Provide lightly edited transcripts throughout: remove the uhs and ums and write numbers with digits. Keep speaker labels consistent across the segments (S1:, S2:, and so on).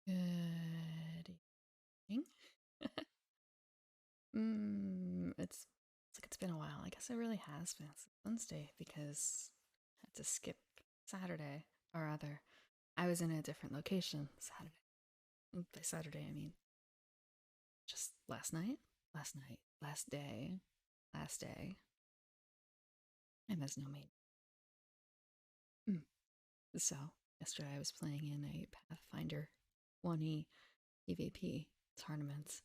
S1: Good evening. It's like it's been a while. I guess it really has been since Wednesday because I had to skip Saturday, or rather, I was in a different location Saturday. By Saturday, I mean just last night, last day. I has no meaning. Mm. So yesterday I was playing in a Pathfinder 1E PvP tournament.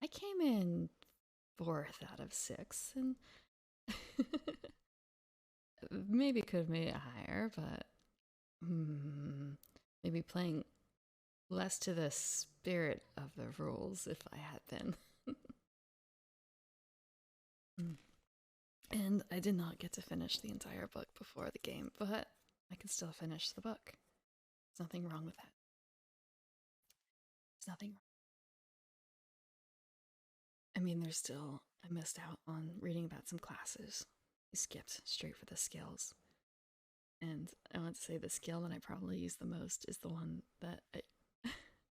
S1: I came in fourth out of six, and maybe could have made it higher, but maybe playing less to the spirit of the rules if I had been. And I did not get to finish the entire book before the game, but I can still finish the book. There's nothing wrong with that. There's nothing wrong. I mean, I missed out on reading about some classes. I skipped straight for the skills. And I want to say the skill that I probably use the most is the one that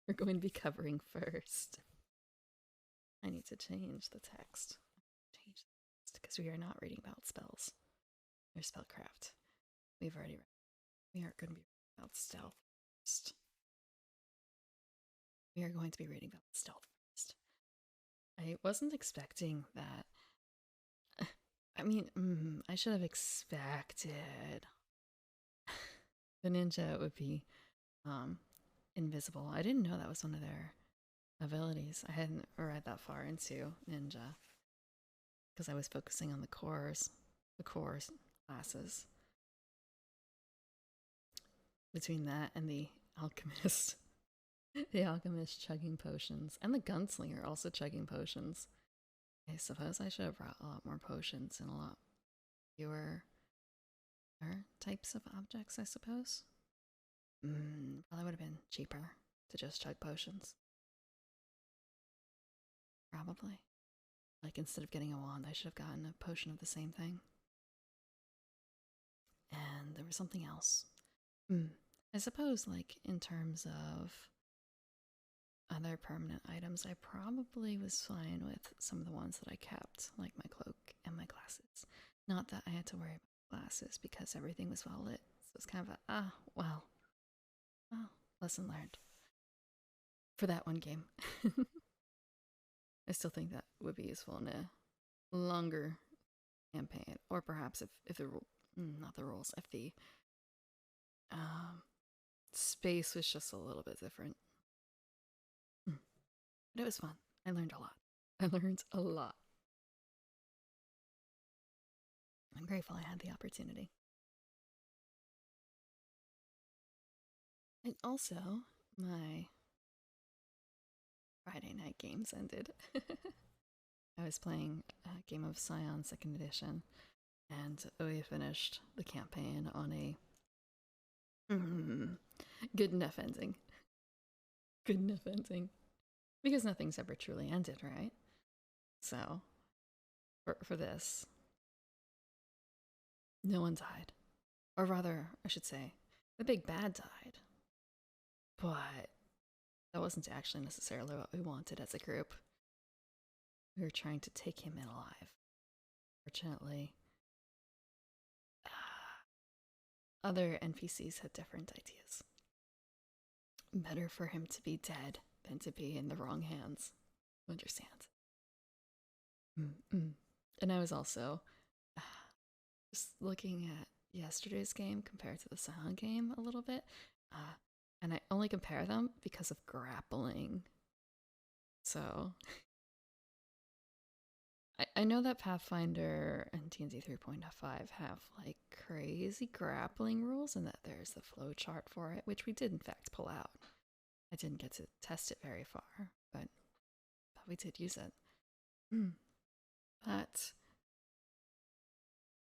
S1: we're going to be covering first. I need to change the text. Change the text because we are not reading about spells or spellcraft. We've already read. We are going to be reading about stealth first. We are going to be reading about stealth first. I wasn't expecting that. I mean, I should have expected the ninja would be invisible. I didn't know that was one of their abilities. I hadn't read that far into ninja because I was focusing on the core classes. Between that and the alchemist, the alchemist chugging potions, and the gunslinger also chugging potions. I suppose I should have brought a lot more potions and a lot fewer types of objects, I suppose. Probably would have been cheaper to just chug potions. Probably. Like, instead of getting a wand, I should have gotten a potion of the same thing. And there was something else. I suppose, like, in terms of other permanent items, I probably was fine with some of the ones that I kept, like my cloak and my glasses. Not that I had to worry about glasses because everything was well lit. So it's kind of well, lesson learned for that one game. I still think that would be useful in a longer campaign, or perhaps if the not the rules, if the space was just a little bit different. But it was fun. I learned a lot. I learned a lot. I'm grateful I had the opportunity. And also, my Friday night games ended. I was playing a game of Scion 2nd Edition, and we finished the campaign on a good enough ending. Good enough ending. Because nothing's ever truly ended, right? So, for this, no one died. Or rather, I should say, the big bad died. But that wasn't actually necessarily what we wanted as a group. We were trying to take him in alive. Fortunately, other NPCs had different ideas. Better for him to be dead than to be in the wrong hands. Understand? And I was also just looking at yesterday's game compared to the Silent game a little bit. And I only compare them because of grappling. So I know that Pathfinder and D&D 3.5 have like crazy grappling rules and that there's the flow chart for it, which we did in fact pull out. I didn't get to test it very far, but we did use it. But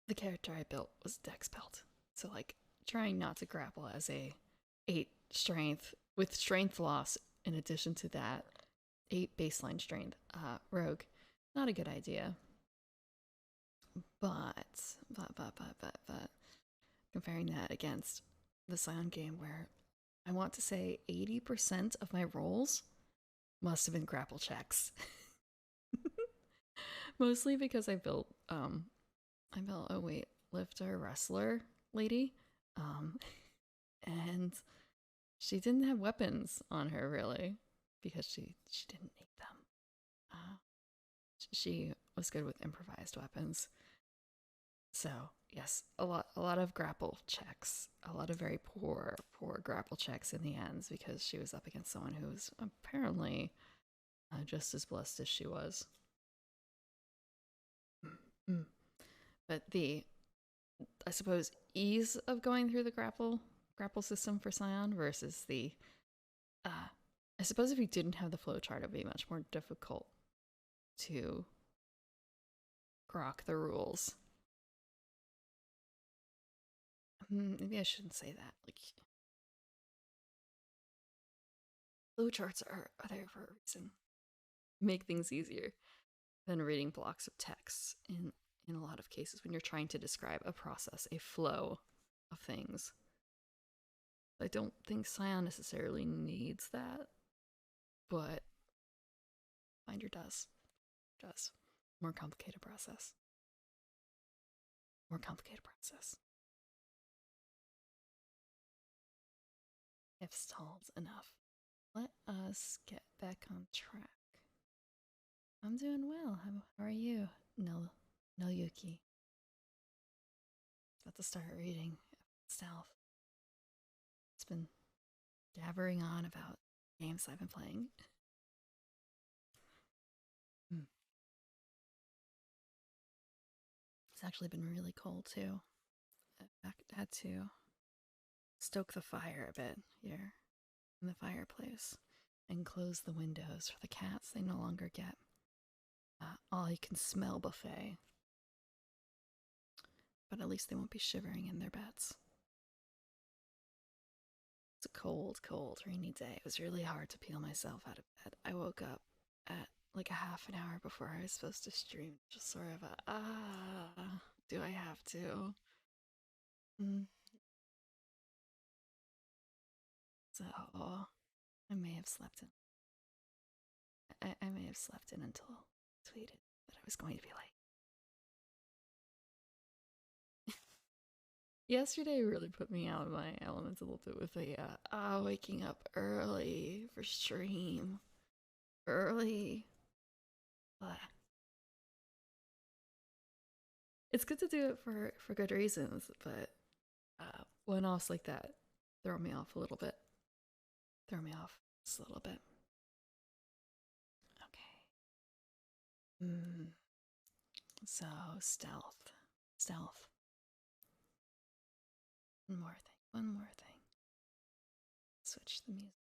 S1: the character I built was Dex Belt. So like trying not to grapple as a 8 strength with strength loss in addition to that 8 baseline strength rogue, not a good idea. But comparing that against the Scion game where I want to say 80% of my rolls must have been grapple checks. Mostly because I built a weightlifter wrestler lady. Um and she didn't have weapons on her really because she didn't need them. Uh, she was good with improvised weapons. So yes, a lot of grapple checks, a lot of very poor grapple checks in the ends because she was up against someone who was apparently just as blessed as she was. Mm. But the I suppose ease of going through the grapple system for Scion versus the I suppose if you didn't have the flowchart, it would be much more difficult to grok the rules. Maybe I shouldn't say that. Like flowcharts are there for a reason. Make things easier than reading blocks of text in a lot of cases when you're trying to describe a process, a flow of things. I don't think Scion necessarily needs that, but Finder does. Does. More complicated process. More complicated process. If stalled enough. Let us get back on track. I'm doing well. How are you? No Yuki. About to start reading Stealth. It's been jabbering on about games I've been playing. It's actually been really cold too. I had to stoke the fire a bit here in the fireplace and close the windows for the cats. They no longer get all you can smell buffet, but at least they won't be shivering in their beds. It's a cold, rainy day. It was really hard to peel myself out of bed. I woke up at like a half an hour before I was supposed to stream. Just sort of do I have to? Mm. So I may have slept in. I may have slept in until I tweeted that I was going to be late. Yesterday really put me out of my element a little bit with the waking up early for stream. Early. But it's good to do it for good reasons, but one-offs like that throw me off a little bit. Throw me off just a little bit. Okay. So stealth. Stealth. One more thing. One more thing. Switch the music.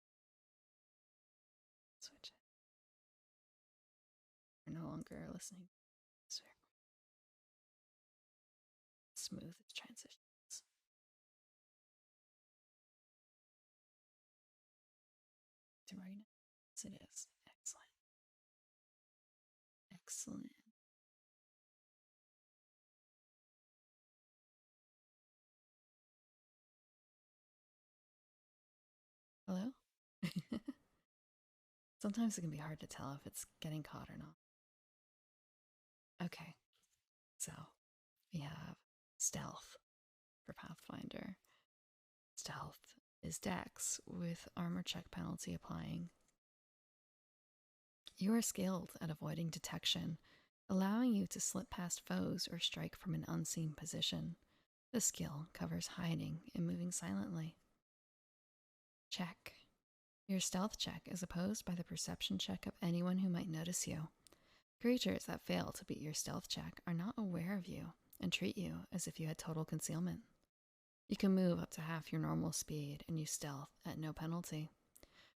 S1: Switch it. We're no longer listening. Smooth transitions. To right now. Yes, it is. Excellent. Excellent. Hello? Sometimes it can be hard to tell if it's getting caught or not. Okay, so we have stealth for Pathfinder. Stealth is dex with armor check penalty applying. You are skilled at avoiding detection, allowing you to slip past foes or strike from an unseen position. This skill covers hiding and moving silently. Check. Your stealth check is opposed by the perception check of anyone who might notice you. Creatures that fail to beat your stealth check are not aware of you and treat you as if you had total concealment. You can move up to half your normal speed and use stealth at no penalty.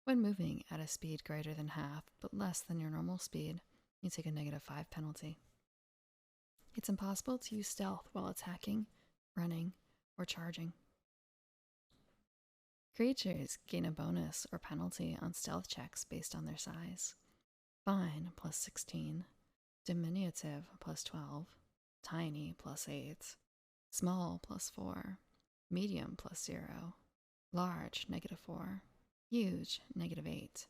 S1: When moving at a speed greater than half but less than your normal speed, you take a -5 penalty. It's impossible to use stealth while attacking, running, or charging. Creatures gain a bonus or penalty on stealth checks based on their size. Fine +16, diminutive +12, tiny +8, small +4, medium +0, Large, -4. Huge, -8.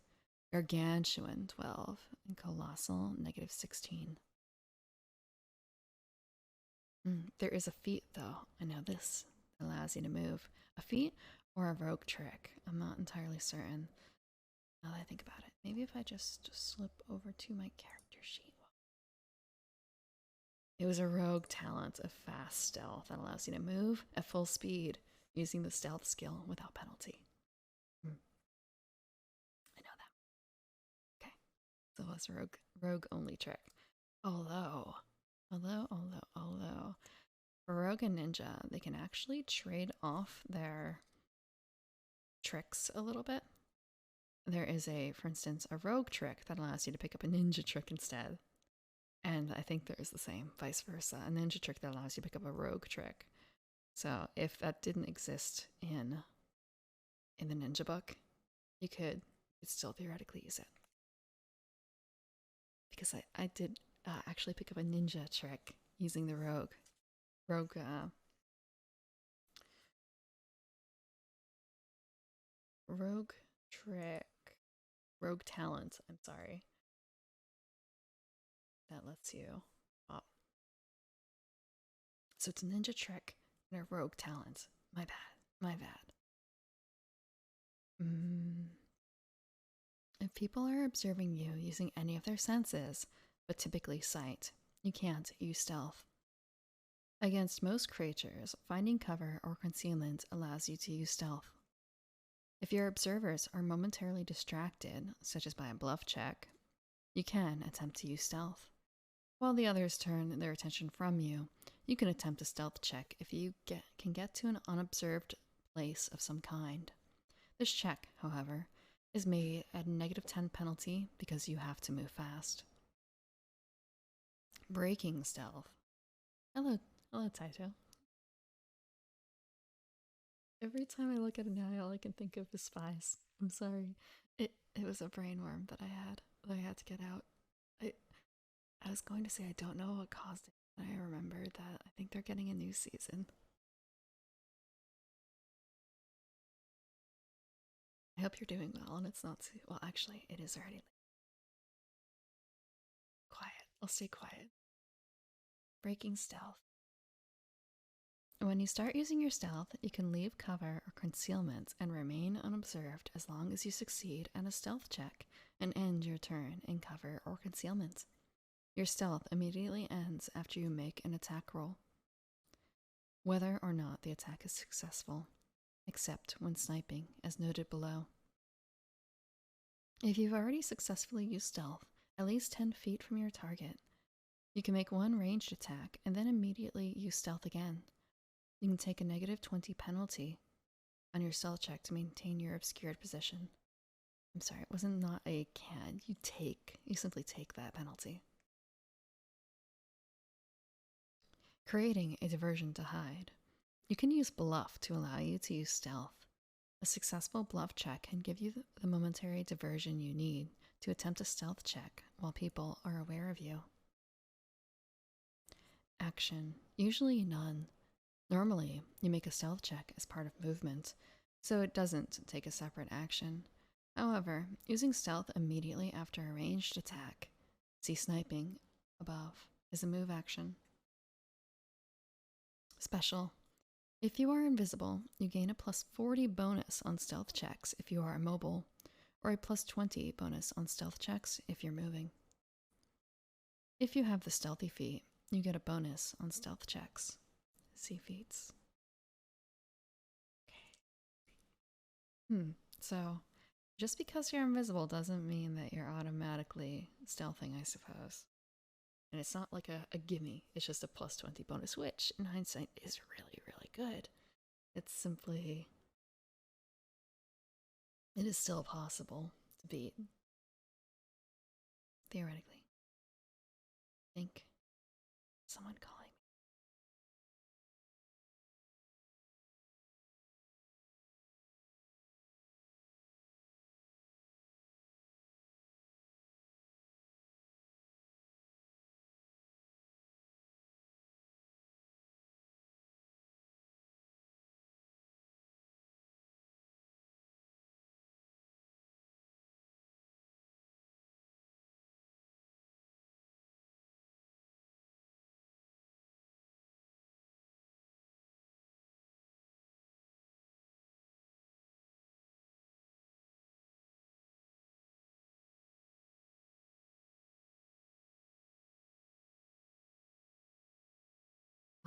S1: Gargantuan, 12. And colossal, -16. There is a feat, though. I know this allows you to move. A feat or a rogue trick. I'm not entirely certain. Now that I think about it, maybe if I just slip over to my character sheet. It was a rogue talent of fast stealth that allows you to move at full speed using the stealth skill without penalty. I know that. Okay, so that's a rogue only trick. Although, for rogue and ninja, they can actually trade off their tricks a little bit. There is for instance, a rogue trick that allows you to pick up a ninja trick instead. And I think there is the same, vice versa. A ninja trick that allows you to pick up a rogue trick. So if that didn't exist in the ninja book, you could still theoretically use it. Because I did actually pick up a ninja trick using the rogue trick, rogue talent, I'm sorry. That lets you pop. So it's a ninja trick and a rogue talent. My bad. If people are observing you using any of their senses, but typically sight, you can't use stealth. Against most creatures, finding cover or concealment allows you to use stealth. If your observers are momentarily distracted, such as by a bluff check, you can attempt to use stealth. While the others turn their attention from you, you can attempt a stealth check if you can get to an unobserved place of some kind. This check, however, is made at a -10 penalty because you have to move fast. Breaking stealth. Hello, Taito. Every time I look at an eye, all I can think of is spies. I'm sorry. It was a brain worm that I had to get out. I was going to say I don't know what caused it, but I remembered that I think they're getting a new season. I hope you're doing well, and it's not too well. Actually, it is already quiet. I'll stay quiet. Breaking stealth. When you start using your stealth, you can leave cover or concealment and remain unobserved as long as you succeed at a stealth check and end your turn in cover or concealment. Your stealth immediately ends after you make an attack roll, whether or not the attack is successful, except when sniping, as noted below. If you've already successfully used stealth at least 10 feet from your target, you can make one ranged attack and then immediately use stealth again. You can take a -20 penalty on your stealth check to maintain your obscured position. I'm sorry, it wasn't not a can. You simply take that penalty. Creating a diversion to hide. You can use bluff to allow you to use stealth. A successful bluff check can give you the momentary diversion you need to attempt a stealth check while people are aware of you. Action. Usually none. Normally, you make a stealth check as part of movement, so it doesn't take a separate action. However, using stealth immediately after a ranged attack, see sniping above, is a move action. Special. If you are invisible, you gain a +40 bonus on stealth checks if you are immobile, or a +20 bonus on stealth checks if you're moving. If you have the stealthy feat, you get a bonus on stealth checks. See feats. Okay. So, just because you're invisible doesn't mean that you're automatically stealthing, I suppose. And it's not like a gimme, it's just a +20 bonus, which in hindsight is really, really good. It's simply, it is still possible to beat. Theoretically. Think someone calling.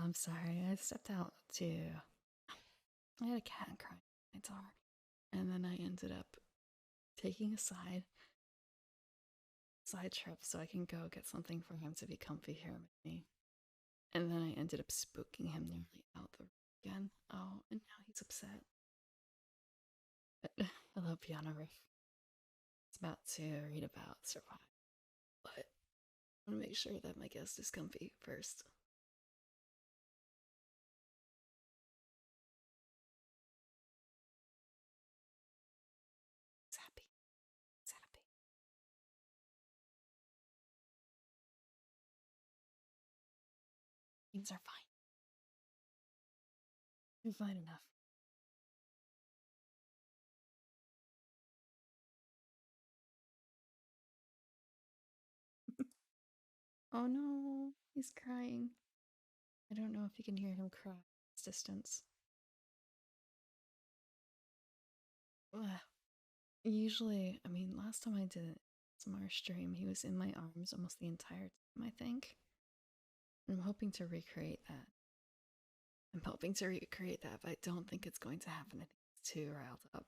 S1: I'm sorry, I stepped out to. I had a cat crying at my door, and then I ended up taking a side trip so I can go get something for him to be comfy here with me. And then I ended up spooking him nearly out the room again. Oh, and now he's upset. Hello, piano riff. It's about to read about survive, but I want to make sure that my guest is comfy first. He's happy. He's happy. Things are fine. You're fine enough. Oh no, he's crying. I don't know if you can hear him cry at this distance. Ugh. Usually, I mean, last time I did SMR stream, he was in my arms almost the entire time, I think. I'm hoping to recreate that. But I don't think it's going to happen. I think he's too riled up.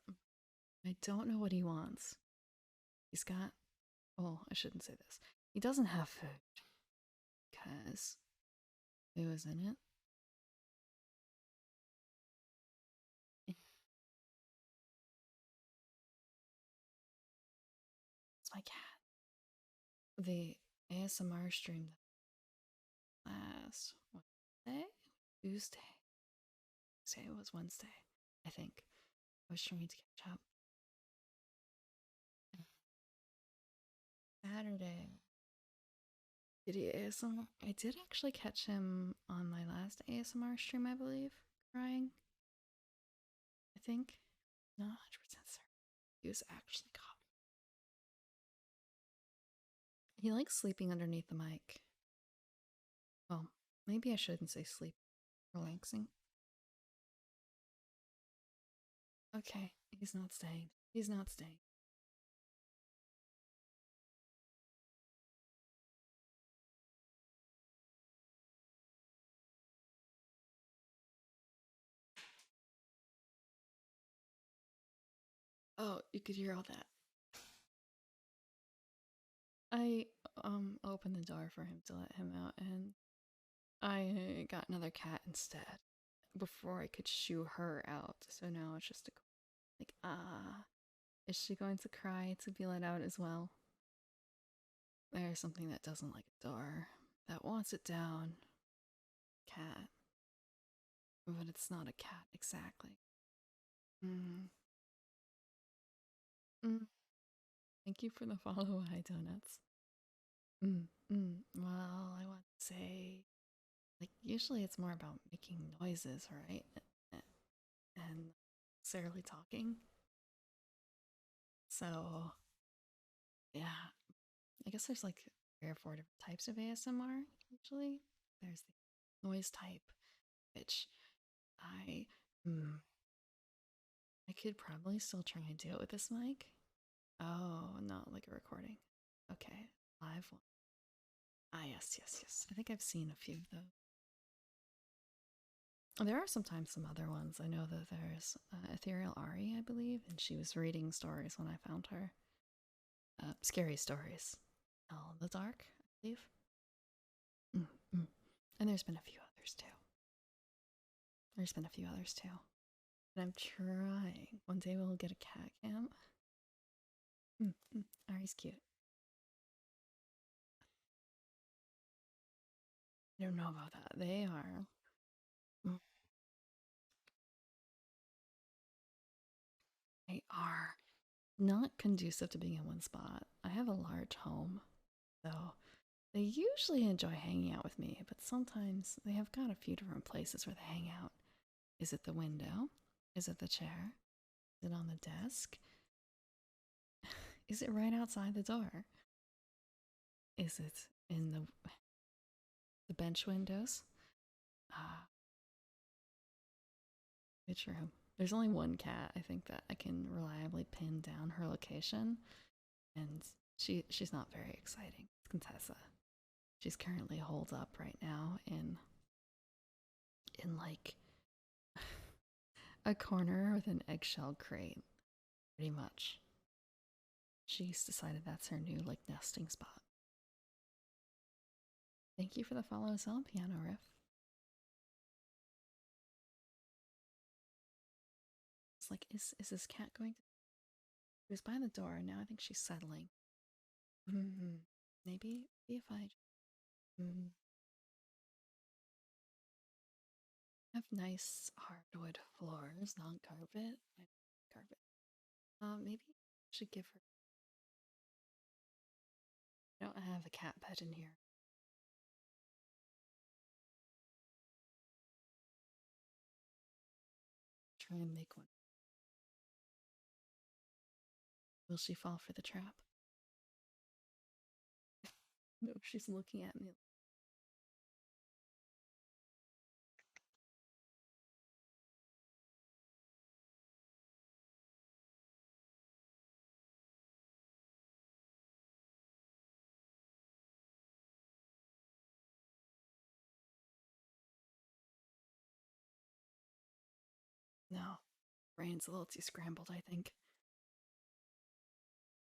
S1: I don't know what he wants. He's got. Well, I shouldn't say this. He doesn't have food because it was in it. It's my cat. The ASMR stream last Wednesday? Tuesday. Say it was Wednesday, I think. I was trying to catch up. Saturday. Did he ASMR? I did actually catch him on my last ASMR stream, I believe, crying. I think. Not 100% certain. He was actually caught. He likes sleeping underneath the mic. Well, maybe I shouldn't say sleep. Relaxing. Okay, he's not staying. He's not staying. Oh, you could hear all that. I opened the door for him to let him out, and I got another cat instead before I could shoo her out. So now it's just a like, is she going to cry to be let out as well? There's something that doesn't like a door, that wants it down. Cat. But it's not a cat exactly. Mm. Mm. Thank you for the follow, hi donuts. Well, I want to say, like, usually it's more about making noises, right? And necessarily talking. So, yeah, I guess there's like 3 or 4 different types of ASMR, usually. There's the noise type, which I, mm, I could probably still try and do it with this mic. Oh, not like a recording. Okay, live one. Ah, yes, yes, yes. I think I've seen a few of those. There are sometimes some other ones. I know that there's Ethereal Ari, I believe, and she was reading stories when I found her. Scary stories. Hell in the Dark, I believe. Mm, mm. And there's been a few others too. There's been a few others too. And I'm trying. One day we'll get a cat cam. Ari's cute. I don't know about that. They are. Mm, they are not conducive to being in one spot. I have a large home, so they usually enjoy hanging out with me, but sometimes they have got a few different places where they hang out. Is it the window? Is it the chair? Is it on the desk? Is it right outside the door? Is it in the bench windows? Ah, which room? There's only one cat I think that I can reliably pin down her location, and she's not very exciting. It's Contessa. She's currently holed up right now in in like a corner with an eggshell crate, pretty much. She's decided that's her new like nesting spot. Thank you for the follow as well, Piano Riff. It's like, is this cat going to? She was by the door, and now I think she's settling. Maybe if I have nice hardwood floors, not carpet. I carpet. Maybe I should give her. I don't have a cat bed in here. Try and make one. Will she fall for the trap? No, she's looking at me. No, brain's a little too scrambled, I think.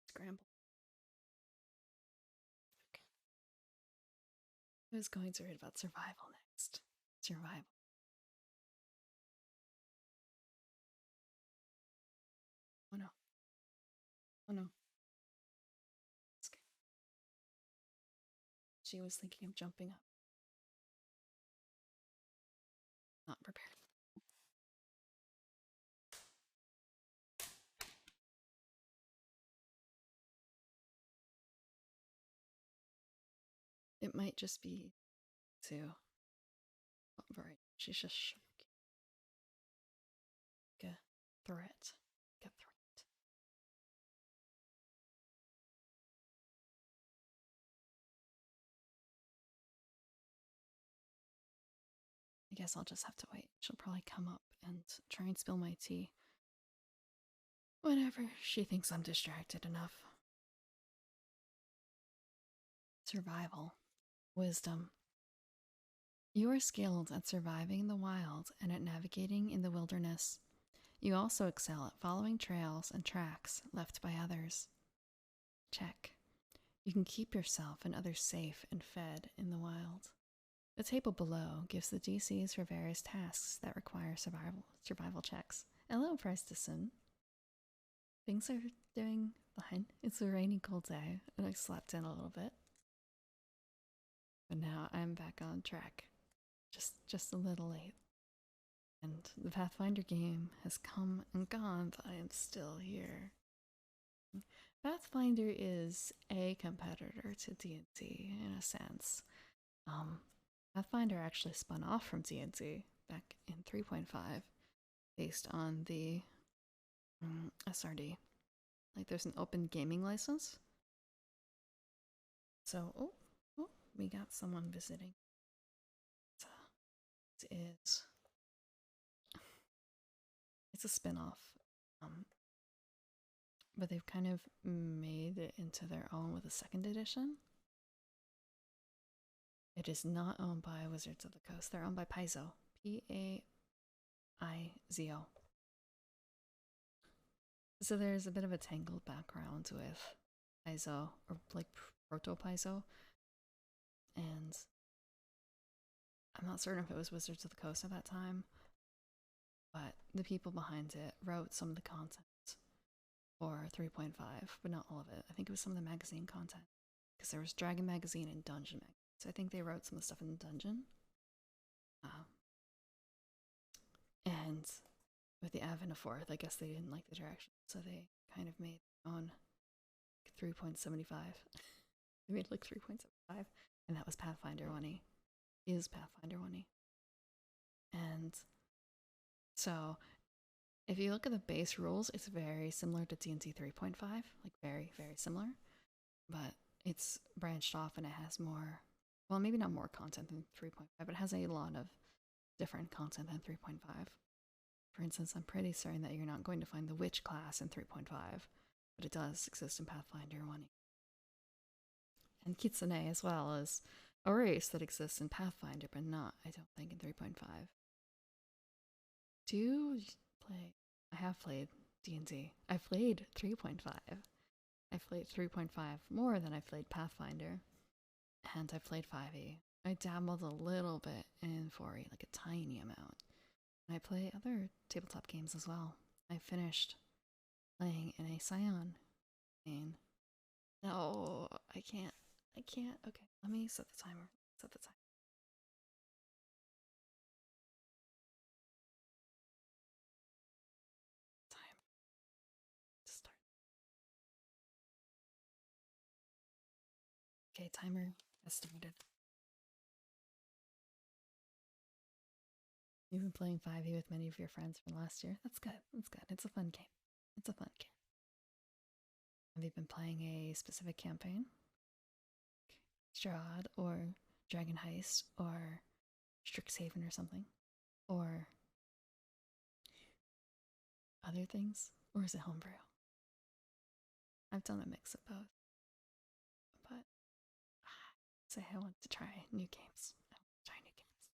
S1: Scrambled. Okay. I was going to read about survival next. Survival. Oh no. Oh no. Okay. She was thinking of jumping up. Not prepared. It might just be too. Right. She's just like a threat. Like a threat. I guess I'll just have to wait. She'll probably come up and try and spill my tea whenever she thinks I'm distracted enough. Survival. Wisdom. You are skilled at surviving in the wild and at navigating in the wilderness. You also excel at following trails and tracks left by others. Check. You can keep yourself and others safe and fed in the wild. The table below gives the DCs for various tasks that require survival checks. Hello, Preston. Things are doing fine. It's a rainy, cold day, and I slept in a little bit. But now I'm back on track. Just a little late. And the Pathfinder game has come and gone, but I am still here. Pathfinder is a competitor to D&D in a sense. Pathfinder actually spun off from D&D back in 3.5 based on the SRD. Like there's an open gaming license. So, oh, we got someone visiting. It's a spin-off. But they've kind of made it into their own with a second edition. It is not owned by Wizards of the Coast. They're owned by Paizo. Paizo. So there's a bit of a tangled background with Paizo, or like Proto Paizo. And I'm not certain if it was Wizards of the Coast at that time, but the people behind it wrote some of the content for 3.5, but not all of it. I think it was some of the magazine content, because there was Dragon Magazine and Dungeon Magazine. So I think they wrote some of the stuff in the dungeon. And with the advent of 4th, I guess they didn't like the direction, so they kind of made their own 3.75. They made like 3.75, and that was Pathfinder 1E. Is Pathfinder 1E. And so if you look at the base rules, it's very similar to D&D 3.5, like very, very similar, but it's branched off and it has more, well, maybe not more content than 3.5, but it has a lot of different content than 3.5. For instance, I'm pretty certain that you're not going to find the witch class in 3.5, but it does exist in Pathfinder 1. And Kitsune as well as a race that exists in Pathfinder, but not, I don't think, in 3.5. do you play? I have played D&D. I've played 3.5. I've played 3.5 more than I've played Pathfinder, and I've played 5e. I dabbled a little bit in 4e, like a tiny amount. And I play other tabletop games as well. I finished playing in a Scion game. No, I can't. I can't. Okay, let me set the timer. Set the timer. Time to start. Okay, timer has started. You've been playing 5e with many of your friends from last year. That's good. That's good. It's a fun game. It's a fun game. Have you been playing a specific campaign? Strahd or Dragon Heist or Strixhaven or something? Or other things? Or is it homebrew? I've done a mix of both. But say I want to try new games. I want to try new games.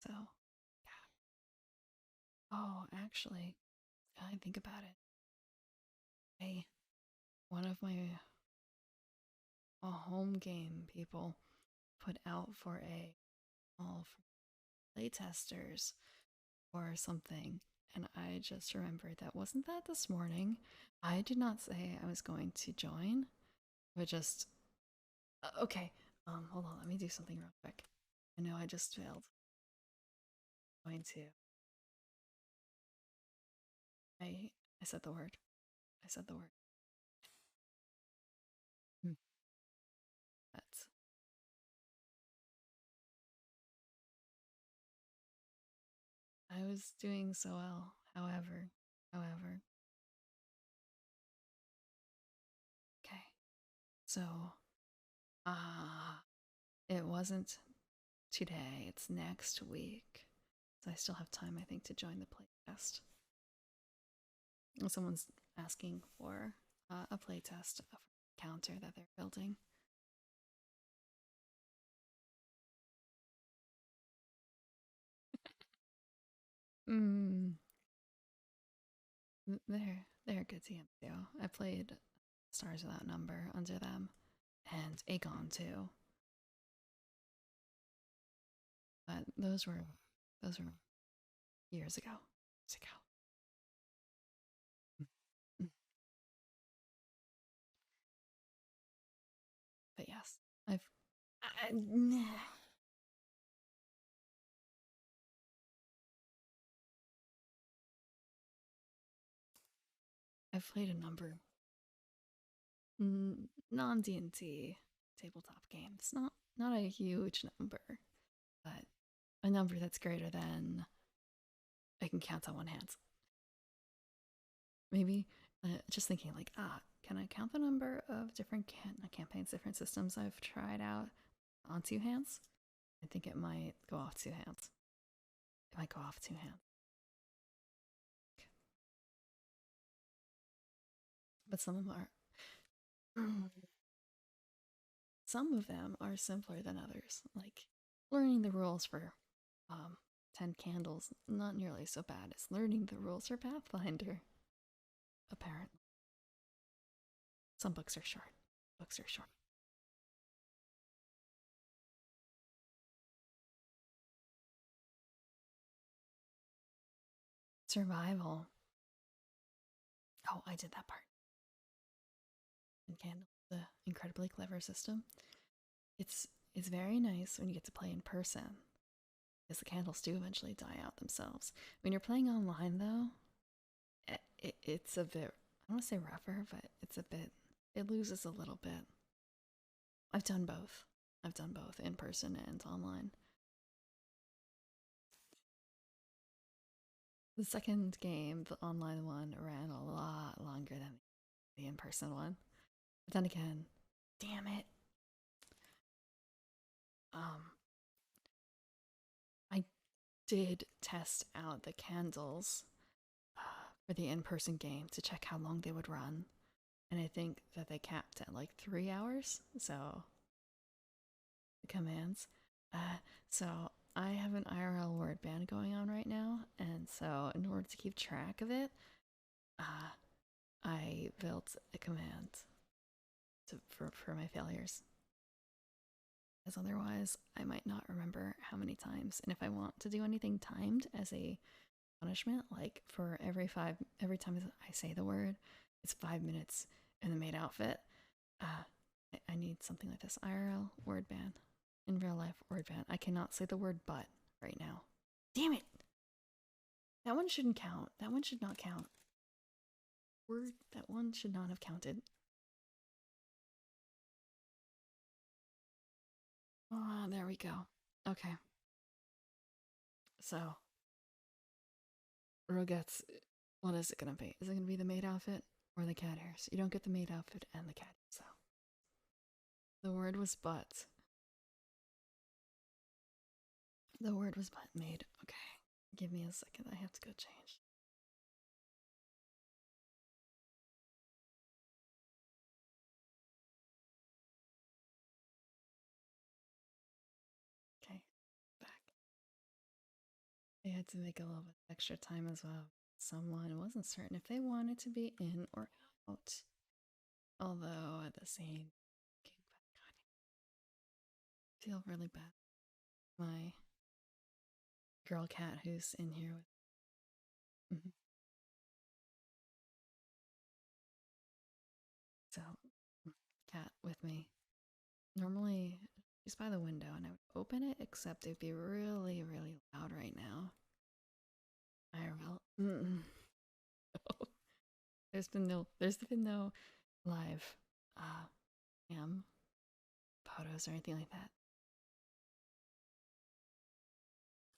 S1: So, yeah. Oh, actually, I think about it. One of my home game people put out for a all for playtesters or something, and I just remembered that wasn't that this morning. I did not say I was going to join, but just okay. Hold on, let me do something real quick. I know I just failed. I'm going to I said the word. I said the word. Hmm. That's I was doing so well. However, okay. So, uh it wasn't today. It's next week. So I still have time, I think, to join the playtest. Someone's asking for a playtest of a counter that they're building. Mm, they're good teams too. I played Stars Without Number under them, and Aegon too. But those were years ago. Years ago. Mm. But yes, I, I've played a number non D&D tabletop games. Not a huge number, but a number that's greater than I can count on one hand. Maybe just thinking like, can I count the number of different campaigns, different systems I've tried out on two hands? I think it might go off two hands. It might go off two hands. But some of them are simpler than others. Like learning the rules for um, 10 Candles, not nearly so bad as learning the rules for Pathfinder, apparently. Some books are short. Books are short. Survival. Oh, I did that part. And Candle, the incredibly clever system. It's it's very nice when you get to play in person, because the candles do eventually die out themselves. When you're playing online, though, it's a bit, I don't want to say rougher, but it loses a little bit. I've done both. I've done both in person and online. The second game, the online one, ran a lot longer than the in person one. But then again, damn it. Um, I did test out the candles for the in person game to check how long they would run. And I think that they capped at like 3 hours. So the commands. So I have an IRL word band going on right now, and so in order to keep track of it, uh, I built a command for my failures. Because otherwise, I might not remember how many times. And if I want to do anything timed as a punishment, like for every time I say the word, it's 5 minutes in the maid outfit. I need something like this. IRL word ban. In real life word ban. I cannot say the word but right now. Damn it! That one shouldn't count. That one should not count. That one should not have counted. Ah, there we go. Okay. So, Rogette's, what is it gonna be? Is it gonna be the maid outfit or the cat hairs? You don't get the maid outfit and the cat hairs, so. The word was but. The word was but made. Okay. Give me a second. I have to go change. Okay. Back. I had to make a little bit extra time as well. Someone wasn't certain if they wanted to be in or out. Although at the same I feel really bad. My girl cat who's in here with so cat with me. Normally she's by the window and I would open it, except it'd be really, really loud right now. IRL. There's been no live cam photos or anything like that.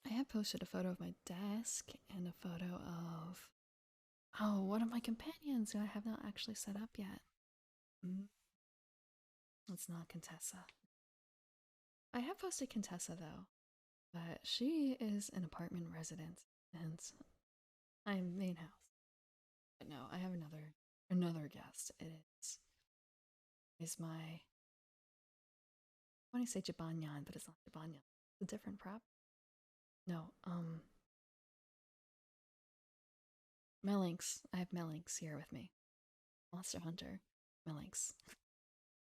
S1: I have posted a photo of my desk and a photo of one of my companions who I have not actually set up yet. Mm. It's not Contessa. I have posted Contessa though, but she is an apartment resident and I'm main house. But no, I have another guest. Is my I want to say Jibanyan, but it's not Jibanyan. It's a different prop. No, Melinx. I have Melinx here with me. Monster Hunter. Melinx.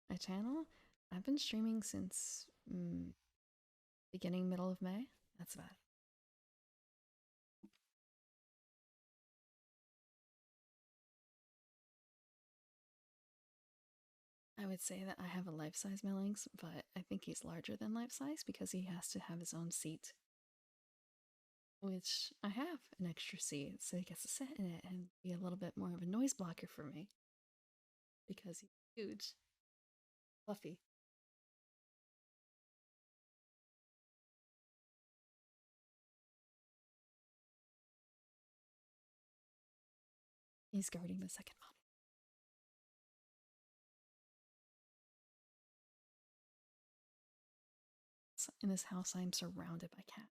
S1: My channel? I've been streaming since beginning, middle of May. That's about it. I would say that I have a life size Melinx, but I think he's larger than life size because he has to have his own seat. Which I have an extra seat, so he gets to sit in it and be a little bit more of a noise blocker for me because he's huge. Fluffy. He's guarding the second monitor. In this house, I am surrounded by cats.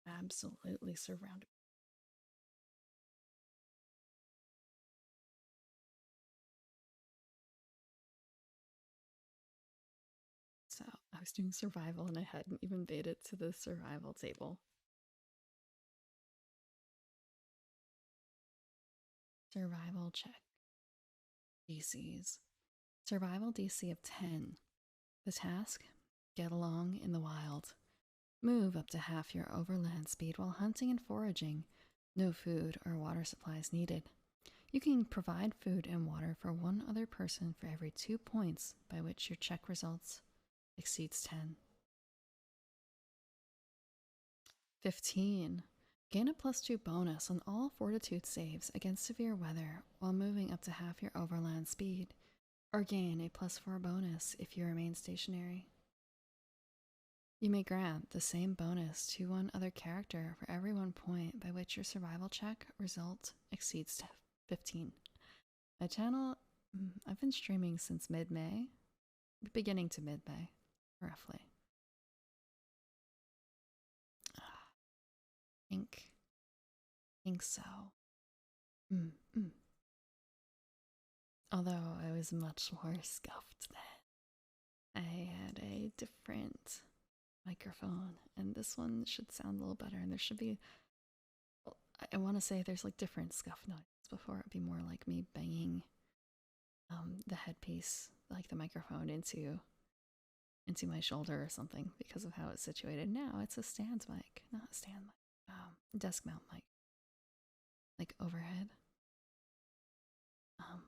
S1: Absolutely surrounded. So I was doing survival and I hadn't even made it to the survival table. Survival check. DCs. Survival DC of 10. The task? Get along in the wild. Move up to half your overland speed while hunting and foraging. No food or water supplies needed. You can provide food and water for one other person for every 2 points by which your check results exceeds 10. 15. Gain a +2 bonus on all fortitude saves against severe weather while moving up to half your overland speed, or gain a +4 bonus if you remain stationary. You may grant the same bonus to one other character for every 1 point by which your survival check result exceeds 15. My channel, I've been streaming since mid-May, beginning to mid-May, roughly. Think so. Although I was much more scuffed then. I had a different microphone, and this one should sound a little better. And there should be, I want to say there's like different scuff noise before. It'd be more like me banging the headpiece, like the microphone, into my shoulder or something because of how it's situated. Now it's a stand mic, not a stand mic, desk mount mic, like overhead. Um,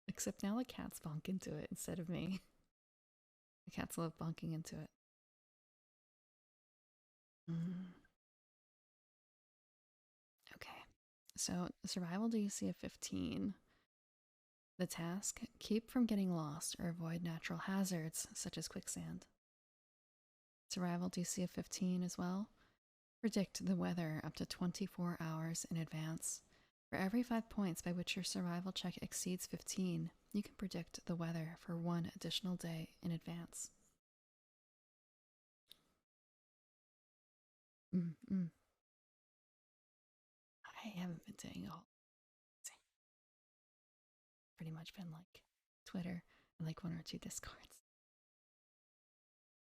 S1: except now the cats bonk into it instead of me. The cats love bonking into it. Mm. Okay, so survival DC of 15. The task: keep from getting lost or avoid natural hazards such as quicksand. Survival DC of 15 as well. Predict the weather up to 24 hours in advance. For every 5 points by which your survival check exceeds 15, you can predict the weather for 1 additional day in advance. Mm-mm. I haven't been doing all. Pretty much been like Twitter and like 1 or 2 Discords.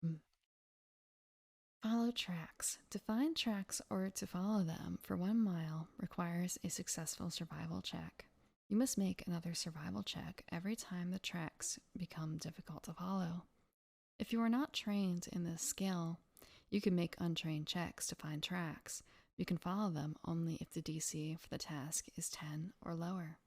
S1: Mm. Follow tracks. To find tracks or to follow them for 1 mile requires a successful survival check. You must make another survival check every time the tracks become difficult to follow. If you are not trained in this skill, you can make untrained checks to find tracks. You can follow them only if the DC for the task is 10 or lower.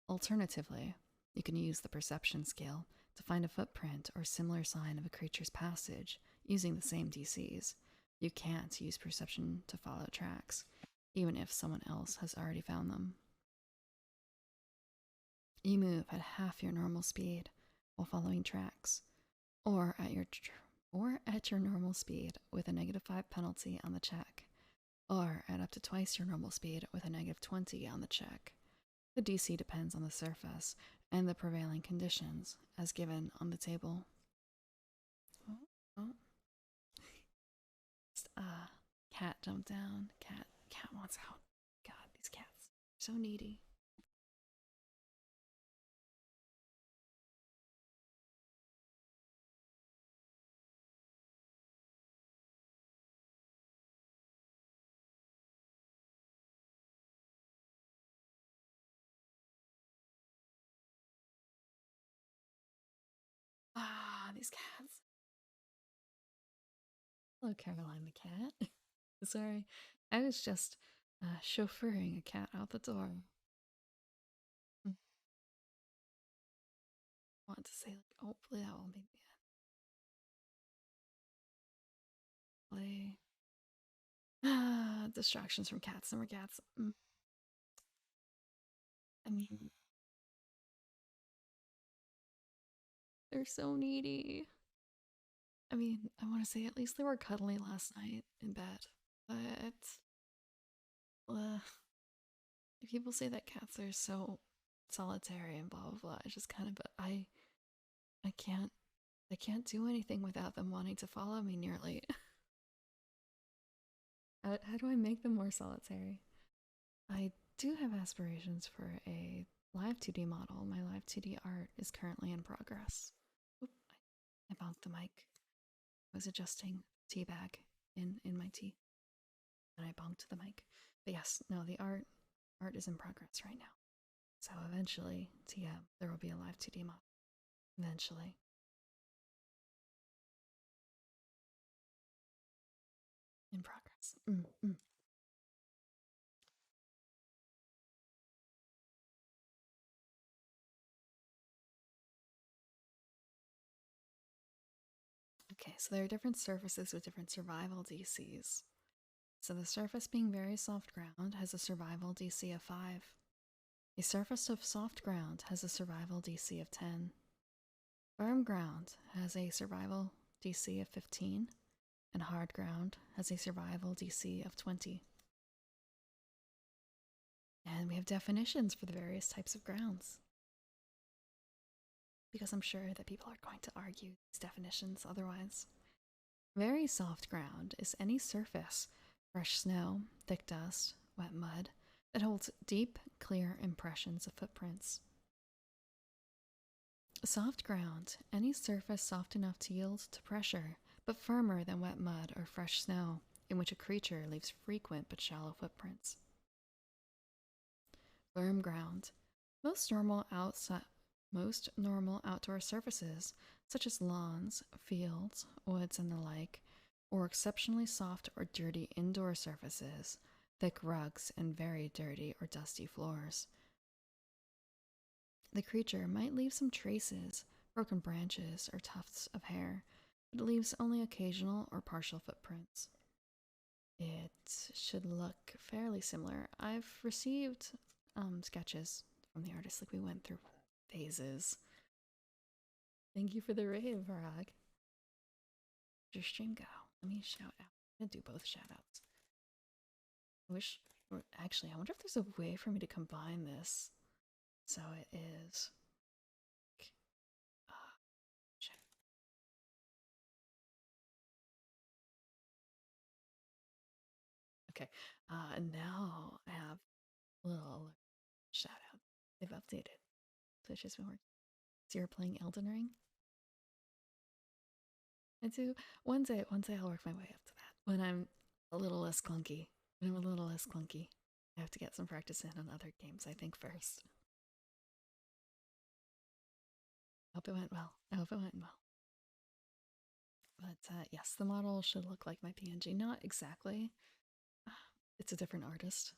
S1: Alternatively, you can use the perception skill to find a footprint or similar sign of a creature's passage using the same DCs. You can't use perception to follow tracks, even if someone else has already found them. You move at half your normal speed while following tracks, or at your normal speed with a -5 penalty on the check, or at up to twice your normal speed with a -20 on the check. The DC depends on the surface and the prevailing conditions as given on the table. Oh, oh. Cat jumped down. Cat wants out. God, these cats are so needy. Ah, these cats. Hello, Caroline the cat. Sorry, I was just chauffeuring a cat out the door. I want to say, like, hopefully that will be the end. Play. Distractions from cats. Number cats. I mean, they're so needy. I mean, I want to say at least they were cuddly last night in bed, but uh, people say that cats are so solitary and blah blah blah. It's just kind of, but I can't, I can't do anything without them wanting to follow me nearly. How do I make them more solitary? I do have aspirations for a live 2D model. My live 2D art is currently in progress. Oop, I bumped the mic. I was adjusting tea bag in my tea, and I bumped the mic. But yes, no, the art is in progress right now. So eventually, TM, there will be a live 2D model. Eventually. In progress. Okay, so there are different surfaces with different survival DCs. So the surface being very soft ground has a survival DC of 5. A surface of soft ground has a survival DC of 10. Firm ground has a survival DC of 15, and hard ground has a survival DC of 20. And we have definitions for the various types of grounds, because I'm sure that people are going to argue these definitions otherwise. Very soft ground is any surface, fresh snow, thick dust, wet mud, that holds deep, clear impressions of footprints. Soft ground, any surface soft enough to yield to pressure, but firmer than wet mud or fresh snow, in which a creature leaves frequent but shallow footprints. Firm ground. Most normal outside most normal outdoor surfaces, such as lawns, fields, woods, and the like, or exceptionally soft or dirty indoor surfaces, thick rugs, and very dirty or dusty floors. The creature might leave some traces, broken branches, or tufts of hair, but it leaves only occasional or partial footprints. It should look fairly similar. I've received sketches from the artist, like we went through phases. Thank you for the rave, Varag. Your stream go. Let me shout out. I'm gonna do both shout outs. I wish, or actually, I wonder if there's a way for me to combine this. So it is. Uh, okay. And now I have a little shout out. They've updated. Twitch has been working. So you're playing Elden Ring? I do. One day I'll work my way up to that. When I'm a little less clunky. When I'm a little less clunky. I have to get some practice in on other games, I think, first. I hope it went well. I hope it went well. But yes, the model should look like my PNG. Not exactly. It's a different artist.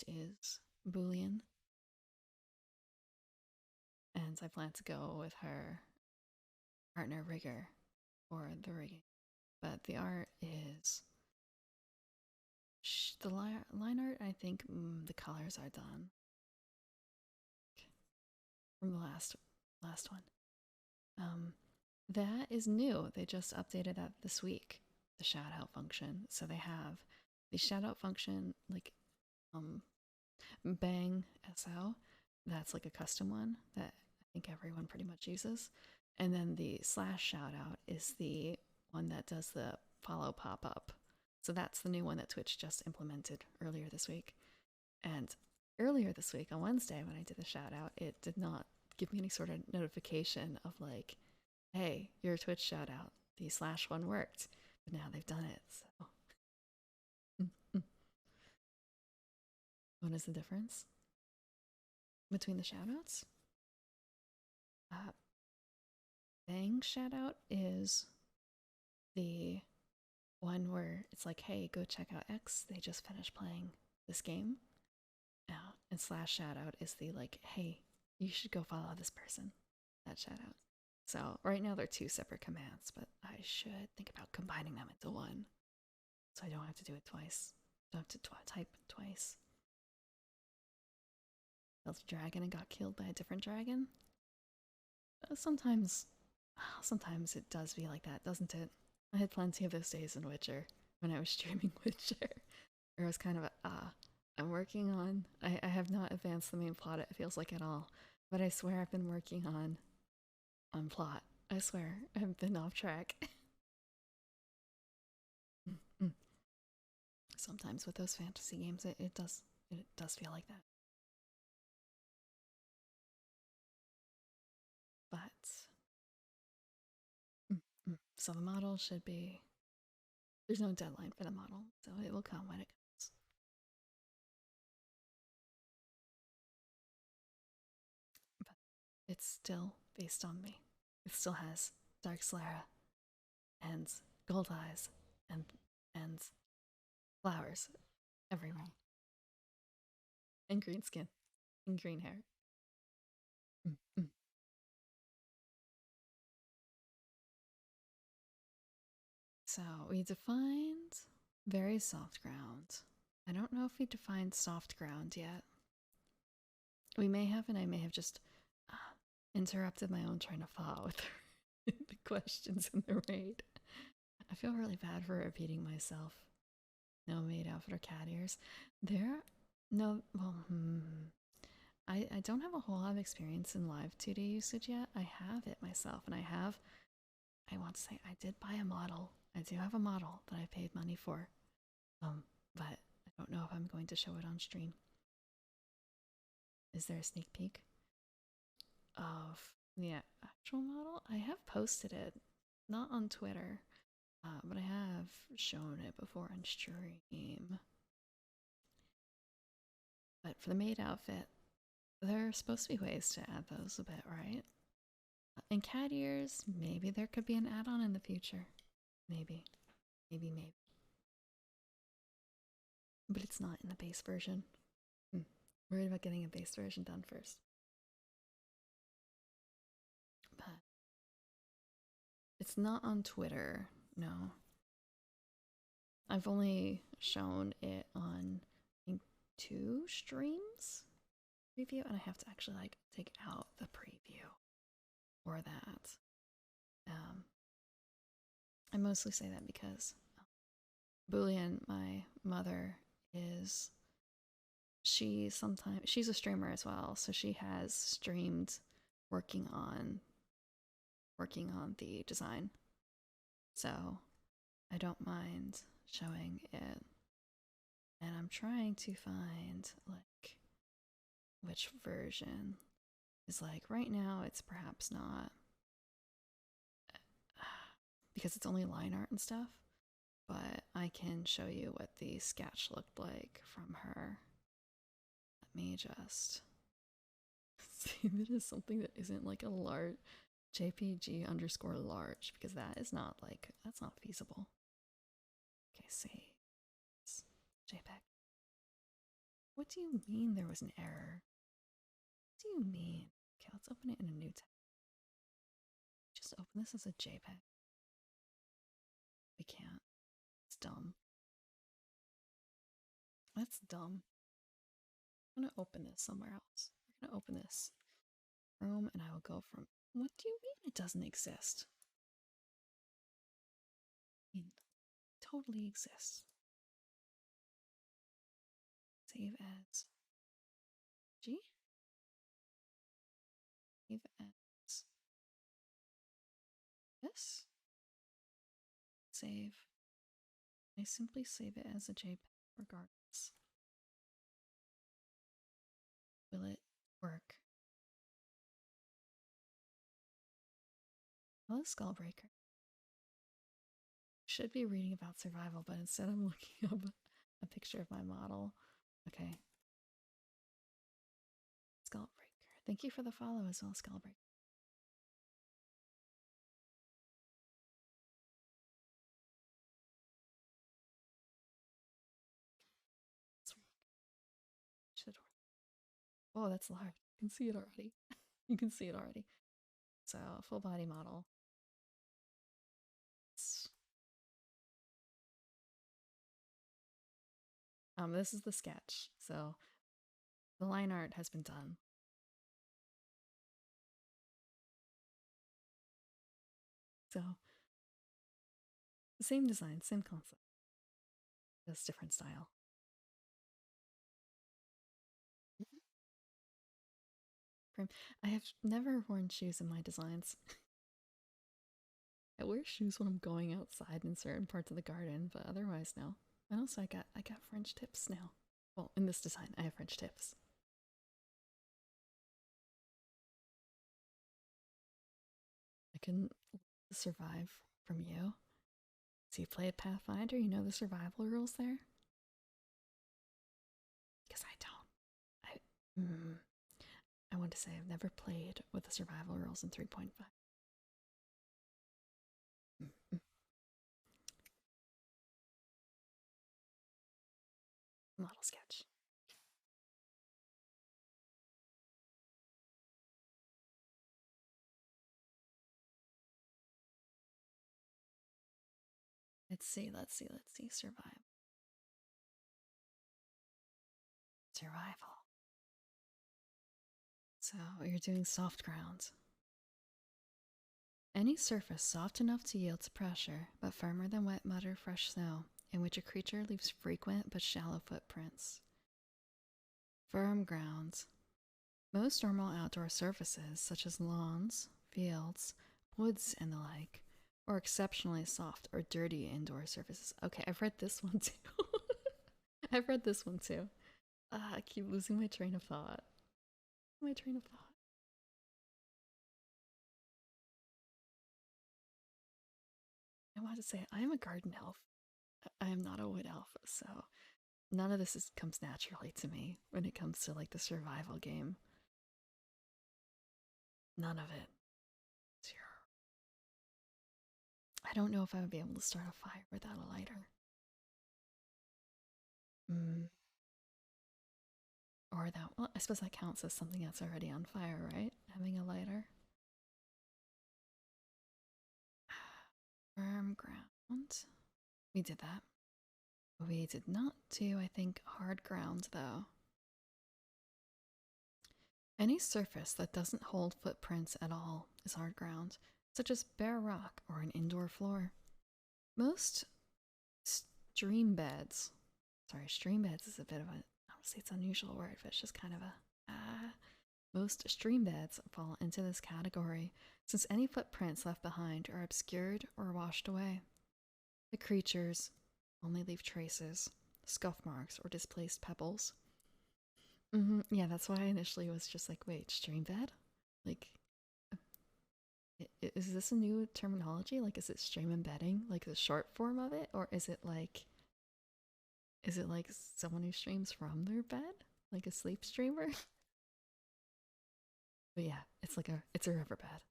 S1: It is Boolean. And I plan to go with her partner rigger for the rigging. But the art is the line art. I think the colors are done from the last one. That is new. They just updated that this week. The shout out function. So they have the shout out function, like bang SO. That's like a custom one that I think everyone pretty much uses. And then the slash shout out is the one that does the follow pop up. So that's the new one that Twitch just implemented earlier this week. And earlier this week on Wednesday, when I did the shout out, it did not give me any sort of notification of like, hey, your Twitch shout out, the slash one worked. But now they've done it. So, what is the difference between the shout outs? Bang shout out is the one where it's like, hey, go check out X. They just finished playing this game. And slash shout out is the like, hey, you should go follow this person. That shout out. So right now they're two separate commands, but I should think about combining them into one. So I don't have to do it twice. Don't have to type twice. Killed a dragon and got killed by a different dragon. Sometimes it does be like that, doesn't it? I had plenty of those days in Witcher when I was streaming Witcher. Where it was kind of I'm working on. I have not advanced the main plot. It feels like at all, but I swear I've been working on plot. I swear I've been off track. Sometimes with those fantasy games, it does feel like that. But so the model should be. There's no deadline for the model, so it will come when it comes. But it's still based on me. It still has dark sclera and gold eyes and flowers everywhere, and green skin and green hair. So we defined very soft ground. I don't know if we defined soft ground yet. We may have, and I may have just interrupted my own train of thought with the questions in the raid. I feel really bad for repeating myself. No maid outfit or cat ears. There, no, well, I don't have a whole lot of experience in live 2D usage yet. I have it myself, and I want to say I did buy a model. I do have a model that I paid money for. But I don't know if I'm going to show it on stream. Is there a sneak peek of the actual model? I have posted it not on Twitter, but I have shown it before on stream. But for the maid outfit, there are supposed to be ways to add those a bit, right? In cat ears, maybe there could be an add-on in the future. Maybe. Maybe. But it's not in the base version. Worried about getting a base version done first. But it's not on Twitter, no. I've only shown it on, I think, 2 streams preview, and I have to actually like take out the preview for that. I mostly say that because Boolean, my mother, she's a streamer as well, so she has streamed working on the design. So I don't mind showing it. And I'm trying to find like which version is like right now it's perhaps not because it's only line art and stuff, but I can show you what the sketch looked like from her. Let me just see if it is something that isn't like a large JPG underscore large, because that is not like, that's not feasible. Okay, see. It's JPEG. What do you mean there was an error? What do you mean? Okay, let's open it in a new tab. Just open this as a JPEG. We can't. It's dumb. That's dumb. I'm gonna open this somewhere else. We're gonna open this Chrome and I will go from. What do you mean it doesn't exist? I mean, it totally exists. Save as G? Save as this? Save. I simply save it as a JPEG regardless. Will it work? Hello, Skullbreaker. Should be reading about survival, but instead I'm looking up a picture of my model. Okay. Skullbreaker. Thank you for the follow as well, Skullbreaker. Should work. Oh, that's large. You can see it already. You can see it already. So, full body model. This is the sketch. So, the line art has been done. So, same design, same concept. Just different style. I have never worn shoes in my designs. I wear shoes when I'm going outside in certain parts of the garden, but otherwise no. And also I got French tips now. Well, in this design, I have French tips. I couldn't survive from you. So you played Pathfinder, you know the survival rules there? Because I don't. I want to say I've never played with the survival rules in 3.5. Model sketch. Let's see. Survive. Survival. So you're doing soft ground. Any surface soft enough to yield to pressure, but firmer than wet mud or fresh snow, in which a creature leaves frequent but shallow footprints. Firm ground. Most normal outdoor surfaces, such as lawns, fields, woods, and the like, or exceptionally soft or dirty indoor surfaces. Okay, I've read this one too. I've read this one too. I keep losing my train of thought. I want to say I am a garden elf. I am not a wood elf, so none of comes naturally to me when it comes to like the survival game. None of it. I don't know if I would be able to start a fire without a lighter. Mm. Or that, well, I suppose that counts as something that's already on fire, right? Having a lighter. Firm ground. We did that. We did not do, I think, hard ground, though. Any surface that doesn't hold footprints at all is hard ground, such as bare rock or an indoor floor. Most stream beds, sorry, stream beds is a bit of a, obviously it's an unusual word, but it's just kind of a, most stream beds fall into this category since any footprints left behind are obscured or washed away. The creatures only leave traces, scuff marks, or displaced pebbles. Yeah, that's why I initially was just like, wait, stream bed? Like, is this a new terminology? Like, is it stream embedding, like the short form of it, or is it like someone who streams from their bed, like a sleep streamer? But yeah, it's a riverbed,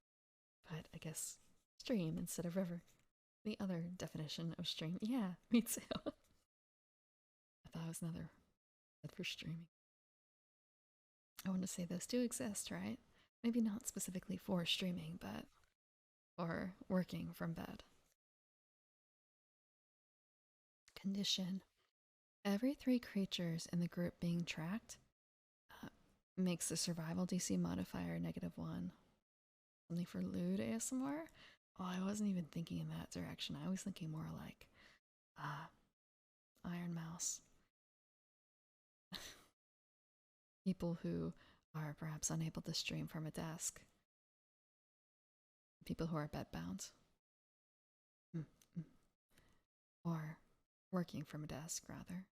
S1: but I guess stream instead of river. The other definition of stream, yeah, me too. I thought it was another word for streaming. I want to say those do exist, right? Maybe not specifically for streaming, but for working from bed. Condition. Every three creatures in the group being tracked uh, makes the survival DC modifier -1. Something for lewd ASMR? Oh, I wasn't even thinking in that direction. I was thinking more like uh, Iron Mouse. People who are perhaps unable to stream from a desk. People who are bedbound. Mm, mm. Or working from a desk, rather.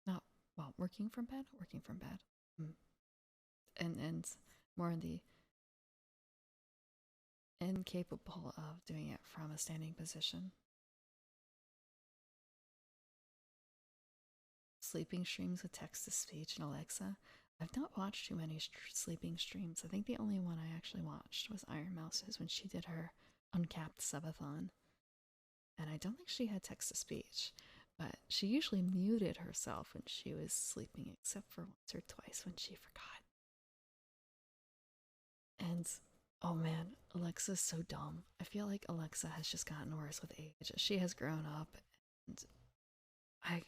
S1: Not, well, working from bed? Working from bed. Mm. And more in the incapable of doing it from a standing position. Sleeping streams with text to speech and Alexa. I've not watched too many sleeping streams. I think the only one I actually watched was Iron Mouse's when she did her uncapped subathon. And I don't think she had text to speech, but she usually muted herself when she was sleeping, except for once or twice when she forgot. And oh man, Alexa's so dumb. I feel like Alexa has just gotten worse with age. She has grown up, and I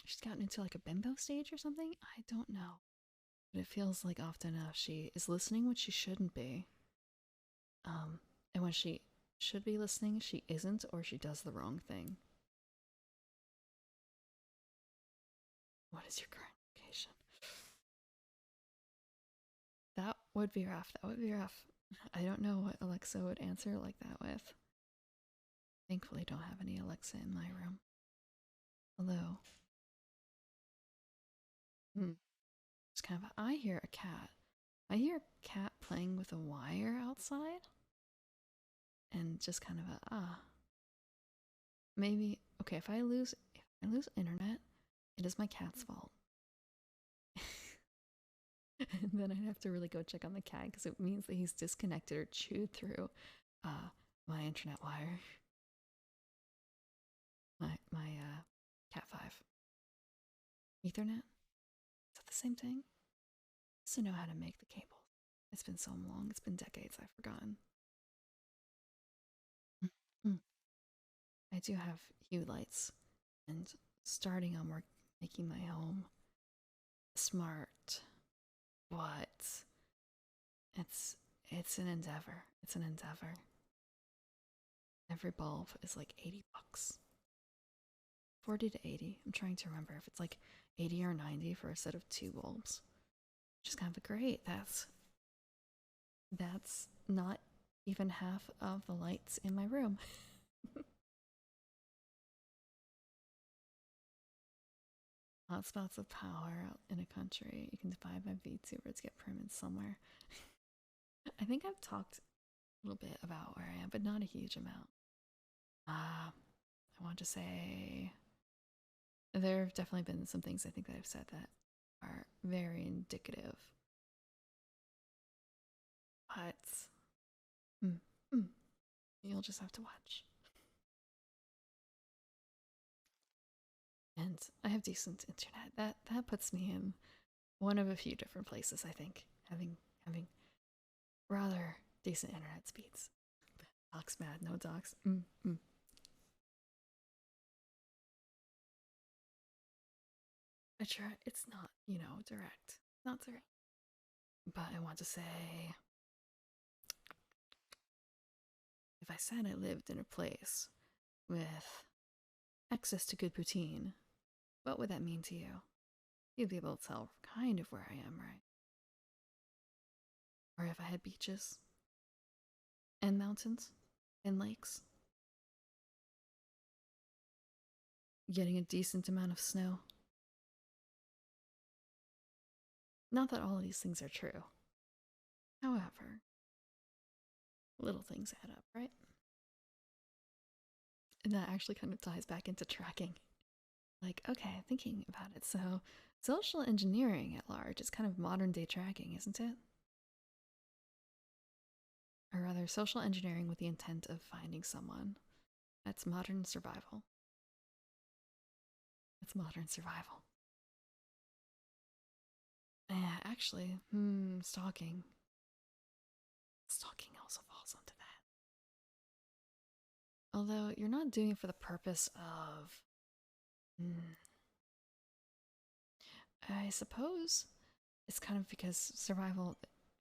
S1: she's gotten into like a bimbo stage or something. I don't know. But it feels like often enough she is listening when she shouldn't be. And when she should be listening, she isn't, or she does the wrong thing. What is your current location? That would be rough. That would be rough. I don't know what Alexa would answer like that with. Thankfully, don't have any Alexa in my room. Hello. It's kind of. I hear a cat. I hear a cat playing with a wire outside, and just kind of a maybe okay. If I lose internet, it is my cat's fault. And then I'd have to really go check on the cat because it means that he's disconnected or chewed through my internet wire. My Cat 5 Ethernet. Is that the same thing? Just to know how to make the cables. It's been so long. It's been decades. I've forgotten. Mm. I do have hue lights, and starting on work making my home smart, but it's an endeavor. It's an endeavor. Every bulb is like $80. 40 to 80. I'm trying to remember if it's like 80 or 90 for a set of two bulbs. Which is kind of great. That's not even half of the lights in my room. Hotspots of power out in a country. You can divide by VTubers to get permits somewhere. I think I've talked a little bit about where I am, but not a huge amount. I want to say there have definitely been some things I think that I've said that are very indicative. But mm, mm, you'll just have to watch. And I have decent internet. That puts me in one of a few different places, I think. Having rather decent internet speeds. Docs mad, no docs. I try. It's not, direct. Not direct. But I want to say, if I said I lived in a place with access to good poutine, what would that mean to you? You'd be able to tell kind of where I am, right? Or if I had beaches and mountains and lakes, getting a decent amount of snow. Not that all of these things are true. However, little things add up, right? And that actually kind of ties back into tracking. Like, okay, thinking about it. So, social engineering at large is kind of modern day tracking, isn't it? Or rather, social engineering with the intent of finding someone. That's modern survival. That's modern survival. Yeah, actually, stalking. Stalking also falls onto that. Although you're not doing it for the purpose of. I suppose it's kind of because survival,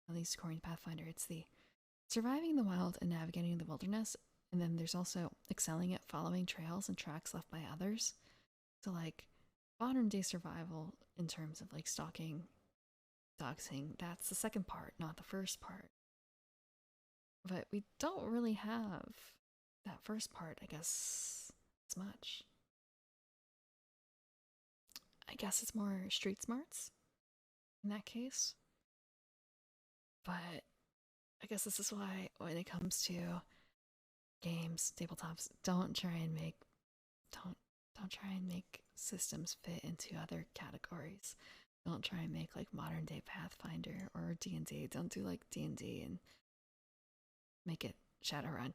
S1: at least according to Pathfinder, it's the surviving the wild and navigating the wilderness. And then there's also excelling at following trails and tracks left by others. So, like, modern day survival in terms of like stalking, doxing, that's the second part, not the first part. But we don't really have that first part, I guess, as much. I guess it's more street smarts in that case. But I guess this is why when it comes to games, tabletops, don't try and make systems fit into other categories. Don't try and make like modern day Pathfinder or D&D. Don't do like D&D and make it Shadowrun.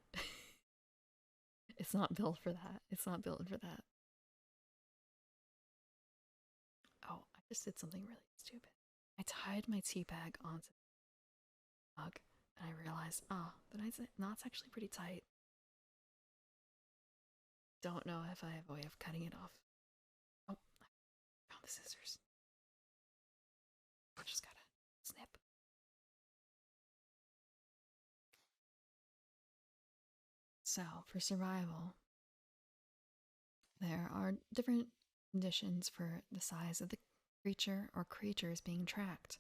S1: It's not built for that. It's not built for that. Oh, I just did something really stupid. I tied my tea bag onto the mug and I realized, the knot's actually pretty tight. Don't know if I have a way of cutting it off. Oh, I found the scissors. I just gotta snip. So, for survival, there are different conditions for the size of the creature or creatures being tracked,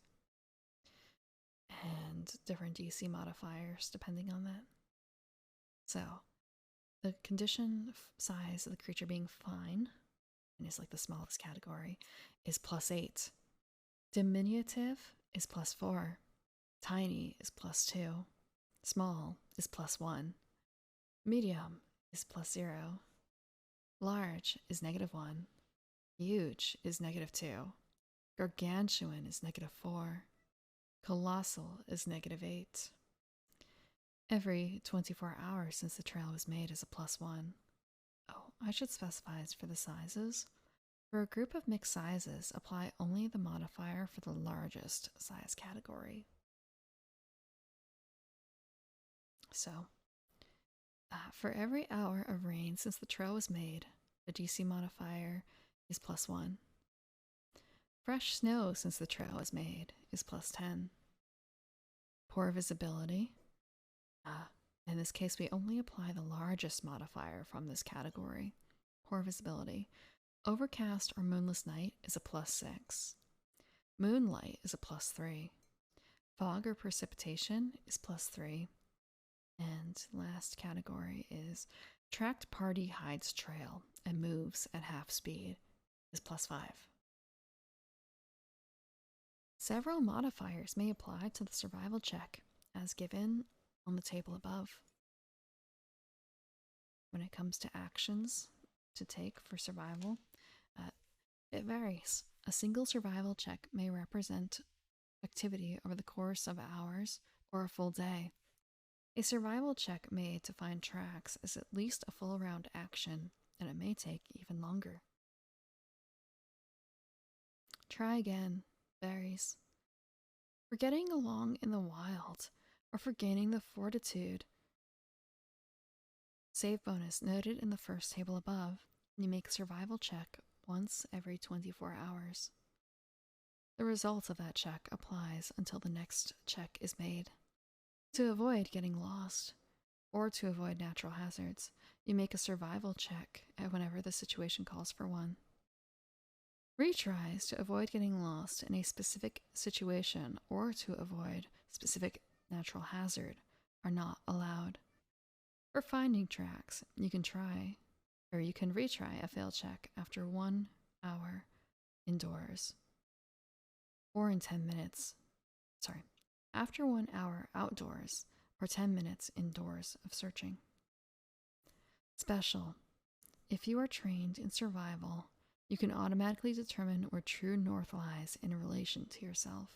S1: and different DC modifiers depending on that. So, the condition size of the creature being fine, and is like the smallest category, is +8. Diminutive is +4. Tiny is +2. Small is +1. Medium is +0. Large is -1. Huge is -2. Gargantuan is -4. Colossal is -8. Every 24 hours since the trail was made is a +1. Oh, I should specify as for the sizes. For a group of mixed sizes, apply only the modifier for the largest size category. So, for every hour of rain since the trail was made, the DC modifier is +1. Fresh snow since the trail was made is +10. Poor visibility. In this case, we only apply the largest modifier from this category. Poor visibility. Overcast or moonless night is a +6. Moonlight is a +3. Fog or precipitation is +3. And last category is tracked party hides trail and moves at half speed is +5. Several modifiers may apply to the survival check as given on the table above. when it comes to actions to take for survival, uh, it varies. A single survival check may represent activity over the course of hours or a full day. A survival check made to find tracks is at least a full round action, and it may take even longer. Try again varies. For getting along in the wild, or for gaining the fortitude. Save bonus noted in the first table above. You make a survival check once every 24 hours. The result of that check applies until the next check is made. To avoid getting lost, or to avoid natural hazards, you make a survival check whenever the situation calls for one. Retries to avoid getting lost in a specific situation or to avoid specific natural hazard are not allowed. For finding tracks, you can retry a failed check after 1 hour indoors or in 10 minutes. After 1 hour outdoors or 10 minutes indoors of searching. Special. If you are trained in survival, you can automatically determine where true north lies in relation to yourself.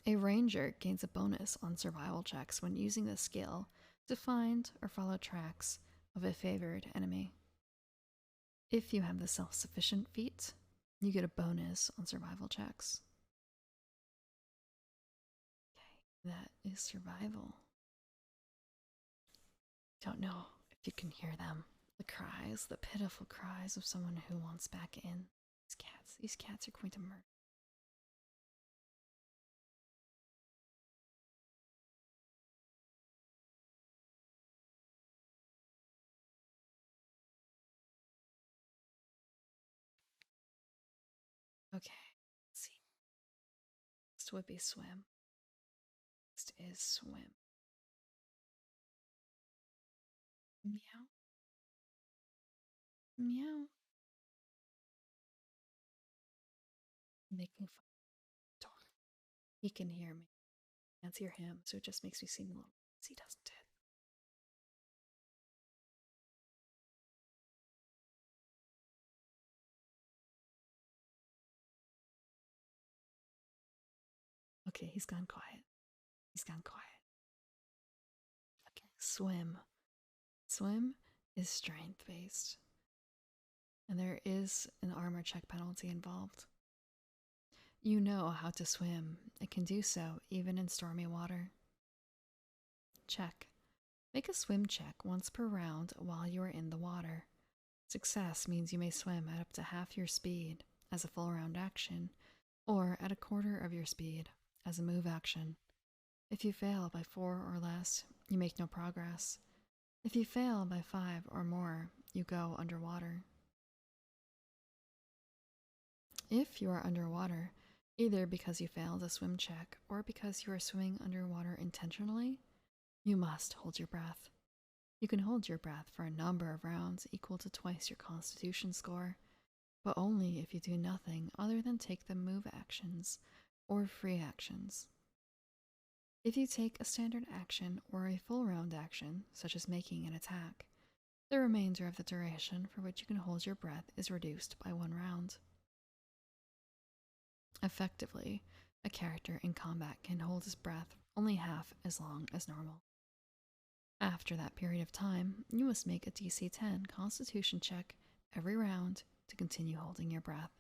S1: A ranger gains a bonus on survival checks when using this skill to find or follow tracks of a favored enemy. If you have the self-sufficient feat, you get a bonus on survival checks. Okay, that is survival. Don't know if you can hear them. The cries, the pitiful cries of someone who wants back in. These cats are going to murder. Okay, let's see. Next would be swim. Next is swim. Meow. Meow. Making fun of the dog. He can hear me. I can't hear him, so it just makes me seem a little he doesn't it. Okay, he's gone quiet. He's gone quiet. Okay, swim. Swim is strength based, and there is an armor check penalty involved. You know how to swim and can do so even in stormy water. Check. Make a swim check once per round while you are in the water. Success means you may swim at up to half your speed as a full round action, or at a quarter of your speed as a move action. If you fail by 4 or less, you make no progress. If you fail by 5 or more, you go underwater. If you are underwater, either because you failed a swim check or because you are swimming underwater intentionally, you must hold your breath. You can hold your breath for a number of rounds equal to twice your constitution score, but only if you do nothing other than take the move actions or free actions. If you take a standard action or a full round action, such as making an attack, the remainder of the duration for which you can hold your breath is reduced by 1 round. Effectively, a character in combat can hold his breath only half as long as normal. After that period of time, you must make a DC 10 Constitution check every round to continue holding your breath.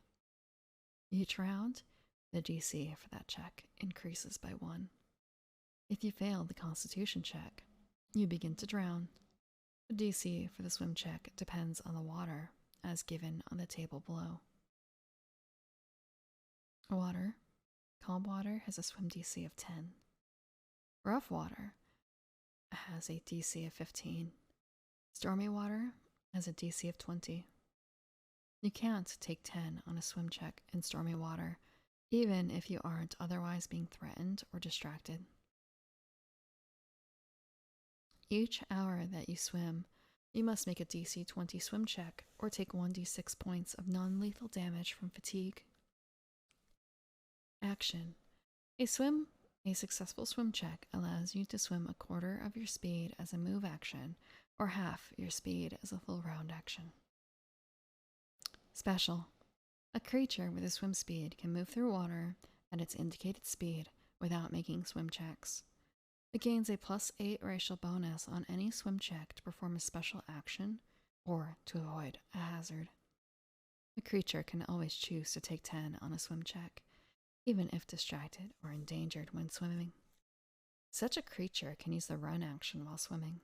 S1: Each round, the DC for that check increases by 1. If you fail the Constitution check, you begin to drown. The DC for the swim check depends on the water, as given on the table below. Water. Calm water has a swim DC of 10. Rough water has a DC of 15. Stormy water has a DC of 20. You can't take 10 on a swim check in stormy water, even if you aren't otherwise being threatened or distracted. Each hour that you swim, you must make a DC 20 swim check or take 1d6 points of non-lethal damage from fatigue. Action. A swim A successful swim check allows you to swim a quarter of your speed as a move action or half your speed as a full round action. Special. A creature with a swim speed can move through water at its indicated speed without making swim checks. It gains a +8 racial bonus on any swim check to perform a special action or to avoid a hazard. The creature can always choose to take 10 on a swim check, even if distracted or endangered when swimming. Such a creature can use the run action while swimming,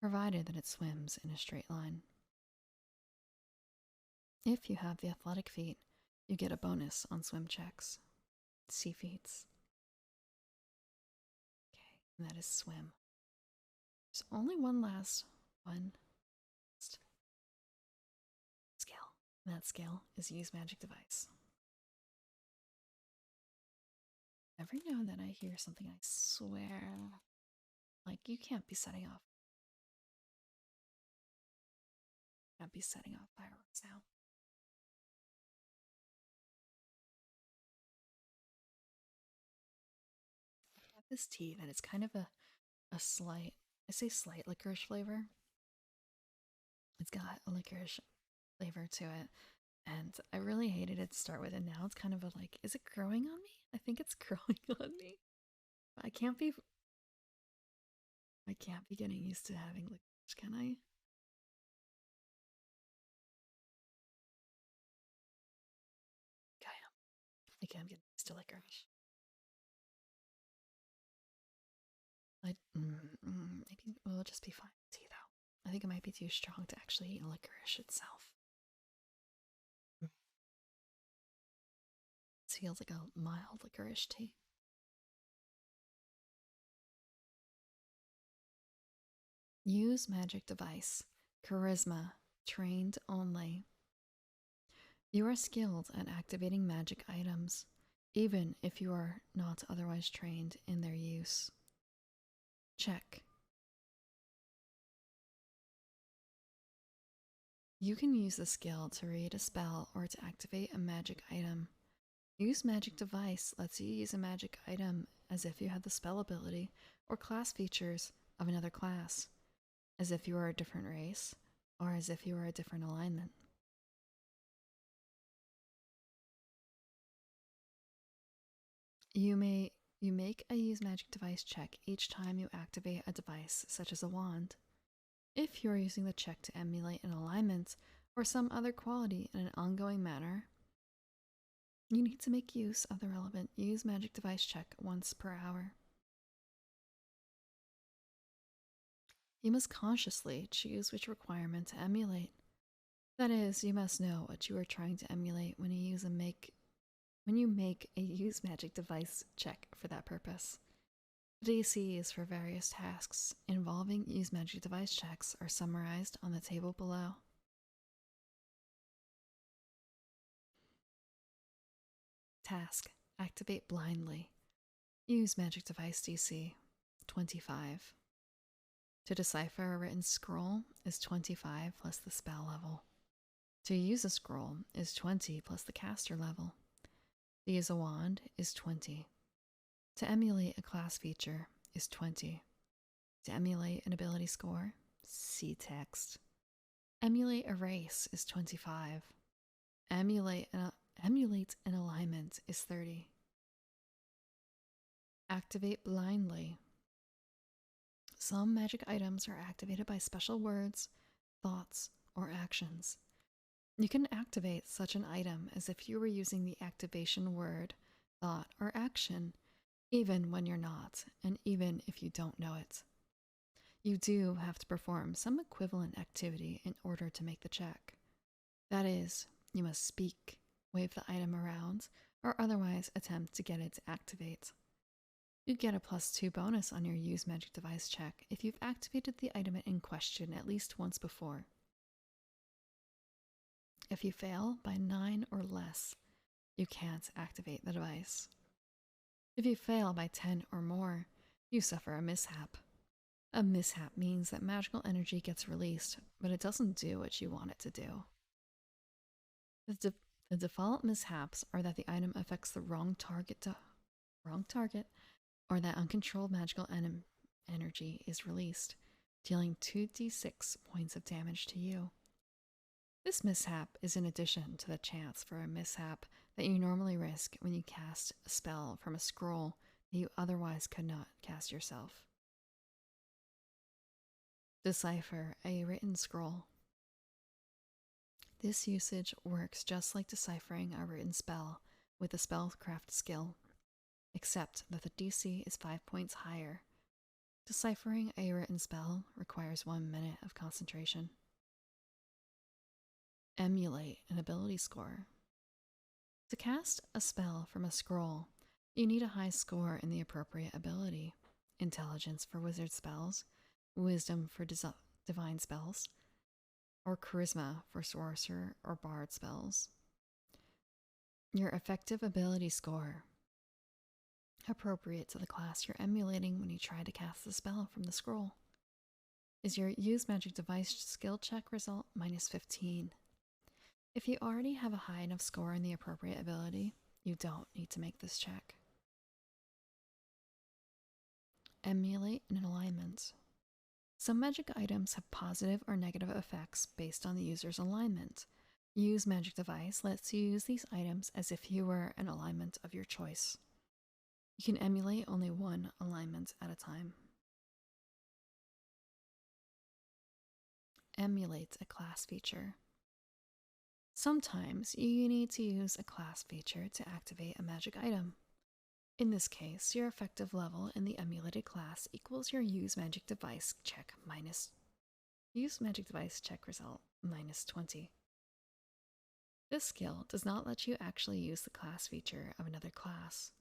S1: provided that it swims in a straight line. If you have the athletic feat, you get a bonus on swim checks. See feats. Okay, and that is swim. There's only one last skill. And that skill is use magic device. Every now and then I hear something, I swear. Like, you can't be setting off. Can't be setting off fireworks now. I have this tea that is kind of a slight, I say slight licorice flavor. It's got a licorice flavor to it. And I really hated it to start with, and now it's kind of a like, is it growing on me? I think it's growing on me. I can't be getting used to having licorice, can I? I can't get used to licorice. Maybe it'll just be fine with tea though. I think it might be too strong to actually eat licorice itself. It feels like a mild licorice tea. Use magic device. Charisma. Trained only. You are skilled at activating magic items, even if you are not otherwise trained in their use. Check. You can use the skill to read a spell or to activate a magic item. Use magic device lets you use a magic item as if you had the spell ability or class features of another class, as if you are a different race, or as if you are a different alignment. You make a use magic device check each time you activate a device, such as a wand. If you are using the check to emulate an alignment or some other quality in an ongoing manner, you need to make use of the relevant use magic device check once per hour. You must consciously choose which requirement to emulate. That is, you must know what you are trying to emulate when you make a use magic device check for that purpose. The DCs for various tasks involving use magic device checks are summarized on the table below. Task: activate blindly. Use magic device DC 25. To decipher a written scroll is 25 plus the spell level. To use a scroll is 20 plus the caster level. To use a wand is 20. To emulate a class feature is 20. To emulate an ability score, see text. Emulate a race is 25. Emulate an alignment is 30. Activate blindly. Some magic items are activated by special words, thoughts, or actions. You can activate such an item as if you were using the activation word, thought, or action, even when you're not, and even if you don't know it. You do have to perform some equivalent activity in order to make the check. That is, you must speak, wave the item around, or otherwise attempt to get it to activate. You get a +2 bonus on your use magic device check if you've activated the item in question at least once before. If you fail by 9 or less, you can't activate the device. If you fail by 10 or more, you suffer a mishap. A mishap means that magical energy gets released, but it doesn't do what you want it to do. The default mishaps are that the item affects the wrong target wrong target, or that uncontrolled magical energy is released, dealing 2d6 points of damage to you. This mishap is in addition to the chance for a mishap that you normally risk when you cast a spell from a scroll that you otherwise could not cast yourself. Decipher a written scroll. This usage works just like deciphering a written spell with a spellcraft skill, except that the DC is 5 points higher. Deciphering a written spell requires 1 minute of concentration. Emulate an ability score. To cast a spell from a scroll, you need a high score in the appropriate ability: intelligence for wizard spells, wisdom for divine spells, or charisma for sorcerer or bard spells. Your effective ability score, appropriate to the class you're emulating when you try to cast the spell from the scroll, is your use magic device skill check result -15. If you already have a high enough score in the appropriate ability, you don't need to make this check. Emulate an alignment. Some magic items have positive or negative effects based on the user's alignment. Use Magic Device lets you use these items as if you were an alignment of your choice. You can emulate only one alignment at a time. Emulate a class feature. Sometimes you need to use a class feature to activate a magic item. In this case, your effective level in the emulated class equals your use magic device check result -20. This skill does not let you actually use the class feature of another class.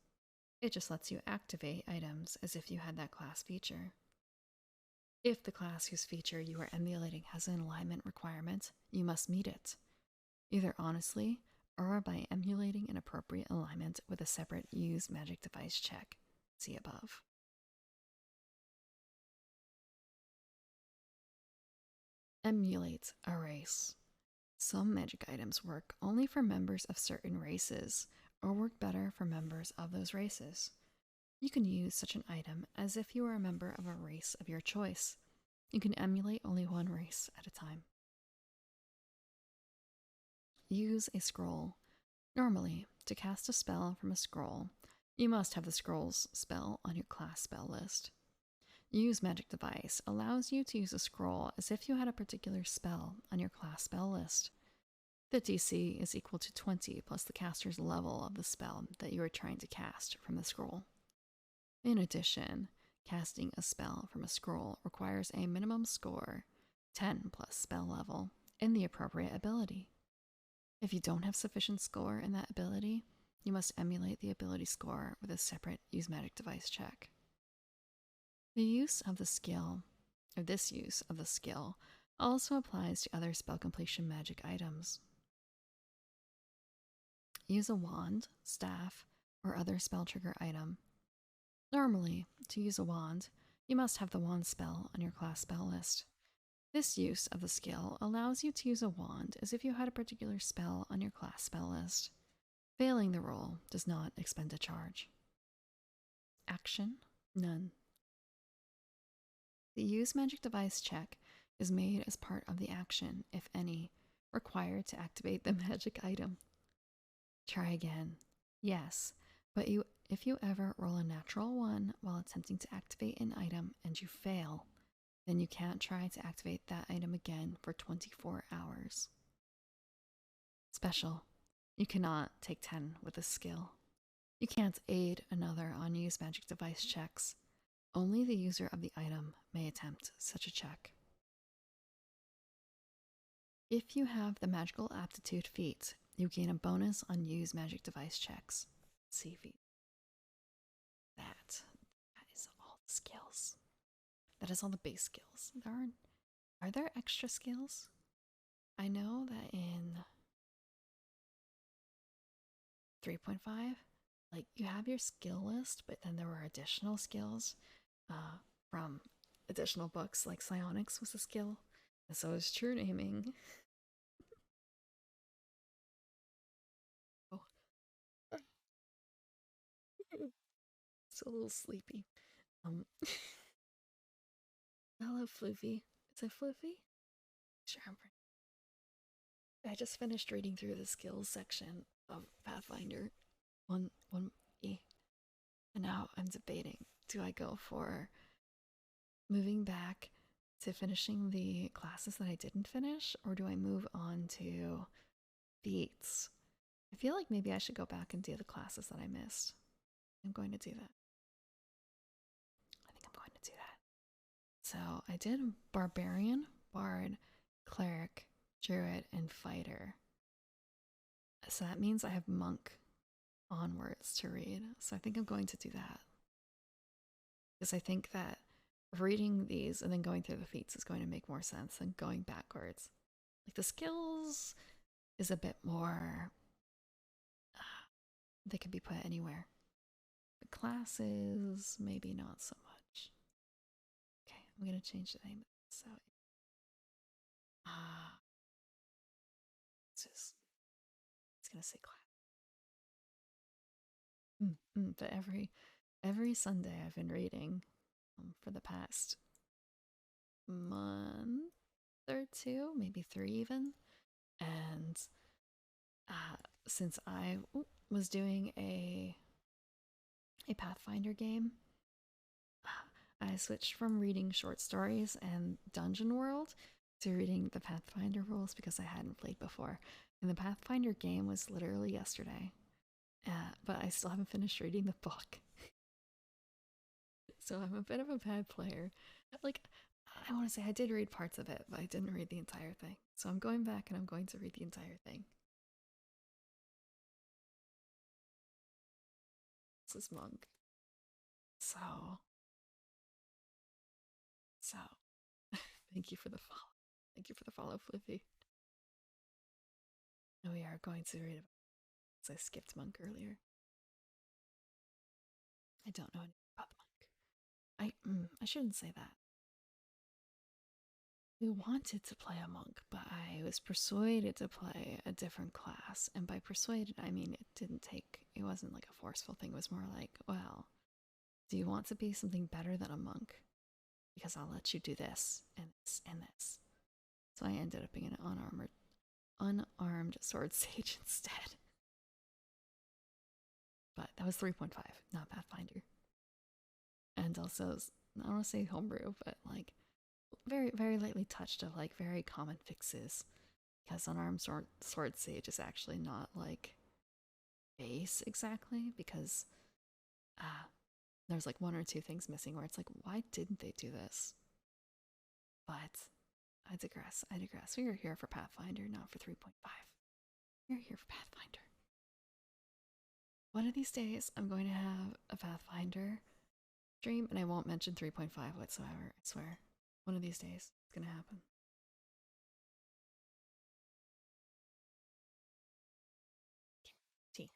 S1: It just lets you activate items as if you had that class feature. If the class whose feature you are emulating has an alignment requirement, you must meet it, either honestly or by emulating an appropriate alignment with a separate use magic device check. See above. Emulate a race. Some magic items work only for members of certain races, or work better for members of those races. You can use such an item as if you were a member of a race of your choice. You can emulate only one race at a time. Use a scroll. Normally, to cast a spell from a scroll, you must have the scroll's spell on your class spell list. Use Magic Device allows you to use a scroll as if you had a particular spell on your class spell list. The DC is equal to 20 plus the caster's level of the spell that you are trying to cast from the scroll. In addition, casting a spell from a scroll requires a minimum score, 10 plus spell level, in the appropriate ability. If you don't have sufficient score in that ability, you must emulate the ability score with a separate use magic device check. This use of the skill also applies to other spell completion magic items. Use a wand, staff, or other spell trigger item. Normally, to use a wand, you must have the wand spell on your class spell list. This use of the skill allows you to use a wand as if you had a particular spell on your class spell list. Failing the roll does not expend a charge. Action: none. The use magic device check is made as part of the action, if any, required to activate the magic item. Try again. Yes, but if you ever roll a natural 1 while attempting to activate an item and you fail, then you can't try to activate that item again for 24 hours. Special: you cannot take 10 with this skill. You can't aid another on use magic device checks. Only the user of the item may attempt such a check. If you have the magical aptitude feat, you gain a bonus on use magic device checks. See feat. That is all the skills. That is all the base skills. Are there extra skills? I know that in 3.5, like, you have your skill list, but then there were additional skills from additional books, like psionics was a skill, and so is true naming. Oh. So a little sleepy. Um, hello, Floofy. Is it Floofy? Sure, I just finished reading through the skills section of Pathfinder 1E, and now I'm debating: do I go for moving back to finishing the classes that I didn't finish, or do I move on to feats? I feel like maybe I should go back and do the classes that I missed. I'm going to do that. I think I'm going to do that. So I did Barbarian, Bard, Cleric, Druid, and Fighter. So that means I have Monk onwards to read. So I think I'm going to do that. Because I think that reading these and then going through the feats is going to make more sense than going backwards. Like the skills is a bit more, they can be put anywhere. The classes, maybe not so much. Okay, I'm going to change the name. So, it's just, it's going to say class. But every Sunday I've been reading for the past month or two, maybe three even. And since I was doing a Pathfinder game, I switched from reading short stories and Dungeon World to reading the Pathfinder rules because I hadn't played before. And the Pathfinder game was literally yesterday, but I still haven't finished reading the book. So I'm a bit of a bad player. Like, I want to say I did read parts of it, but I didn't read the entire thing. So I'm going back and I'm going to read the entire thing. This is Monk. So, so, thank you for the follow. Thank you for the follow, Flippy. We are going to read about, I skipped Monk earlier. I don't know anything about the Monk. I shouldn't say that. We wanted to play a monk, but I was persuaded to play a different class. And by persuaded, I mean it wasn't like a forceful thing. It was more like, well, do you want to be something better than a monk? Because I'll let you do this and this and this. So I ended up being an unarmed sword sage instead. But that was 3.5, not Pathfinder. And also, I don't want to say homebrew, but like very, very lightly touched of like very common fixes. Because unarmed sword sage is actually not like base exactly, because there's like one or two things missing where it's like, why didn't they do this? But I digress. We are here for Pathfinder, not for 3.5. We're here for Pathfinder. One of these days, I'm going to have a Pathfinder stream, and I won't mention 3.5 whatsoever, I swear. One of these days, it's going to happen. Tea.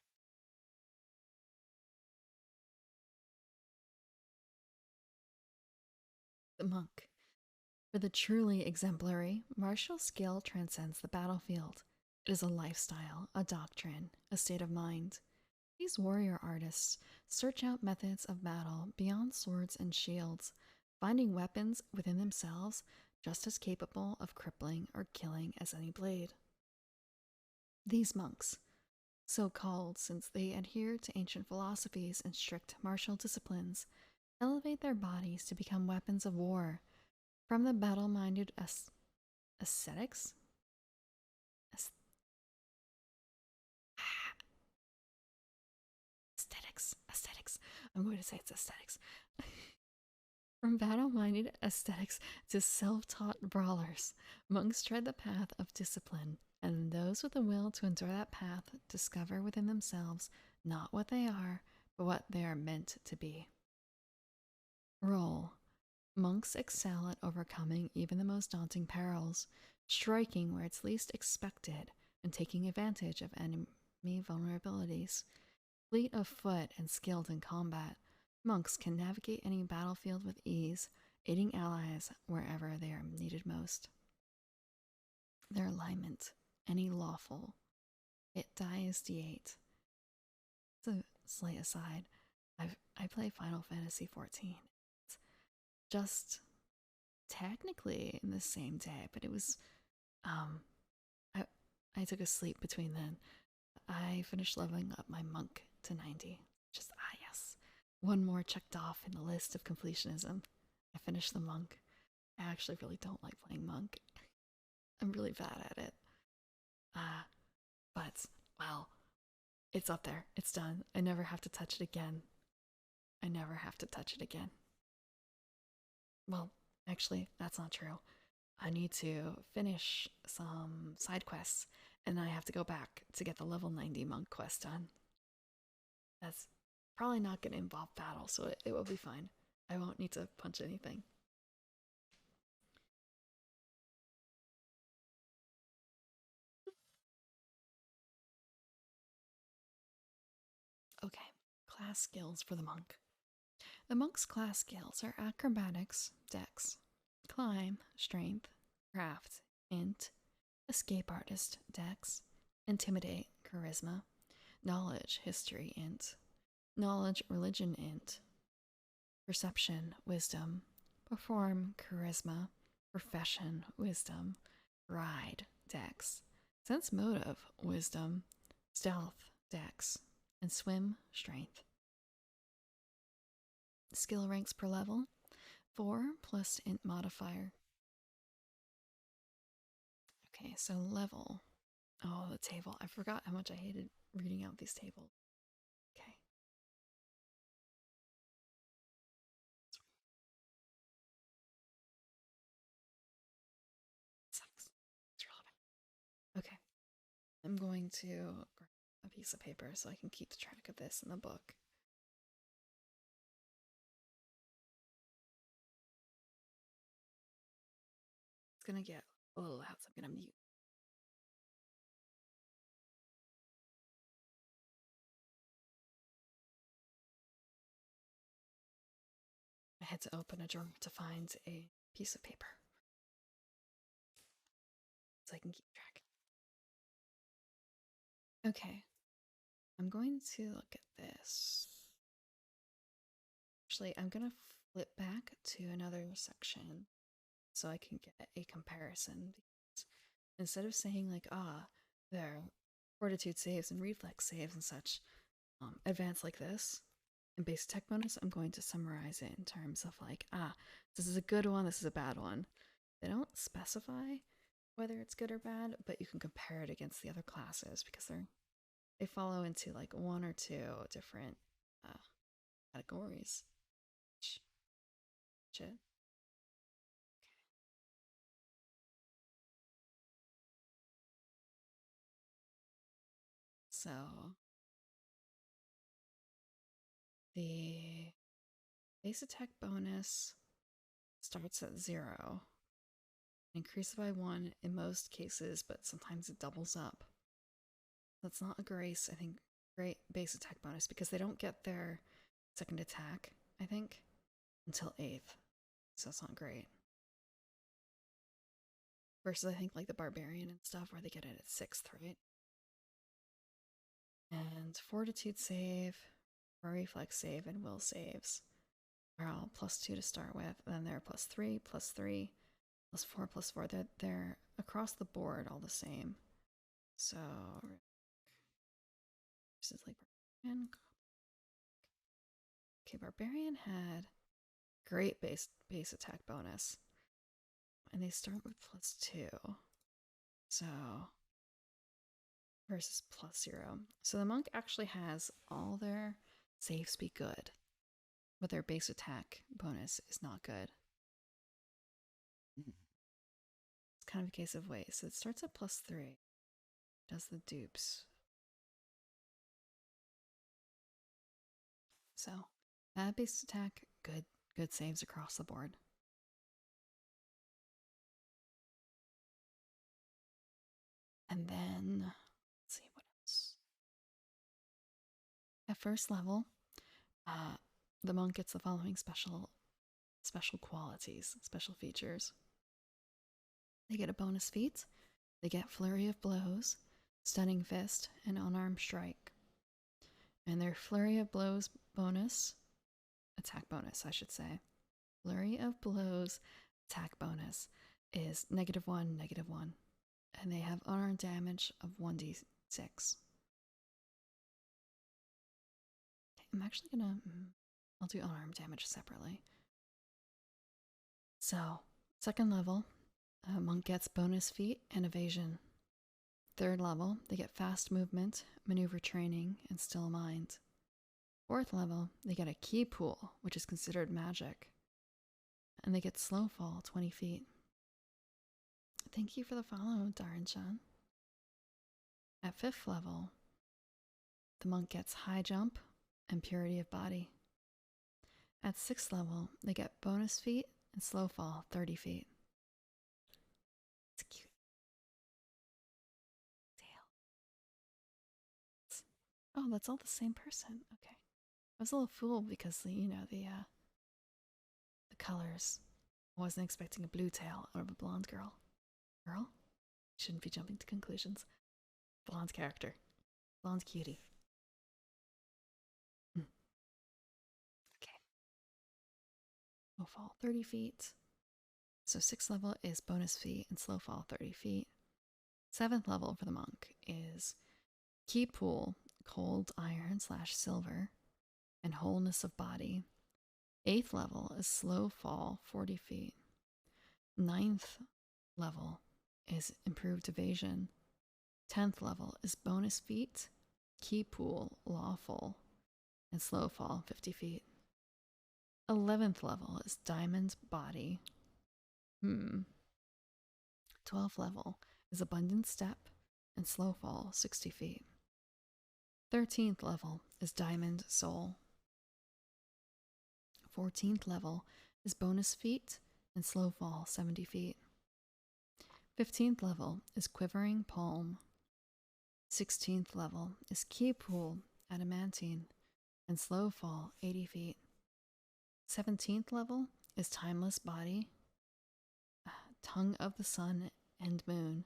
S1: The monk. For the truly exemplary, martial skill transcends the battlefield. It is a lifestyle, a doctrine, a state of mind. These warrior artists search out methods of battle beyond swords and shields, finding weapons within themselves just as capable of crippling or killing as any blade. These monks, so called since they adhere to ancient philosophies and strict martial disciplines, elevate their bodies to become weapons of war. From the battle-minded aesthetics? Aesthetics. I'm going to say it's aesthetics. From battle-minded aesthetics to self-taught brawlers, monks tread the path of discipline, and those with the will to endure that path discover within themselves not what they are, but what they are meant to be. Role. Monks excel at overcoming even the most daunting perils, striking where it's least expected, and taking advantage of enemy vulnerabilities. Fleet of foot and skilled in combat, monks can navigate any battlefield with ease, aiding allies wherever they are needed most. Their alignment, any lawful. It dies D8. It's a slight aside. I play Final Fantasy 14. It's just technically in the same day, but it was um I I took a sleep between then. I finished leveling up my monk to 90. Just yes. One more checked off in the list of completionism. I finished the monk. I actually really don't like playing monk. I'm really bad at it. Uh but well, it's up there. It's done. I never have to touch it again. I never have to touch it again. Well, actually, that's not true. I need to finish some side quests, and I have to go back to get the level 90 monk quest done. That's probably not going to involve battle, so it will be fine. I won't need to punch anything. Okay, class skills for the monk. The monk's class skills are acrobatics, dex, climb, strength, craft, int, escape artist, dex, intimidate, charisma, knowledge, history, int, knowledge, religion, int, perception, wisdom, perform, charisma, profession, wisdom, ride, dex, sense motive, wisdom, stealth, dex, and swim, strength. Skill ranks per level 4 plus int modifier. Okay, so level. Oh, the table. I forgot how much I hated reading out these tables. Okay. It sucks. It's really bad. Okay. I'm going to grab a piece of paper so I can keep track of this in the book. It's gonna get a little loud, so I'm gonna mute. I had to open a drawer to find a piece of paper so I can keep track. Okay, I'm going to look at this. Actually, I'm gonna flip back to another section so I can get a comparison. Because instead of saying like, their fortitude saves and reflex saves and such, advanced like this, and base tech bonus, I'm going to summarize it in terms of like, this is a good one, this is a bad one. They don't specify whether it's good or bad, but you can compare it against the other classes because they follow into like one or two different categories. Shit. So the base attack bonus starts at 0, increases by 1 in most cases, but sometimes it doubles up. That's not a grace, I think, great base attack bonus because they don't get their second attack, I think, until 8th. So it's not great. Versus, I think, like the Barbarian and stuff where they get it at 6th, right? And Fortitude save, Reflex save, and Will saves are all +2 to start with. Then they're +3, +3, +4, +4. They're across the board all the same. So, this is like Barbarian. Okay, Barbarian had great base attack bonus. And they start with +2. So, versus +0. So the monk actually has all their saves be good, but their base attack bonus is not good. It's kind of a case of waste. So it starts at +3. Does the dupes. So, bad base attack, good saves across the board. And then, let's see what else. At first level, the monk gets the following special qualities, special features. They get a bonus feat. They get Flurry of Blows, Stunning Fist, and Unarmed Strike. And their Flurry of Blows bonus, attack bonus, I should say. Flurry of Blows attack bonus is -1, -1. And they have unarmed damage of 1d6. I'm actually gonna. I'll do unarmed damage separately. So, second level, monk gets bonus feat and evasion. Third level, they get fast movement, maneuver training, and still mind. Fourth level, they get a ki pool, which is considered magic. And they get slow fall 20 feet. Thank you for the follow, Darin-chan. At fifth level, the monk gets high jump and purity of body. At sixth level, they get bonus feat and slow fall 30 feet. It's cute. Tail. Oh, that's all the same person. Okay. I was a little fooled because the colors. I wasn't expecting a blue tail out of a blonde girl. Girl? Shouldn't be jumping to conclusions. Blonde character. Blonde cutie. Okay. Slow fall 30 feet. So 6th level is bonus feat and slow fall 30 feet. 7th level for the monk is ki pool, cold iron / silver, and wholeness of body. 8th level is slow fall 40 feet. 9th level is improved evasion. 10th level is bonus feat, ki pool, lawful, and slow fall 50 feet. 11th level is diamond body. 12th level is abundant step and slow fall 60 feet. 13th level is diamond soul. 14th level is bonus feat and slow fall 70 feet. 15th level is quivering palm. 16th level is ki pool, adamantine, and slow fall 80 feet. 17th level is timeless body, tongue of the sun and moon.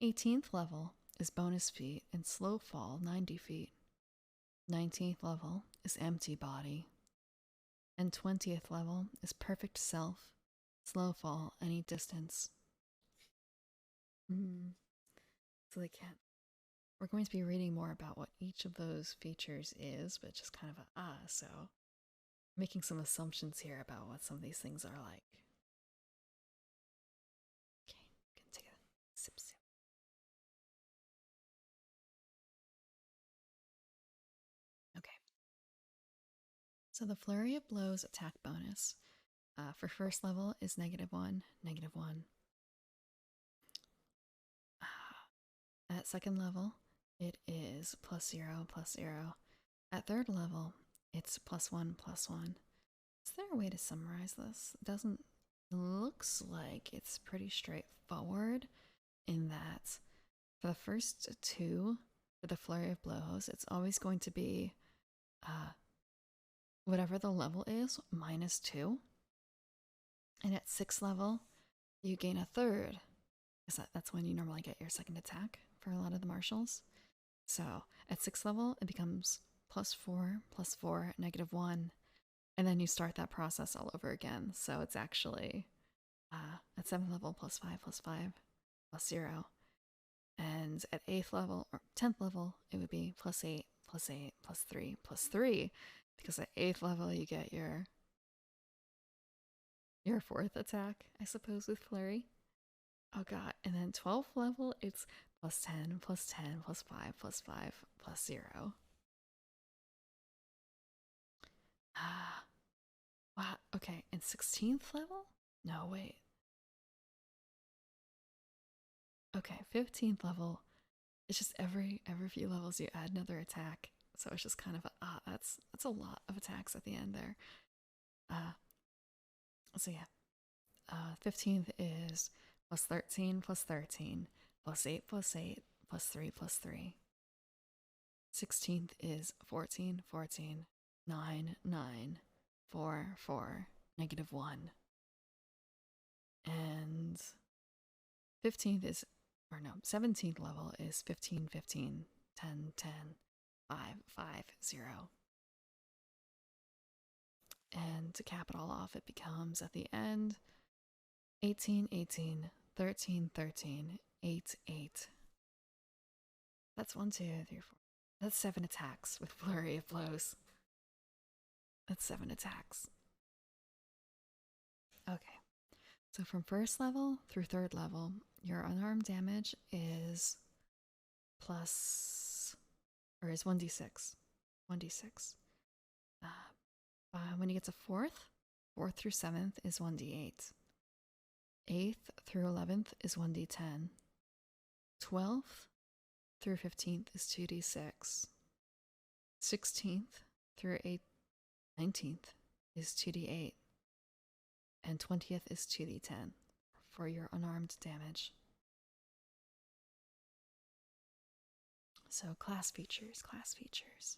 S1: 18th level is bonus feat and slow fall 90 feet. 19th level is empty body. And 20th level is perfect self, slow fall any distance. So they can't. We're going to be reading more about what each of those features is, but just kind of so making some assumptions here about what some of these things are like. Okay, can take a sip. Okay. So the Flurry of Blows attack bonus for first level is -1, -1. At second level, it is +0, +0. At third level, it's +1, +1. Is there a way to summarize this? It doesn't. It looks like it's pretty straightforward in that for the first two, for the Flurry of Blows, it's always going to be whatever the level is, -2. And at 6th level, you gain a third. Because that's when you normally get your second attack for a lot of the martials. So at 6th level, it becomes +4, +4, -1. And then you start that process all over again. So it's actually at 7th level, +5, +5, +0. And at 8th level or 10th level, it would be +8, +8, +3, +3. Because at 8th level, you get your fourth attack, I suppose, with Flurry. Oh god, and then 12th level, it's +10, +10, +5, +5, +0. Wow, okay, and 16th level? No, wait. Okay, 15th level, it's just every few levels you add another attack. So it's just kind of that's a lot of attacks at the end there. So yeah. 15th is +13, +13, +8, +8, +3, +3. 16th is 14, 14, 9, 9, 4, 4, -1. And 17th level is 15, 15, 10, 10, 5, 5, 0. And to cap it all off, it becomes at the end 18, 18, 13, 13, 8, 8. That's 1, 2, 3, 4. That's 7 attacks with Flurry of Blows. That's 7 attacks. Okay. So from first level through third level, your unarmed damage is plus, or is 1d6. 1d6. When you get to fourth through seventh is 1d8. 8th through 11th is 1d10. 12th through 15th is 2d6. 16th through 19th is 2d8. And 20th is 2d10 for your unarmed damage. So class features, class features.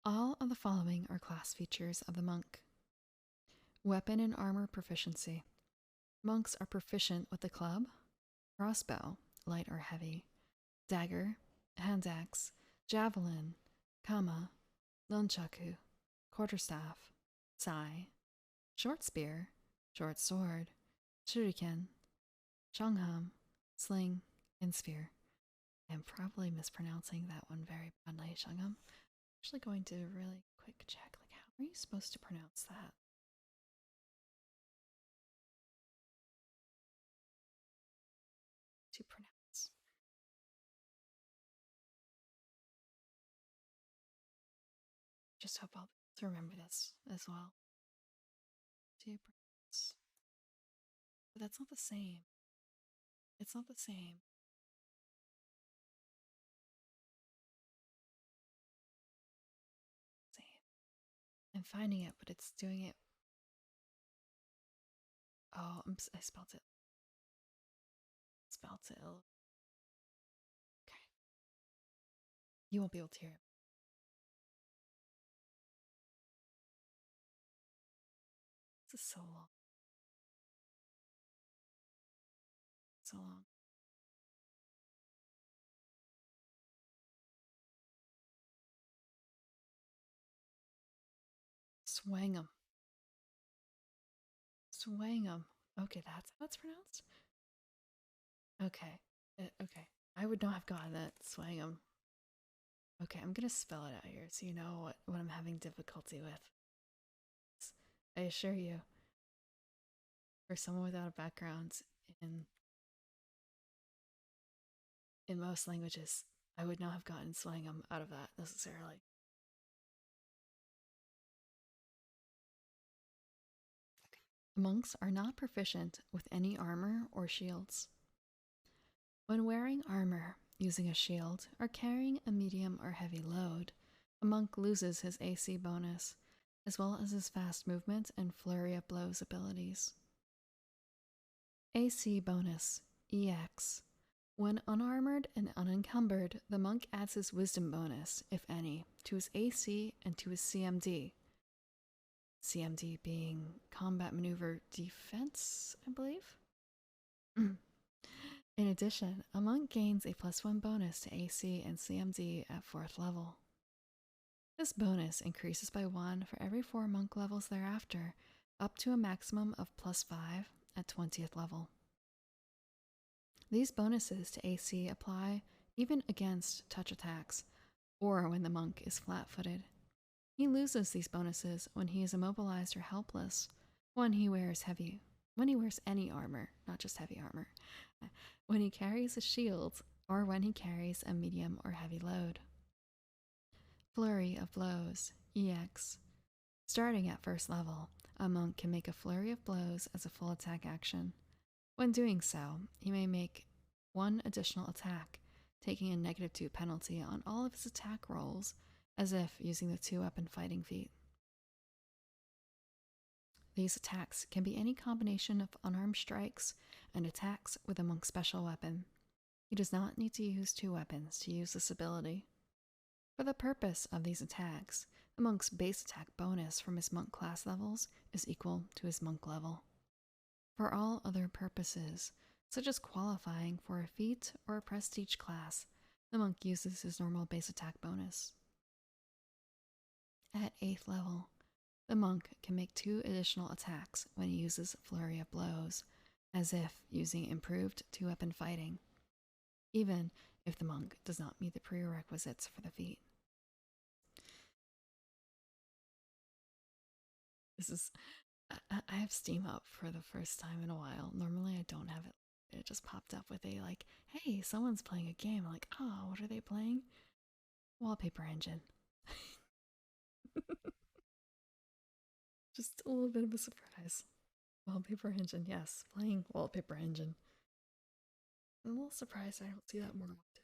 S1: All of the following are class features of the monk. Weapon and armor proficiency. Monks are proficient with the club, crossbow, light or heavy, dagger, hand axe, javelin, kama, nunchaku, quarterstaff, sai, short spear, short sword, shuriken, shangham, sling, and spear. I'm probably mispronouncing that one very badly, shangham. I'm actually going to really quick check, like, how are you supposed to pronounce that? To pronounce. Just hope I'll remember this as well. To pronounce. But that's not the same. It's not the same. Same. I'm finding it, but it's doing it. Oh, I spelled it. Spelled it. Okay. You won't be able to hear it. This is so long. So long. Swangum. Swangum. Okay, that's how it's pronounced? Okay. Okay. I would not have gotten that. Swangum. Okay, I'm gonna spell it out here so you know what I'm having difficulty with. I assure you, for someone without a background in most languages, I would not have gotten swangum out of that necessarily. Okay. Monks are not proficient with any armor or shields. When wearing armor, using a shield, or carrying a medium or heavy load, a monk loses his AC bonus, as well as his fast movement and flurry of blows abilities. AC bonus, EX. When unarmored and unencumbered, the monk adds his wisdom bonus, if any, to his AC and to his CMD. CMD being combat maneuver defense, I believe? In addition, a monk gains a +1 bonus to AC and CMD at 4th level. This bonus increases by 1 for every 4 monk levels thereafter, up to a maximum of +5 at 20th level. These bonuses to AC apply even against touch attacks, or when the monk is flat-footed. He loses these bonuses when he is immobilized or helpless, when he wears any armor, not just heavy armor, when he carries a shield, or when he carries a medium or heavy load. Flurry of blows, EX. Starting at 1st level, a monk can make a flurry of blows as a full attack action. When doing so, he may make 1 additional attack, taking a -2 penalty on all of his attack rolls, as if using the 2-weapon fighting feat. These attacks can be any combination of unarmed strikes and attacks with a monk's special weapon. He does not need to use 2 weapons to use this ability. For the purpose of these attacks, the monk's base attack bonus from his monk class levels is equal to his monk level. For all other purposes, such as qualifying for a feat or a prestige class, the monk uses his normal base attack bonus. At 8th level, The monk can make 2 additional attacks when he uses Flurry of Blows, as if using improved 2-weapon fighting, even if the monk does not meet the prerequisites for the feat. This is. I have Steam up for the first time in a while. Normally, I don't have it. It just popped up with a like, hey, someone's playing a game. I'm like, oh, what are they playing? Wallpaper Engine. Just a little bit of a surprise. Wallpaper Engine, yes, playing Wallpaper Engine. I'm a little surprised I don't see that more often.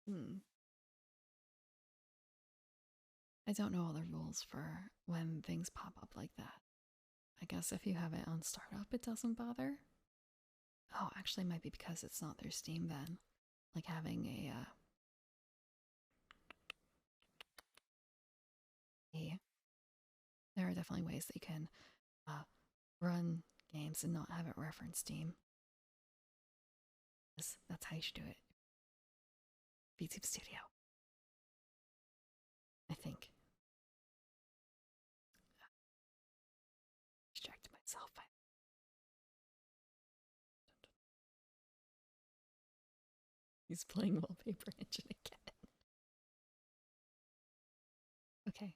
S1: Hmm. I don't know all the rules for when things pop up like that. I guess if you have it on startup, it doesn't bother. Oh, actually, it might be because it's not their Steam then. Like having a there are definitely ways that you can uh, run games and not have it reference Steam. That's how you should do it. VTube Studio, I think. Distracted myself. He's playing Wallpaper Engine again. Okay.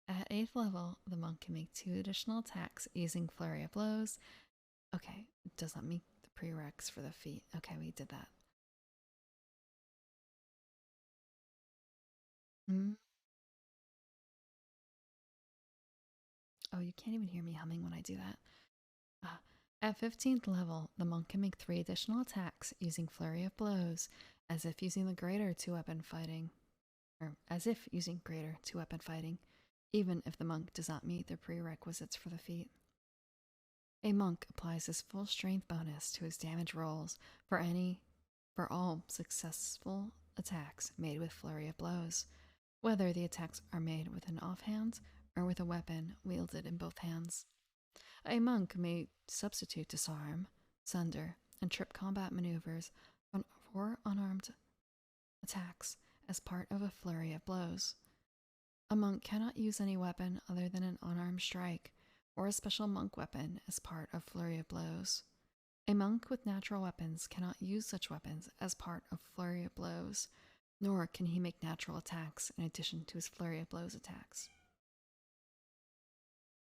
S1: At 8th level, the monk can make 2 additional attacks using Flurry of Blows. Okay, it does not meet the prereqs for the feat. Okay, we did that. Mm. Oh, you can't even hear me humming when I do that. At 15th level, the monk can make 3 additional attacks using Flurry of Blows, as if using the greater 2-weapon fighting, or as if using greater 2-weapon fighting, even if the monk does not meet the prerequisites for the feat. A monk applies his full strength bonus to his damage rolls for all successful attacks made with Flurry of Blows, whether the attacks are made with an offhand or with a weapon wielded in both hands. A monk may substitute disarm, sunder, and trip combat maneuvers for unarmed attacks as part of a Flurry of Blows. A monk cannot use any weapon other than an unarmed strike or a special monk weapon as part of Flurry of Blows. A monk with natural weapons cannot use such weapons as part of Flurry of Blows, nor can he make natural attacks in addition to his Flurry of Blows attacks.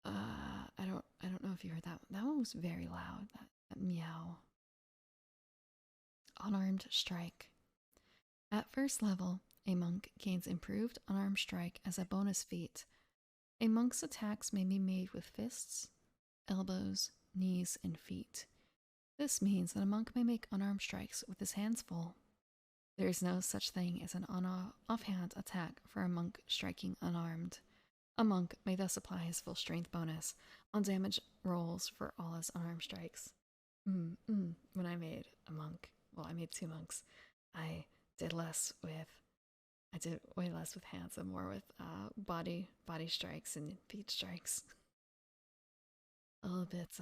S1: I don't know if you heard that. That one was very loud. That meow. Unarmed Strike. At first level, a monk gains improved unarmed strike as a bonus feat. A monk's attacks may be made with fists, elbows, knees, and feet. This means that a monk may make unarmed strikes with his hands full. There is no such thing as an offhand attack for a monk striking unarmed. A monk may thus apply his full strength bonus on damage rolls for all his unarmed strikes. When I made a monk, well, I made 2 monks, I did way less with hands and more with body strikes and feet strikes. A little bit,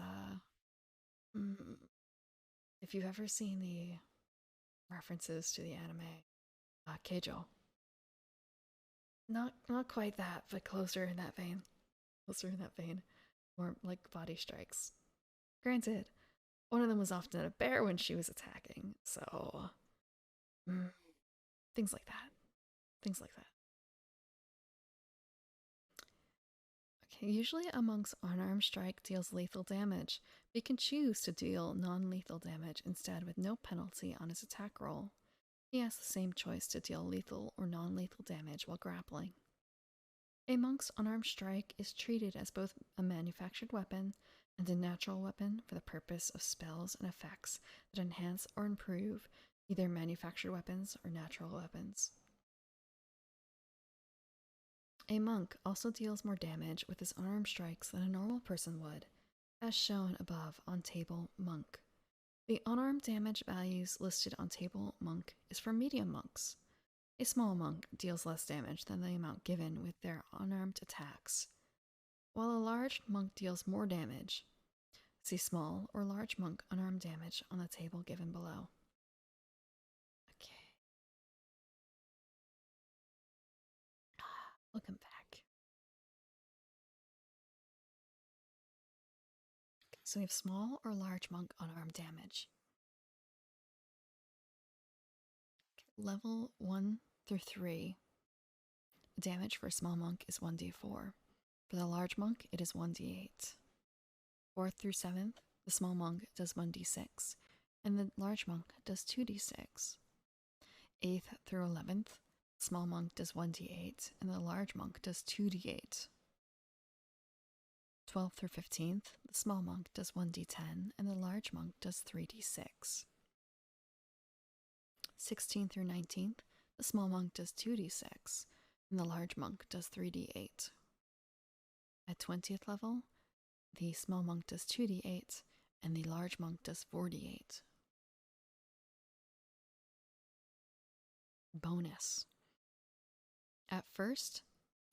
S1: if you've ever seen the references to the anime, Keijo. Not quite that, but closer in that vein. Closer in that vein. More like body strikes. Granted, one of them was often a bear when she was attacking, so things like that. Things like that. Okay, usually a monk's unarmed strike deals lethal damage, but he can choose to deal non-lethal damage instead with no penalty on his attack roll. He has the same choice to deal lethal or non-lethal damage while grappling. A monk's unarmed strike is treated as both a manufactured weapon and a natural weapon for the purpose of spells and effects that enhance or improve either manufactured weapons or natural weapons. A monk also deals more damage with his unarmed strikes than a normal person would, as shown above on Table Monk. The unarmed damage values listed on Table Monk is for medium monks. A small monk deals less damage than the amount given with their unarmed attacks, while a large monk deals more damage. See small or large monk unarmed damage on the table given below. Okay. Welcome back. So we have small or large monk unarmed damage. Level 1 through 3, damage for a small monk is 1d4. For the large monk, it is 1d8. 4th through 7th, the small monk does 1d6, and the large monk does 2d6. 8th through 11th, the small monk does 1d8, and the large monk does 2d8. 12th through 15th, the small monk does 1d10, and the large monk does 3d6. 16th through 19th, the small monk does 2d6, and the large monk does 3d8. At 20th level, the small monk does 2d8, and the large monk does 4d8. Bonus. At first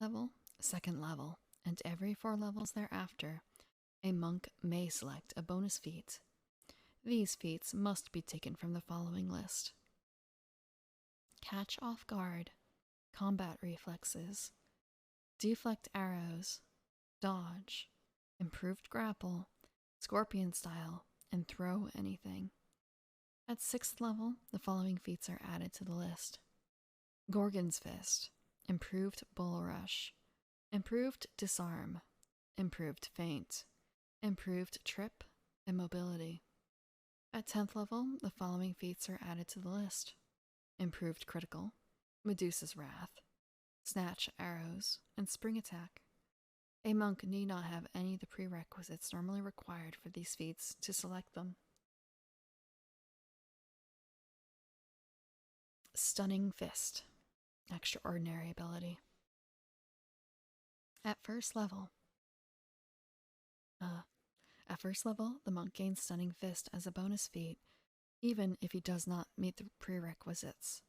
S1: level, second level, and every 4 levels thereafter, a monk may select a bonus feat. These feats must be taken from the following list: Catch off guard, combat reflexes, deflect arrows, dodge, improved grapple, scorpion style, and throw anything. At 6th level, the following feats are added to the list: Gorgon's Fist, improved bull rush, improved disarm, improved feint, improved trip, and mobility. At 10th level, the following feats are added to the list: improved critical, Medusa's Wrath, snatch arrows, and spring attack. A monk need not have any of the prerequisites normally required for these feats to select them. Stunning Fist, extraordinary ability. At first level, the monk gains Stunning Fist as a bonus feat, even if he does not meet the prerequisites.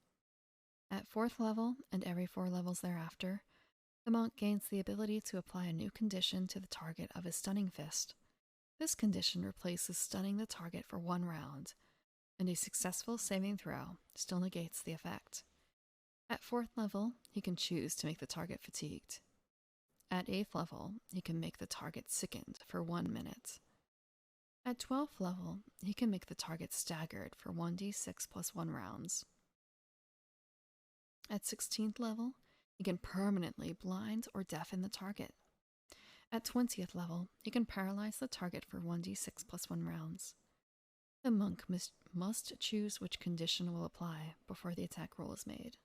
S1: At 4th level, and every 4 levels thereafter, the monk gains the ability to apply a new condition to the target of his Stunning Fist. This condition replaces stunning the target for 1 round, and a successful saving throw still negates the effect. At 4th level, he can choose to make the target fatigued. At 8th level, he can make the target sickened for 1 minute. At 12th level, he can make the target staggered for 1d6 plus 1 rounds. At 16th level, he can permanently blind or deafen the target. At 20th level, he can paralyze the target for 1d6 plus 1 rounds. The monk must choose which condition will apply before the attack roll is made.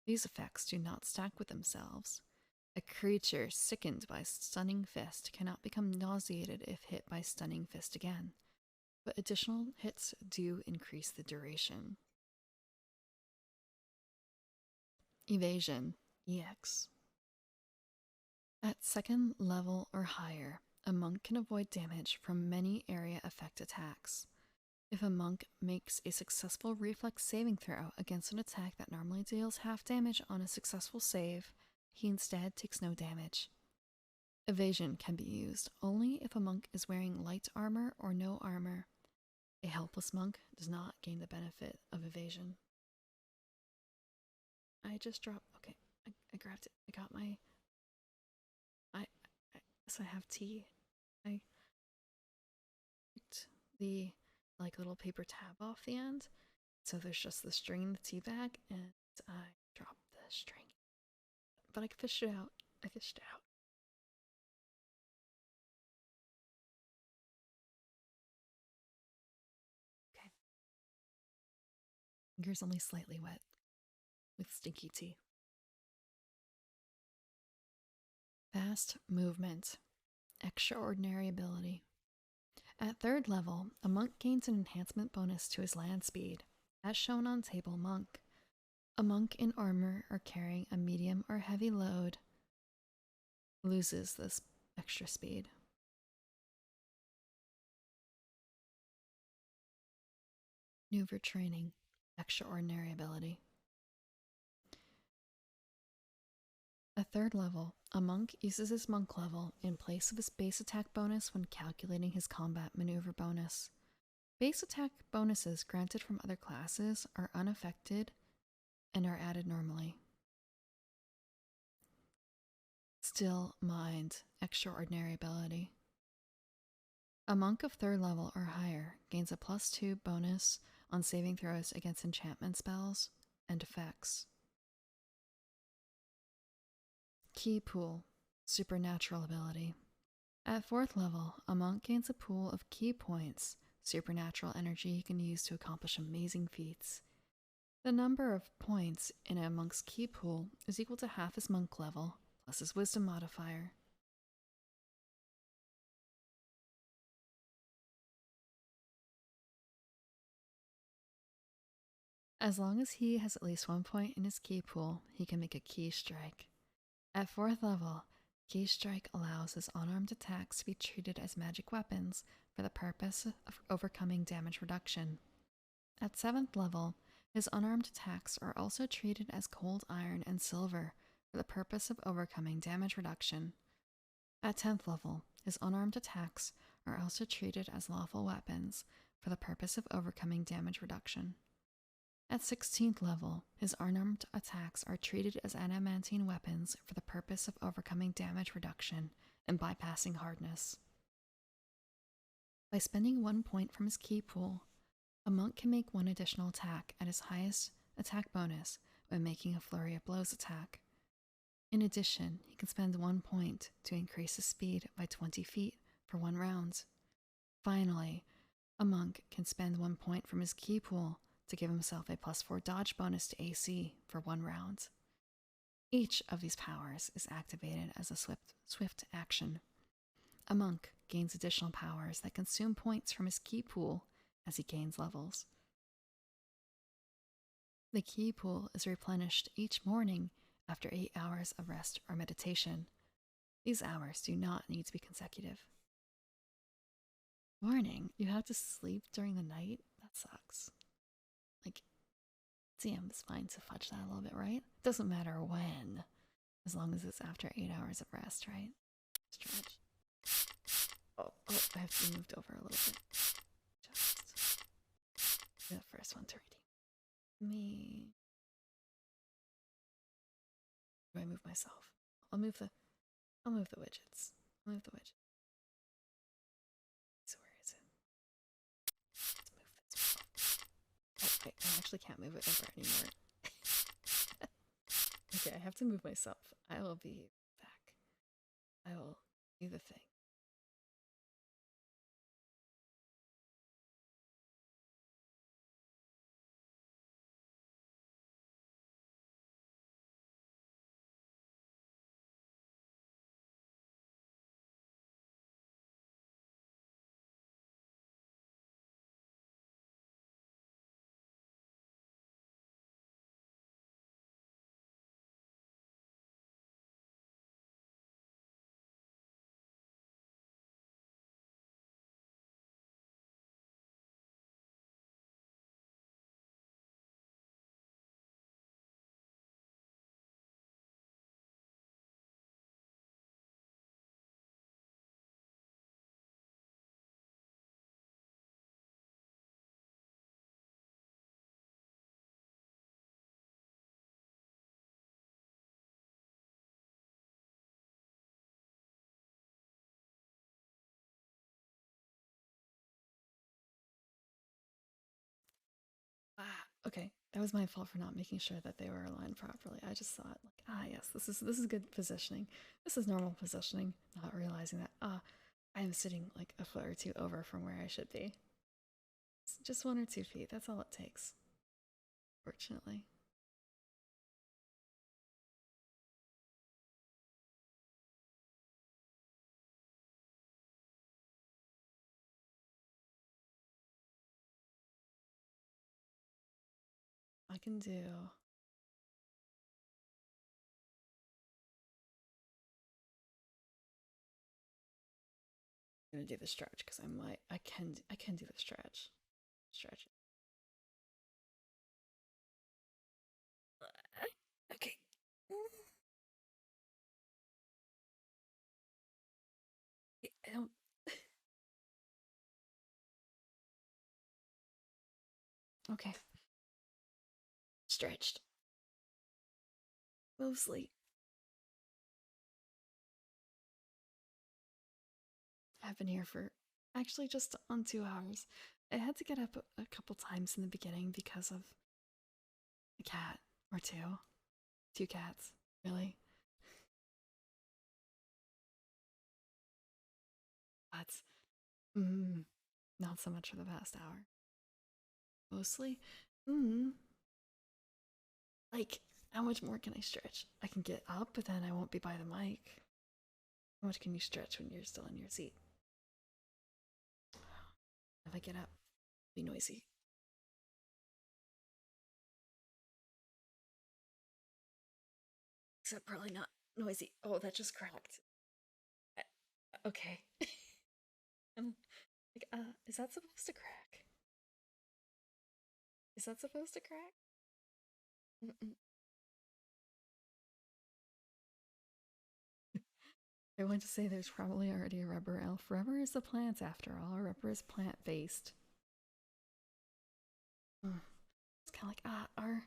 S1: These effects do not stack with themselves. A creature sickened by Stunning Fist cannot become nauseated if hit by Stunning Fist again, but additional hits do increase the duration. Evasion, EX. At 2nd level or higher, a monk can avoid damage from many area effect attacks. If a monk makes a successful reflex saving throw against an attack that normally deals half damage on a successful save, he instead takes no damage. Evasion can be used only if a monk is wearing light armor or no armor. A helpless monk does not gain the benefit of evasion. I just dropped. Okay, I grabbed it. I got my. So I have tea. I picked the little paper tab off the end, so there's just the string in the tea bag, and I dropped the string. But I fished it out. I fished it out. Okay. Fingers only slightly wet with stinky tea. Fast movement. Extraordinary ability. At 3rd level, a monk gains an enhancement bonus to his land speed, as shown on Table Monk. A monk in armor or carrying a medium or heavy load loses this extra speed. Maneuver training. Extraordinary ability. At 3rd level, a monk uses his monk level in place of his base attack bonus when calculating his combat maneuver bonus. Base attack bonuses granted from other classes are unaffected and are added normally. Still Mind, extraordinary ability. A monk of 3rd level or higher gains a +2 bonus on saving throws against enchantment spells and effects. Key Pool, supernatural ability. At 4th level, a monk gains a pool of key points, supernatural energy he can use to accomplish amazing feats. The number of points in a monk's key pool is equal to half his monk level, plus his wisdom modifier. As long as he has at least 1 point in his key pool, he can make a key strike. At 4th level, Key Strike allows his unarmed attacks to be treated as magic weapons for the purpose of overcoming damage reduction. At 7th level, his unarmed attacks are also treated as cold iron and silver for the purpose of overcoming damage reduction. At 10th level, his unarmed attacks are also treated as lawful weapons for the purpose of overcoming damage reduction. At 16th level, his unarmed attacks are treated as adamantine weapons for the purpose of overcoming damage reduction and bypassing hardness. By spending 1 point from his key pool, a monk can make 1 additional attack at his highest attack bonus when making a flurry of blows attack. In addition, he can spend 1 point to increase his speed by 20 feet for 1 round. Finally, a monk can spend 1 point from his key pool to give himself a +4 dodge bonus to AC for 1 round. Each of these powers is activated as a swift action. A monk gains additional powers that consume points from his key pool as he gains levels. The key pool is replenished each morning after 8 hours of rest or meditation. These hours do not need to be consecutive. Warning, you have to sleep during the night? That sucks. Like, damn, it's fine to fudge that a little bit, right? Doesn't matter when, as long as it's after 8 hours of rest, right? Stretch. Oh, I have to be moved over a little bit. Just do the first one to redeem. Me. Do I move myself? I'll move the widgets. I'll move the widget. So where is it? Let's move this one. Oh, I actually can't move it over anymore. Okay, I have to move myself. I will be back. I will do the thing. Okay, that was my fault for not making sure that they were aligned properly. I just thought, like, yes, this is good positioning. This is normal positioning. Not realizing that I am sitting like a foot or 2 over from where I should be. It's just 1 or 2 feet. That's all it takes. Fortunately. I can do. I'm gonna do the stretch because I can do the stretch. Stretch. Okay. I don't. Okay. Stretched. Mostly. I've been here for actually just on 2 hours. I had to get up a couple times in the beginning because of a cat or two. Two cats, really. But not so much for the past hour. Mostly, mm, like, how much more can I stretch? I can get up, but then I won't be by the mic. How much can you stretch when you're still in your seat? If I get up, be noisy. Except probably not noisy. Oh, that just cracked. Okay. I'm like, is that supposed to crack? Is that supposed to crack? Mm-mm. I want to say there's probably already a rubber elf. Rubber is the plant after all. Rubber is plant based. It's kind of like our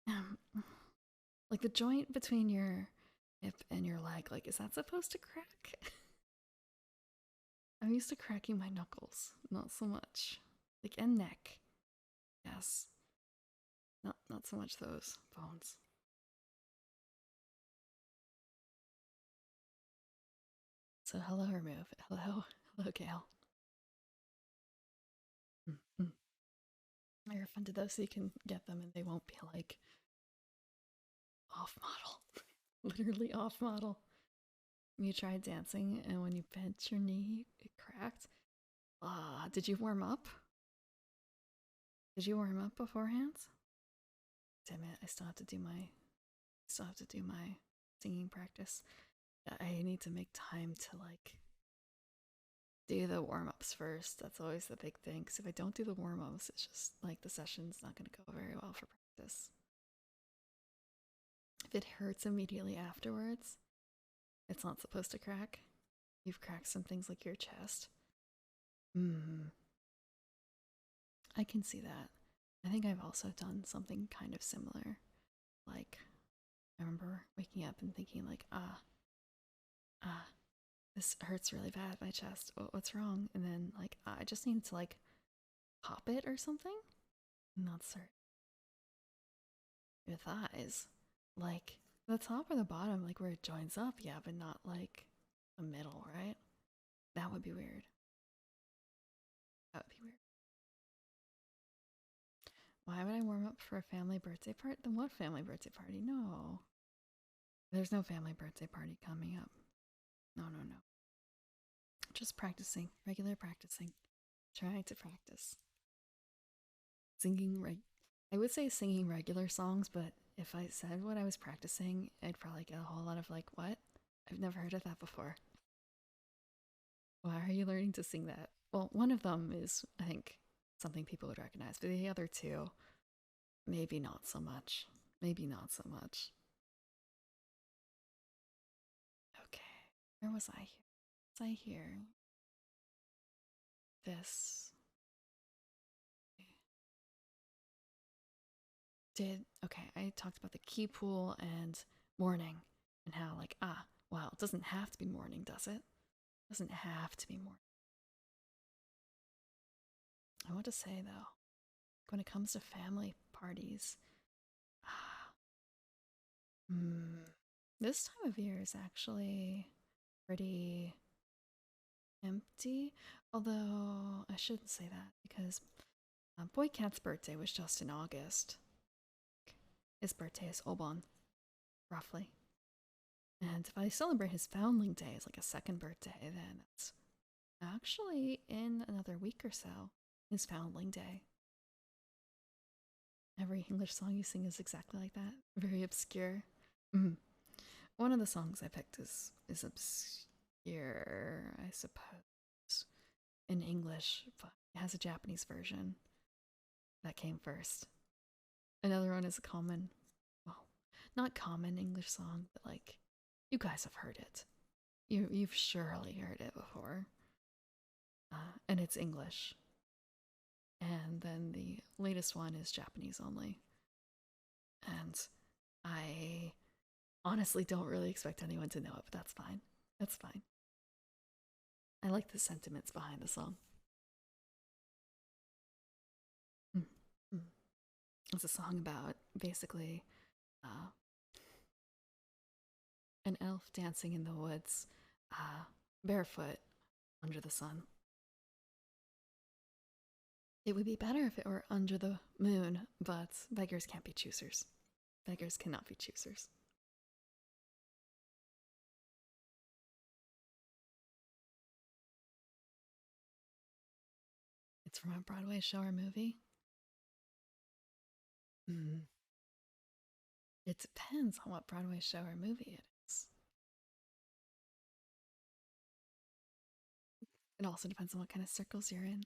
S1: um, like the joint between your hip and your leg. Like, is that supposed to crack? I'm used to cracking my knuckles, not so much. Like and neck, yes, not so much those bones. So hello, remove. Hello, Gail. Mm-hmm. I refunded those so you can get them and they won't be like off model. Literally off model. You tried dancing and when you bent your knee, it cracked. Did you warm up? Did you warm up beforehand? Damn it, I still have to do my singing practice. I need to make time to like do the warm-ups first. That's always the big thing. Because if I don't do the warm-ups, it's just like the session's not going to go very well for practice. If it hurts immediately afterwards, it's not supposed to crack. You've cracked some things like your chest. I can see that. I think I've also done something kind of similar. Like, I remember waking up and thinking like, ah, this hurts really bad, my chest. What's wrong? And then like, I just need to like pop it or something. Not certain. Your thighs, like the top or the bottom, like where it joins up, yeah, but not like the middle, right? That would be weird. That would be weird. Why would I warm up for a family birthday party? Then what family birthday party? No. There's no family birthday party coming up. No, no, no. Just practicing, regular practicing. Trying to practice. Singing, I would say singing regular songs, but if I said what I was practicing, I'd probably get a whole lot of like, what? I've never heard of that before. Why are you learning to sing that? Well, one of them is, I think, something people would recognize, but the other two, maybe not so much. Maybe not so much. Okay, where was I here? Was I here? This. Okay, I talked about the key pool and morning and how, like, wow, it doesn't have to be morning, does it? It doesn't have to be morning. I want to say, though, when it comes to family parties, this time of year is actually pretty empty. Although I shouldn't say that because Boy Cat's birthday was just in August. His birthday is Obon, roughly. And if I celebrate his foundling day as like a second birthday, then it's actually in another week or so, his foundling day. Every English song you sing is exactly like that. Very obscure. Mm. One of the songs I picked is obscure, I suppose, in English, but it has a Japanese version that came first. Another one is a common, well, not common English song, but like you guys have heard it. You've surely heard it before, and it's English. And then the latest one is Japanese only, and I honestly don't really expect anyone to know it, but that's fine. That's fine. I like the sentiments behind the song. Mm, mm. It's a song about basically uh, an elf dancing in the woods, uh, barefoot under the sun. It would be better if it were under the moon, but beggars can't be choosers. Beggars cannot be choosers. It's from a Broadway show or movie. Mm. It depends on what Broadway show or movie it is. It also depends on what kind of circles you're in.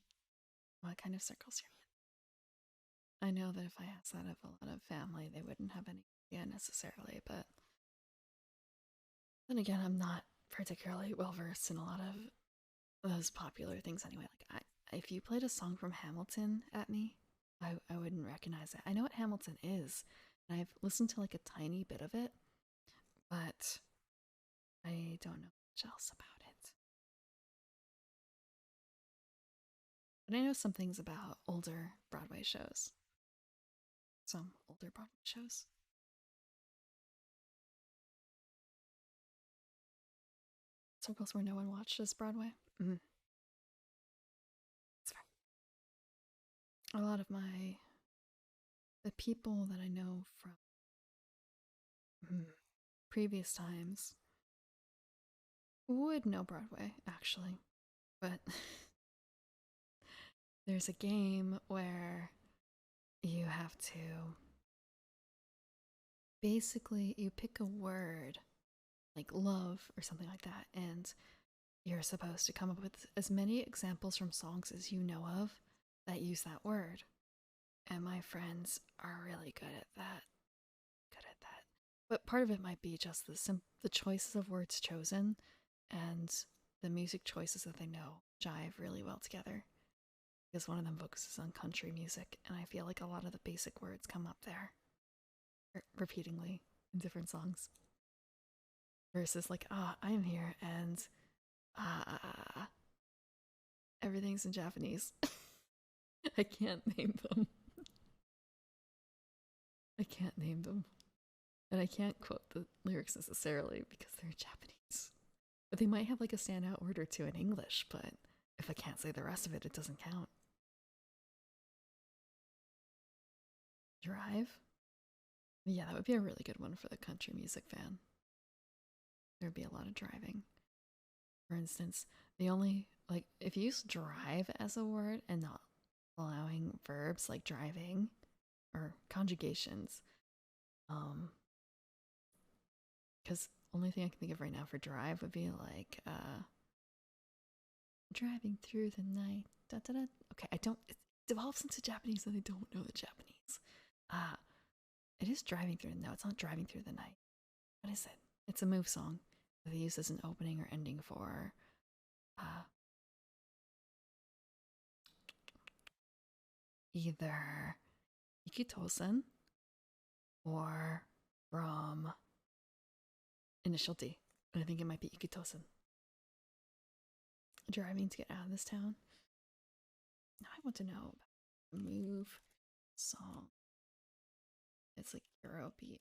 S1: What kind of circles you're in. I know that if I asked that of a lot of family, they wouldn't have any idea necessarily, but then again, I'm not particularly well versed in a lot of those popular things anyway. Like, if you played a song from Hamilton at me, I wouldn't recognize it. I know what Hamilton is, and I've listened to like a tiny bit of it, but I don't know much else about it. But I know some things about older Broadway shows. Some older Broadway shows. Circles where no one watches Broadway. Mm-hmm. It's fair. A lot of the people that I know from previous times would know Broadway, actually. But there's a game where you have to basically you pick a word like love or something like that, and you're supposed to come up with as many examples from songs as you know of that use that word. And my friends are really good at that. Good at that. But part of it might be just the choices of words chosen and the music choices that they know jive really well together. Because one of them focuses on country music, and I feel like a lot of the basic words come up there repeatedly in different songs. Versus like, ah, oh, I'm here and everything's in Japanese. I can't name them. I can't name them. And I can't quote the lyrics necessarily because they're Japanese. But they might have like a standout word or two in English, but if I can't say the rest of it, it doesn't count. Drive? Yeah, that would be a really good one for the country music fan. There'd be a lot of driving. For instance, the only, like, if you use drive as a word and not allowing verbs like driving or conjugations, because only thing I can think of right now for drive would be like, driving through the night. Da, da, da. Okay, it devolves into Japanese and I don't know the Japanese. Uh, it is driving through. No, it's not driving through the night. What is it? It's a move song that they use as an opening or ending for uh, either Ikitosen or from Initial D. And I think it might be Ikitosen. Driving to get out of this town. Now I want to know about the move song. It's like Eurobeat.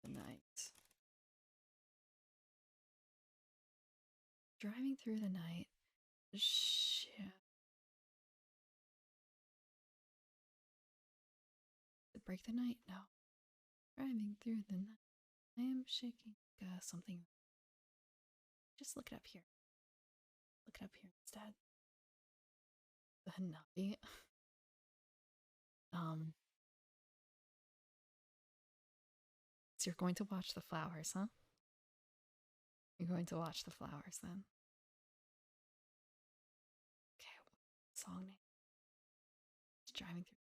S1: The night. Driving through the night. Shit. Break the night? No. Driving through the night. I am shaking something. Just look it up here. Look it up here instead. The Hanabi. Um, so you're going to watch the flowers, huh? You're going to watch the flowers then. Okay, song name. Just driving through.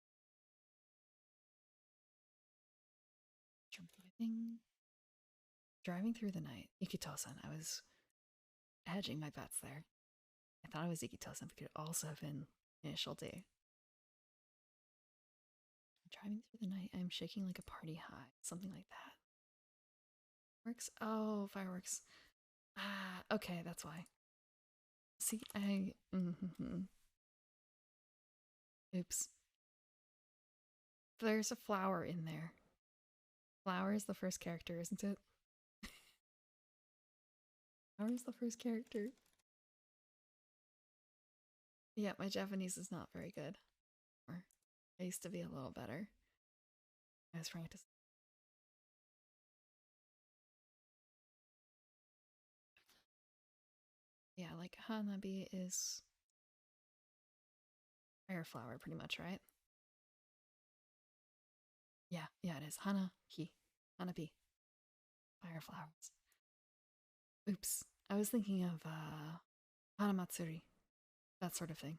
S1: Driving through the night. Ikitosen. I was hedging my bets there. I thought it was Ikitosen, but it could also have been Initial D. Driving through the night, I'm shaking like a party high. Something like that. Works? Oh, fireworks. Ah, okay, that's why. See, I. Oops. There's a flower in there. Flower is the first character, isn't it? Flower is the first character. Yeah, my Japanese is not very good. Or I used to be a little better. I was trying to. Yeah, like Hanabi is fire flower, pretty much, right? Yeah, yeah, it is. Hanabi, fire flowers. Oops, I was thinking of Hanamatsuri, that sort of thing.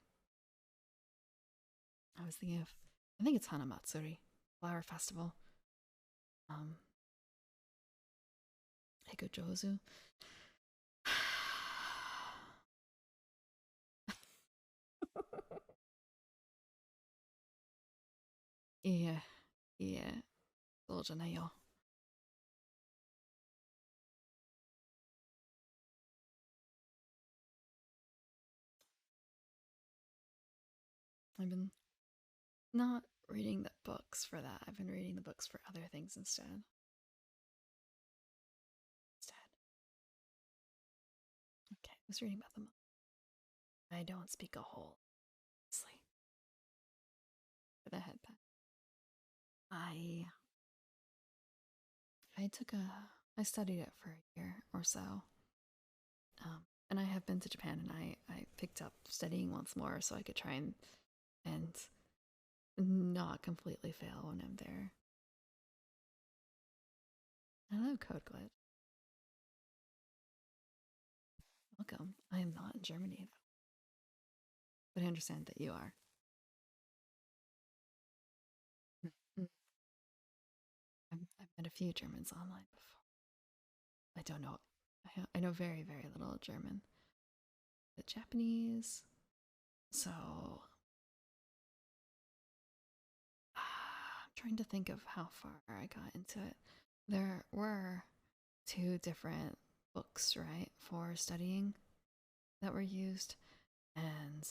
S1: I was thinking of, I think it's Hanamatsuri, flower festival. Um, Hikojozu. Yeah, yeah, そうじゃないよ. I've been not reading the books for that. I've been reading the books for other things instead. Okay, I was reading about them. I don't speak a whole, honestly, for the head pet. I I took a I studied it for a year or so. And I have been to Japan, and I picked up studying once more so I could try and not completely fail when I'm there. I love Code Glitch. Welcome. I am not in Germany though, but I understand that you are. Mm. I've met a few Germans online before. I don't know. I know very, very little German. The Japanese. So I'm trying to think of how far I got into it. There were two different books, right, for studying that were used. And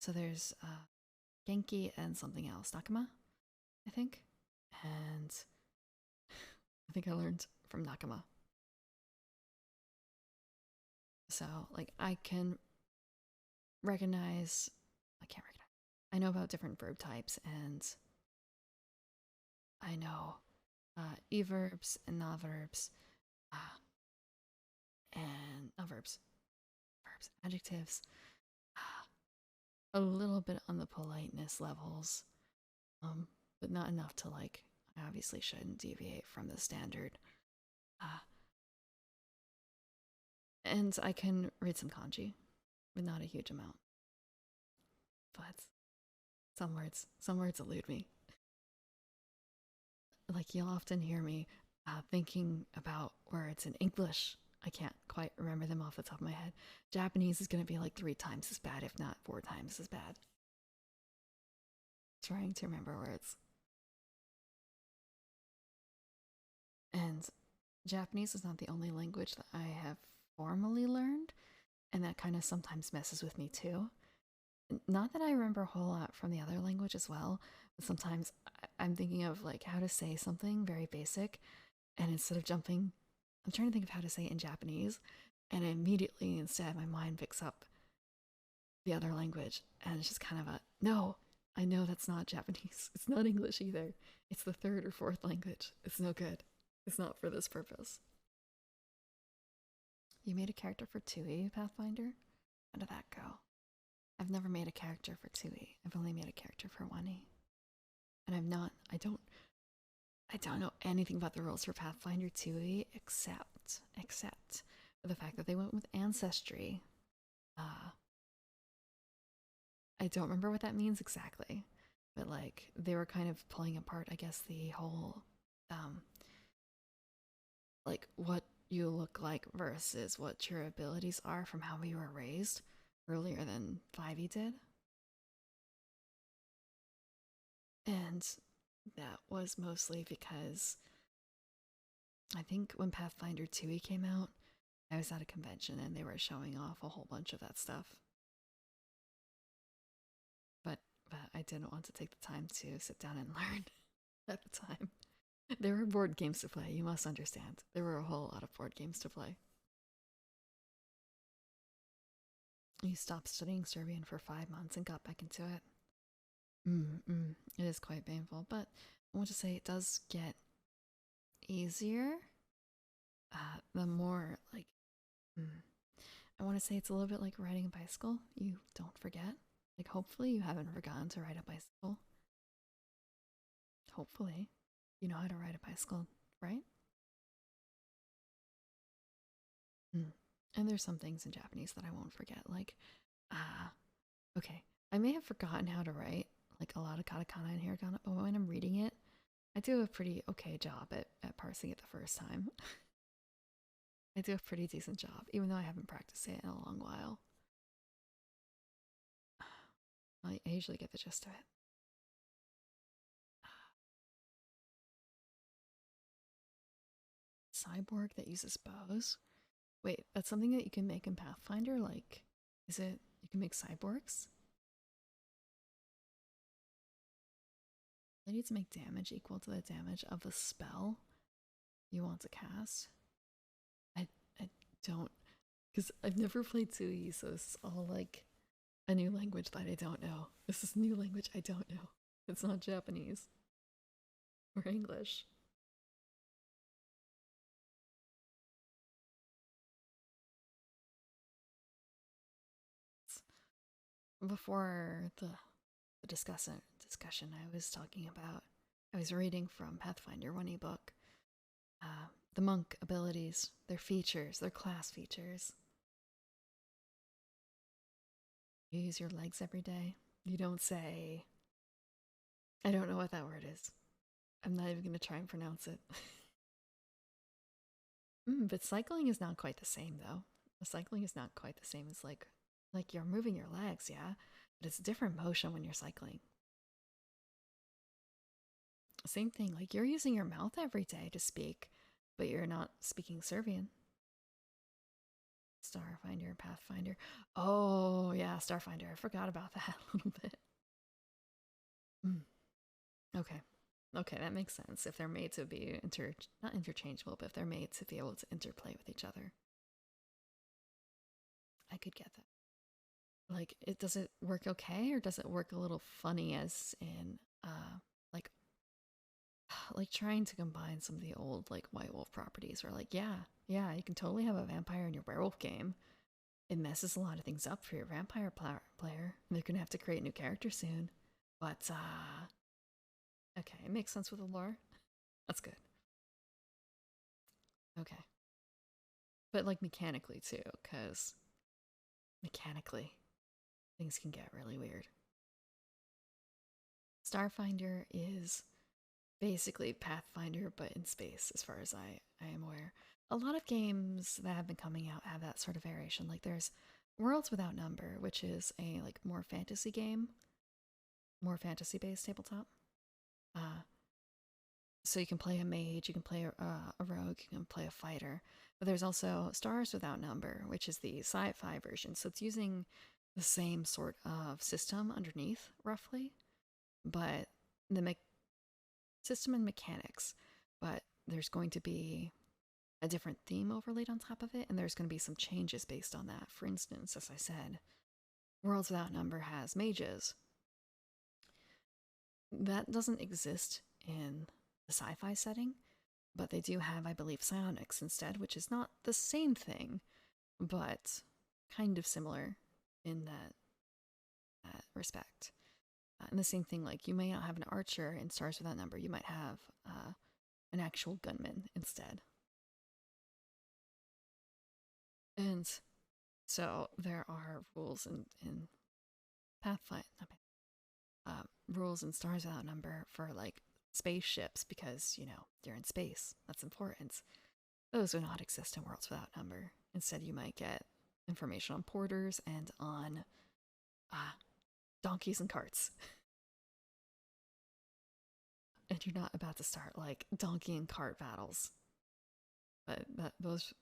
S1: so there's Genki and something else, Nakama, I think. And I think I learned from Nakama. So, like, I can't recognize, I know about different verb types, and I know e-verbs and non-verbs, uh, and non-verbs, verbs, adjectives, a little bit on the politeness levels, but not enough to, like, I obviously shouldn't deviate from the standard. Uh, and I can read some kanji, but not a huge amount. But some words elude me. Like, you'll often hear me thinking about words in English. I can't quite remember them off the top of my head. Japanese is going to be like 3 times as bad, if not 4 times as bad. Trying to remember words. And Japanese is not the only language that I have formally learned, and that kind of sometimes messes with me too. Not that I remember a whole lot from the other language as well, but sometimes I'm thinking of like how to say something very basic, and instead of jumping, I'm trying to think of how to say it in Japanese, and immediately instead my mind picks up the other language, and it's just kind of a no. I know that's not Japanese. It's not English either. It's the third or fourth language. It's no good. It's not for this purpose. You made a character for 2E Pathfinder? How did that go? I've never made a character for 2E. I've only made a character for 1E. And I don't know anything about the rules for Pathfinder 2E except for the fact that they went with ancestry. Uh I don't remember what that means exactly, but like they were kind of pulling apart, I guess, the whole um like what you look like versus what your abilities are from how you were raised earlier than 5e did. And that was mostly because I think when Pathfinder 2e came out, I was at a convention and they were showing off a whole bunch of that stuff. But but I didn't want to take the time to sit down and learn at the time. There were board games to play, you must understand. There were a whole lot of board games to play. You stopped studying Serbian for 5 months and got back into it. It is quite painful, but I want to say it does get easier. The more, like, I want to say it's a little bit like riding a bicycle. You don't forget. Like, hopefully, you haven't forgotten to ride a bicycle. Hopefully, you know how to ride a bicycle, right? And there's some things in Japanese that I won't forget. Like, ah, okay. I may have forgotten how to write like a lot of katakana and hiragana, but when I'm reading it, I do a pretty okay job at parsing it the first time. I do a pretty decent job, even though I haven't practiced it in a long while. I usually get the gist of it. Cyborg that uses bows? Wait, that's something that you can make in Pathfinder? Like, is it, you can make cyborgs? They need to make damage equal to the damage of the spell you want to cast. I don't, because I've never played 2E, so it's all like a new language that I don't know. This is new language I don't know. It's not Japanese or English. Before the discussion, I was talking about, I was reading from Pathfinder, one ebook, the monk abilities, their features, their class features. You use your legs every day. You don't say, I don't know what that word is. I'm not even going to try and pronounce it. But cycling is not quite the same, though. Cycling is not quite the same as like you're moving your legs, yeah, but it's a different motion when you're cycling. Same thing, like you're using your mouth every day to speak, but you're not speaking Serbian. Starfinder, Pathfinder. Oh, yeah, Starfinder. I forgot about that a little bit. Okay. Okay, that makes sense. If they're made to be not interchangeable, but if they're made to be able to interplay with each other, I could get that. Like, does it work okay, or does it work a little funny, as in, like, like trying to combine some of the old like White Wolf properties, where like, yeah, you can totally have a vampire in your werewolf game. It messes a lot of things up for your vampire player. They're gonna have to create new characters soon, but okay, it makes sense with the lore. That's good. Okay. But like mechanically too, because mechanically things can get really weird. Starfinder is basically Pathfinder, but in space, as far as I am aware. A lot of games that have been coming out have that sort of variation. Like there's Worlds Without Number, which is a like more fantasy game, more fantasy based tabletop. Uh, so you can play a mage, you can play a rogue, you can play a fighter. But there's also Stars Without Number, which is the sci-fi version. So it's using the same sort of system underneath, roughly, but the system and mechanics. But there's going to be a different theme overlaid on top of it, and there's going to be some changes based on that. For instance, as I said, Worlds Without Number has mages. That doesn't exist in the sci-fi setting, but they do have, I believe, psionics instead, which is not the same thing, but kind of similar in that respect. And the same thing, like you may not have an archer in Stars Without Number, you might have an actual gunman instead. And so there are rules in Pathfinder, rules in Stars Without Number for like spaceships, because you know you're in space. That's important. Those do not exist in Worlds Without Number. Instead, you might get information on porters and on donkeys and carts. And you're not about to start like donkey and cart battles. But those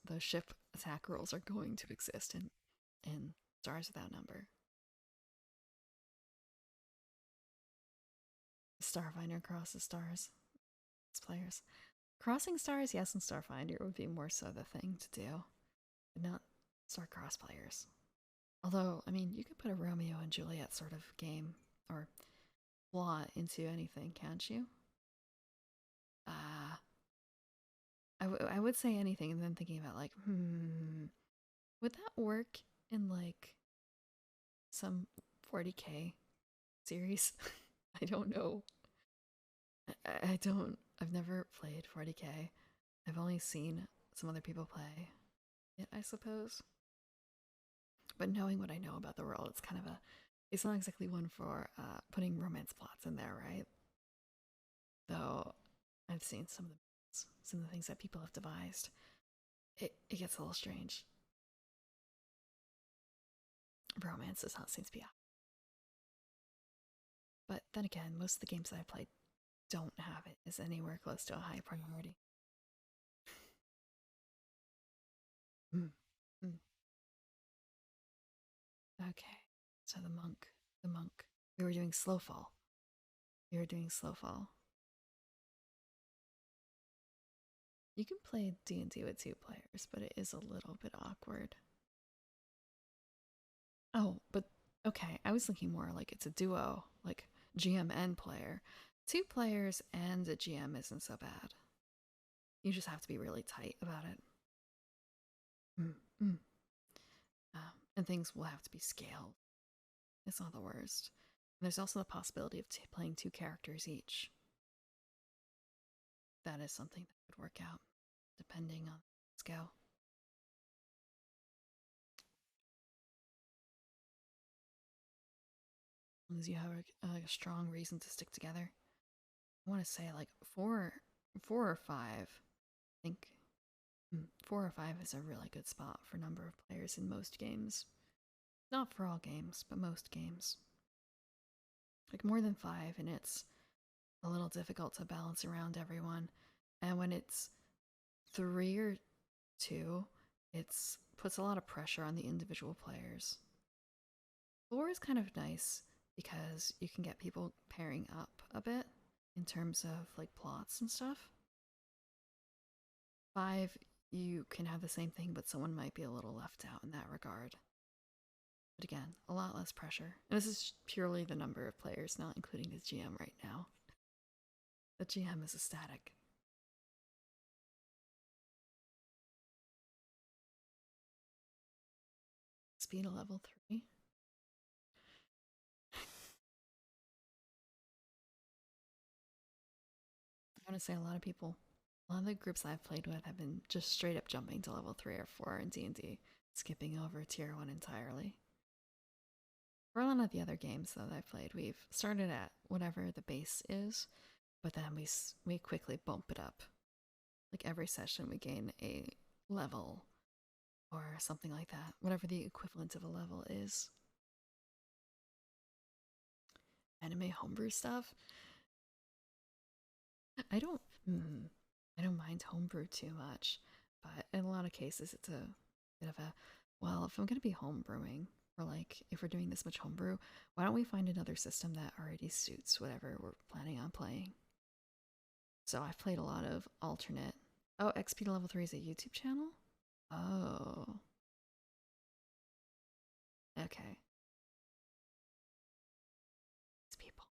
S1: the ship attack rules are going to exist in Stars Without Number. Starfinder crosses stars. It's players. Crossing stars, yes, in Starfinder would be more so the thing to do, but not Starcross players. Although, I mean, you could put a Romeo and Juliet sort of game or plot into anything, can't you? Uh, I would say anything, and then thinking about like, would that work in like some 40k series? I don't know. I don't. I've never played 40k. I've only seen some other people play it, I suppose. But knowing what I know about the world, it's kind of a. It's not exactly one for putting romance plots in there, right? Though I've seen some of the things that people have devised. It gets a little strange. Romance does not seem to be out. But then again, most of the games that I played don't have it as anywhere close to a high priority. Mm. Mm. Okay, so the monk. We were doing slow fall. We were doing slow fall. You can play D&D with 2 players, but it is a little bit awkward. Oh, but okay, I was thinking more like it's a duo, like GM and player. 2 players and a GM isn't so bad. You just have to be really tight about it. Mm, mm. And things will have to be scaled. It's not the worst. And there's also the possibility of playing 2 characters each. That is something that would work out, depending on scale. As long as you have a strong reason to stick together. I want to say like 4 or 5. I think 4 or 5 is a really good spot for number of players in most games. Not for all games, but most games. Like more than 5, and it's a little difficult to balance around everyone. And when it's 3 or 2, it's puts a lot of pressure on the individual players. 4 is kind of nice because you can get people pairing up a bit in terms of like plots and stuff. 5, you can have the same thing, but someone might be a little left out in that regard. But again, a lot less pressure. And this is purely the number of players, not including the GM right now. The GM is ecstatic. Speed of level 3. I want to say a lot of the groups I've played with have been just straight up jumping to level 3 or 4 in D&D, skipping over tier 1 entirely. For a lot of the other games that I've played, we've started at whatever the base is, but then we quickly bump it up. Like every session, we gain a level or something like that, whatever the equivalent of a level is. Anime homebrew stuff. I don't. I don't mind homebrew too much, but in a lot of cases, it's a bit of a. Well, if I'm gonna be homebrewing, or like if we're doing this much homebrew, why don't we find another system that already suits whatever we're planning on playing? So I've played a lot of alternate. Oh, XP to level 3 is a YouTube channel. Oh, okay. These people.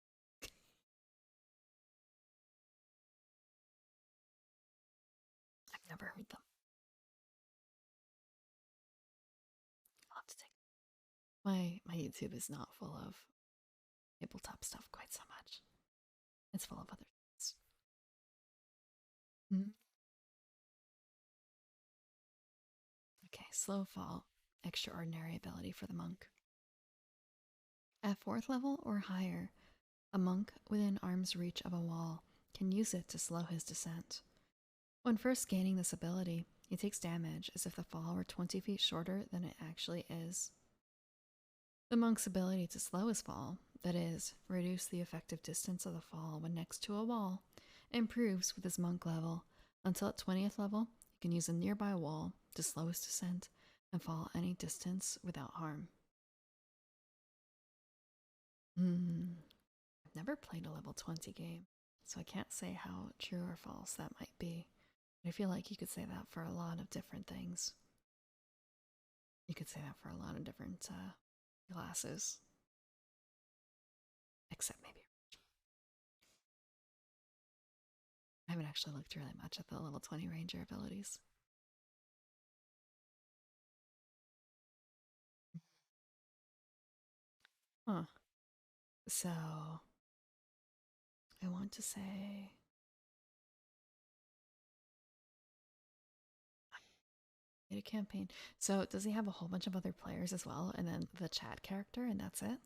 S1: I've never heard them. I'll have to take. My YouTube is not full of tabletop stuff quite so much. It's full of other things. Mm. Okay, slow fall. Extraordinary ability for the monk. At 4th level or higher, a monk within arm's reach of a wall can use it to slow his descent. When first gaining this ability, he takes damage as if the fall were 20 feet shorter than it actually is. The monk's ability to slow his fall, that is, reduce the effective distance of the fall when next to a wall, improves with his monk level. Until at 20th level, can use a nearby wall to slow his descent and fall any distance without harm. Hmm. I've never played a level 20 game, so I can't say how true or false that might be. But I feel like you could say that for a lot of different things. You could say that for a lot of different classes, except maybe. I haven't actually looked really much at the level 20 ranger abilities. Huh. So, I want to say a campaign. So, does he have a whole bunch of other players as well, and then the chat character, and that's it?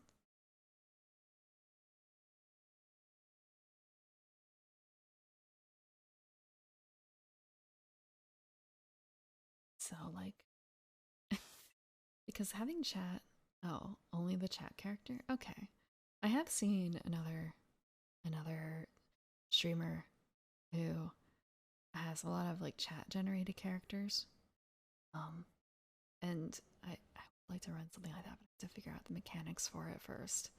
S1: So, like, because having chat, oh, only the chat character? Okay. I have seen another streamer who has a lot of like chat generated characters. Um, and I would like to run something like that, but I have to figure out the mechanics for it first.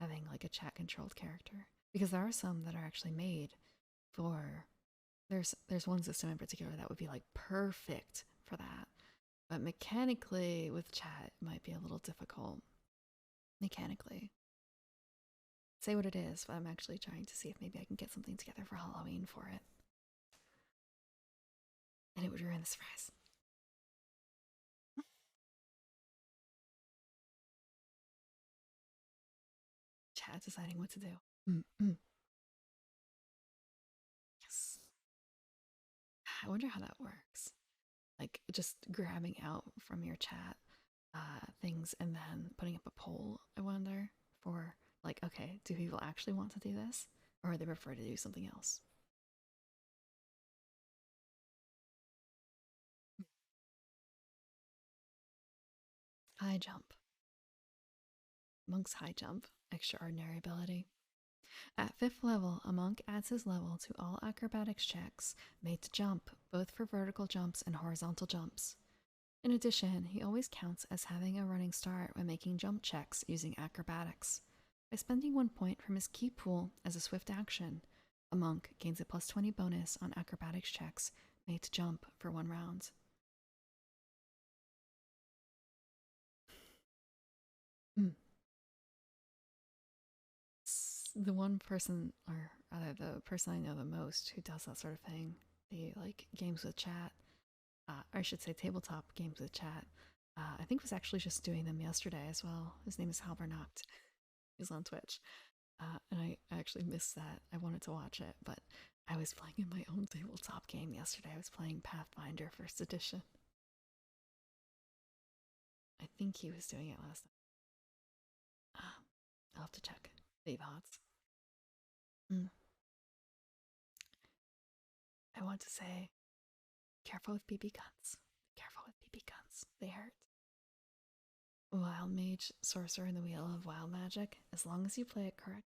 S1: Having like a chat controlled character. Because there are some that are actually made for there's one system in particular that would be like perfect for that. But mechanically with chat it might be a little difficult. Mechanically. Say what it is, but I'm actually trying to see if maybe I can get something together for Halloween for it. And it would ruin the surprise. Chat deciding what to do. Mm-mm. Yes. I wonder how that works. Like just grabbing out from your chat things and then putting up a poll, I wonder, for like, okay, do people actually want to do this? Or they prefer to do something else? High jump. Monk's high jump. Extraordinary ability. At 5th level, a monk adds his level to all acrobatics checks made to jump, both for vertical jumps and horizontal jumps. In addition, he always counts as having a running start when making jump checks using acrobatics. By spending 1 point from his key pool as a swift action, a monk gains a +20 bonus on acrobatics checks made to jump for 1 round. Mm. The one person, or rather the person I know the most who does that sort of thing, the like games with chat, or I should say tabletop games with chat, I think was actually just doing them yesterday as well. His name is Halbernacht. He's on Twitch. And I actually missed that. I wanted to watch it, but I was playing in my own tabletop game yesterday. I was playing Pathfinder First Edition. I think he was doing it last time. I'll have to check the odds. Mm. I want to say, careful with BB guns. Careful with BB guns. They hurt. Wild Mage, Sorcerer in the Wheel of Wild Magic, as long as you play it correct.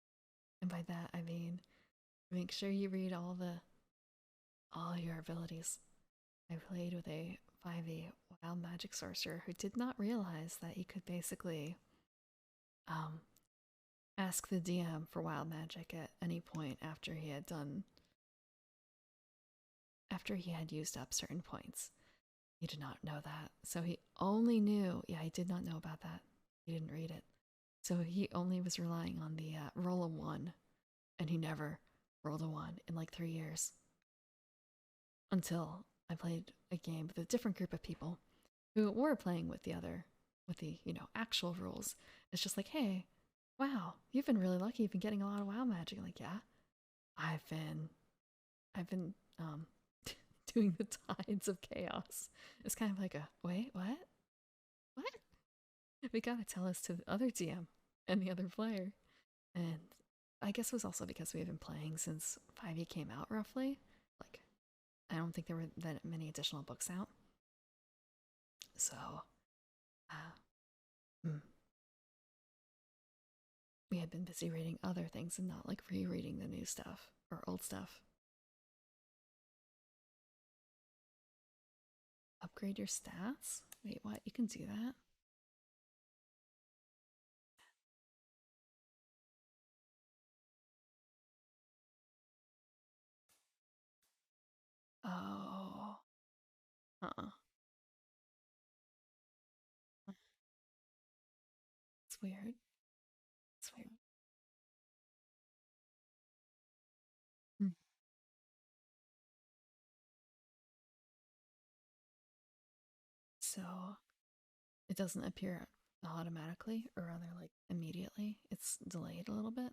S1: And by that I mean make sure you read all your abilities. I played with a 5e wild magic sorcerer who did not realize that he could basically um, ask the DM for wild magic at any point after he had used up certain points. He did not know that. So he only knew, yeah, he did not know about that. He didn't read it. So he only was relying on the roll a 1, and he never rolled a 1 in like 3 years. Until I played a game with a different group of people who were playing with the actual rules. It's just like, hey, wow, you've been really lucky. You've been getting a lot of WoW magic. I'm like, yeah, I've been doing the tides of chaos. It's kind of like a wait, what? We gotta tell this to the other DM and the other player. And I guess it was also because we have been playing since 5e came out roughly. Like, I don't think there were that many additional books out. So, uh, mm, we had been busy reading other things and not like rereading the new stuff or old stuff. upgrade your stats? Wait, what? You can do that? Oh. Uh-uh. It's weird. It's weird. Hmm. So it doesn't appear automatically or rather like immediately. It's delayed a little bit.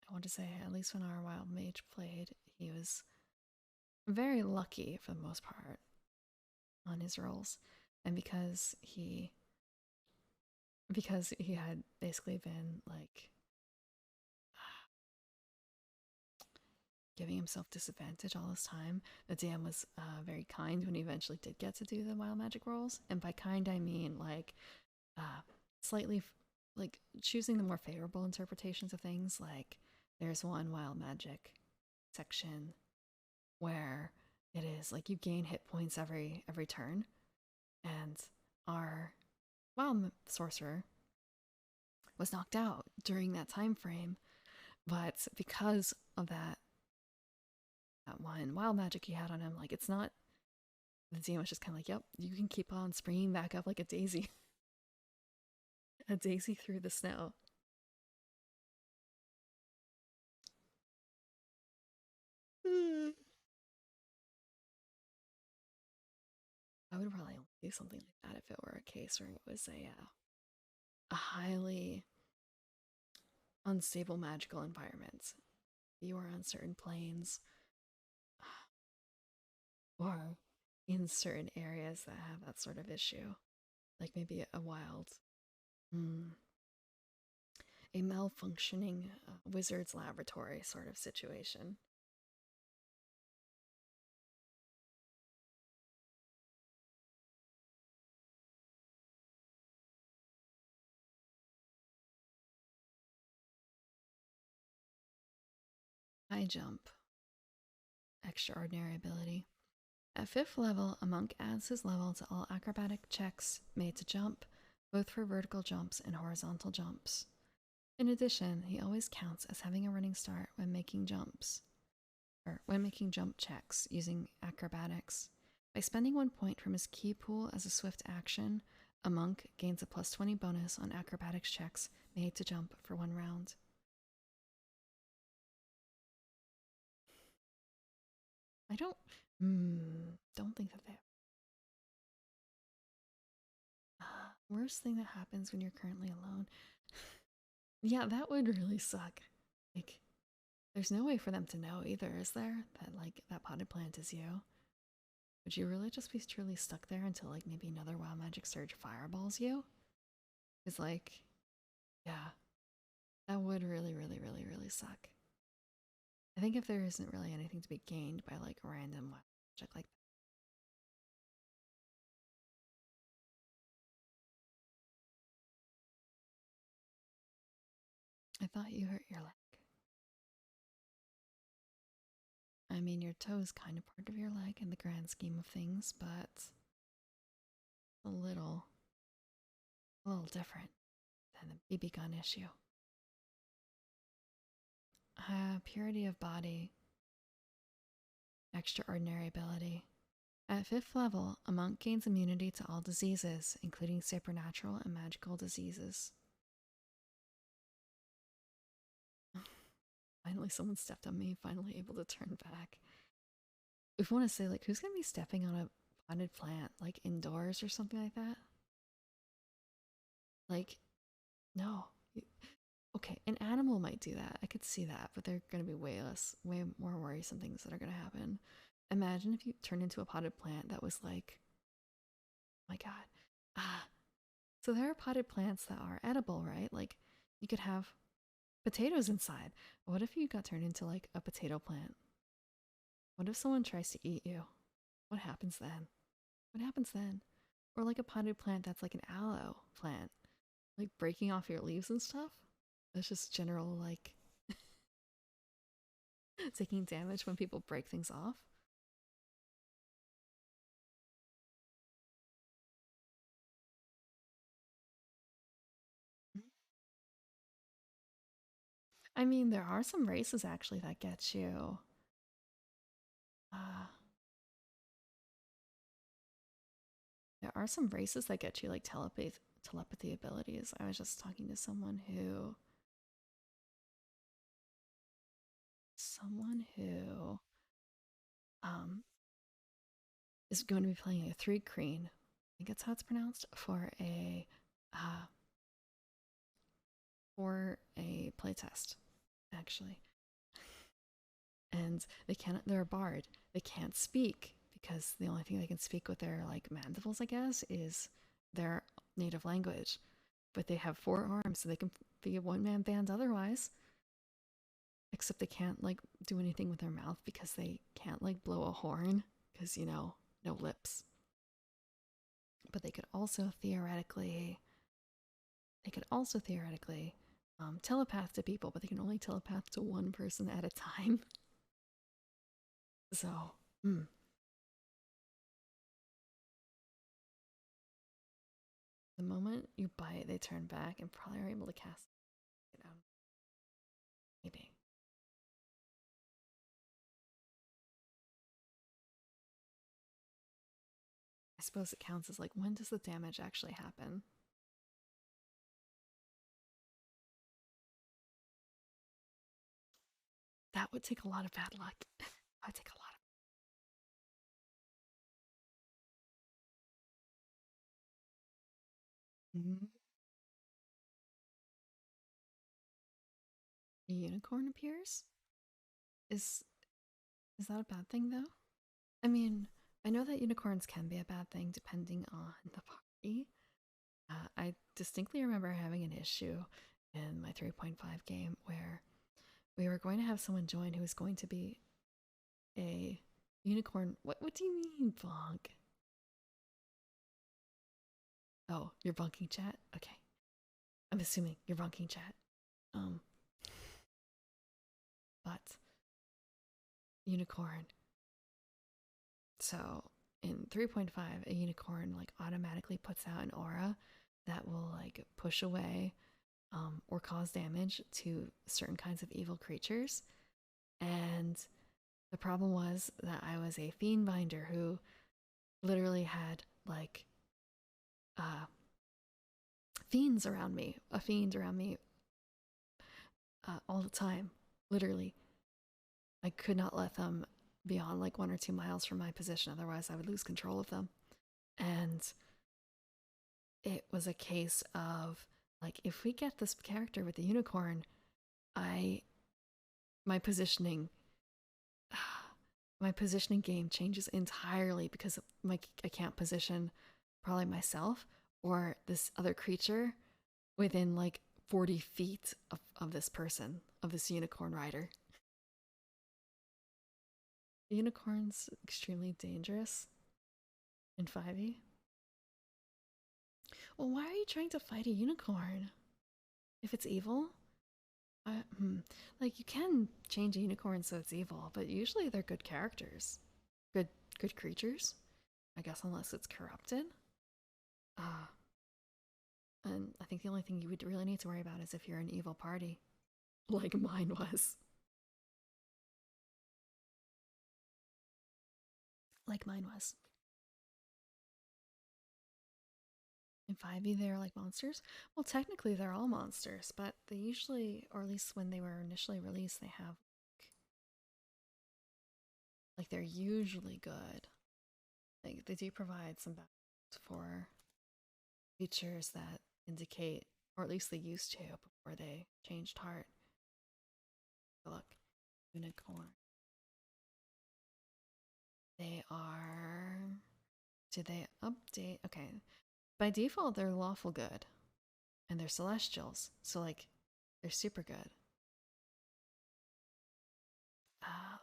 S1: I want to say, at least when our wild mage played, he was very lucky for the most part on his rolls. And because he had basically been like giving himself disadvantage all this time, the DM was very kind when he eventually did get to do the wild magic rolls. And by kind, I mean like uh, slightly like choosing the more favorable interpretations of things. Like there's one wild magic section where it is like you gain hit points every turn, and our wild sorcerer was knocked out during that time frame. But because of that one wild magic he had on him, like it's not the DM was just kind of like, yep, you can keep on springing back up like a daisy, a daisy through the snow. I would probably only do something like that if it were a case where it was a highly unstable magical environment. You are on certain planes or in certain areas that have that sort of issue, like maybe a wild, mm, a malfunctioning wizard's laboratory sort of situation. High jump, extraordinary ability. At 5th level, a monk adds his level to all acrobatic checks made to jump, both for vertical jumps and horizontal jumps. In addition, he always counts as having a running start when making jumps, or when making jump checks using acrobatics. By spending 1 point from his key pool as a swift action, a monk gains a plus 20 bonus on acrobatics checks made to jump for 1 round. I don't think that they. Worst thing that happens when you're currently alone. Yeah, that would really suck. Like, there's no way for them to know either, is there? That like that potted plant is you. Would you really just be truly stuck there until like maybe another wild magic surge fireballs you? It's like, yeah, that would really, really, really, really suck. I think if there isn't really anything to be gained by like random wild magic like that. I thought you hurt your leg. I mean, your toe is kind of part of your leg in the grand scheme of things, but a little different than the BB gun issue. Purity of body, extraordinary ability. At 5th level, a monk gains immunity to all diseases, including supernatural and magical diseases. Finally, someone stepped on me, finally able to turn back. If you want to say, like, who's going to be stepping on a potted plant, like indoors or something like that? Like, no. Okay, an animal might do that. I could see that, but they're going to be way more worrisome things that are going to happen. Imagine if you turned into a potted plant that was like, oh my god. Ah, so there are potted plants that are edible, right? Like, you could have potatoes inside. What if you got turned into like a potato plant? What if someone tries to eat you? What happens then? What happens then? Or like a potted plant that's like an aloe plant, like breaking off your leaves and stuff. That's just general like taking damage when people break things off. I mean, there are some races actually that get you. Uh, there are some races that get you like telepathy abilities. I was just talking to someone who um is going to be playing a three creen. I think that's how it's pronounced uh for a playtest actually. And they're a bard. They can't speak because the only thing they can speak with their like mandibles, I guess, is their native language. But they have four arms, so they can be a one man band otherwise. Except they can't like do anything with their mouth because they can't like blow a horn because no lips. But they could also theoretically telepath to people, but they can only telepath to one person at a time. So, mm, the moment you bite, they turn back and probably are able to cast it out. Maybe. I suppose it counts as like when does the damage actually happen? That would take a lot of bad luck. That would take a lot of. A unicorn appears. Is that a bad thing though? I mean, I know that unicorns can be a bad thing depending on the party. I distinctly remember having an issue in my 3.5 game where we were going to have someone join who was going to be a unicorn. What do you mean, bonk? Oh, you're bunking chat? Okay. I'm assuming you're bunking chat. Um, but unicorn. So in 3.5, a unicorn like automatically puts out an aura that will like push away or cause damage to certain kinds of evil creatures. And the problem was that I was a fiend binder who literally had like uh, a fiend around me all the time. Literally, I could not let them beyond like 1 or 2 miles from my position, otherwise I would lose control of them. And it was a case of like, if we get this character with the unicorn, I my positioning my positioning game changes entirely because I can't position probably myself or this other creature within like 40 feet of this person, of this unicorn rider. The unicorn's extremely dangerous in 5e. Well, why are you trying to fight a unicorn? If it's evil? Like, you can change a unicorn so it's evil, but usually they're good characters. Good, good creatures. I guess unless it's corrupted. Uh, and I think the only thing you would really need to worry about is if you're an evil party, like mine was. Like mine was. In 5e, they're like monsters. Well, technically, they're all monsters, but they usually, or at least when they were initially released, they have like they're usually good. Like they do provide some background for features that indicate, or at least they used to before they changed heart. Look, unicorn. They are. Did they update? Okay. By default, they're lawful good, and they're celestials. So like, they're super good.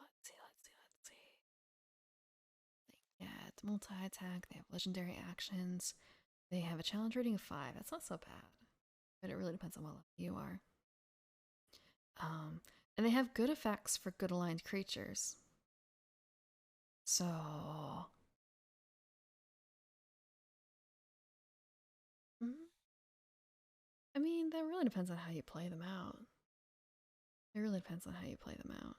S1: Let's see. They get multi attack. They have legendary actions. They have a challenge rating of 5. That's not so bad, but it really depends on what level you are. Um, and they have good effects for good aligned creatures. So, I mean, that really depends on how you play them out. It really depends on how you play them out.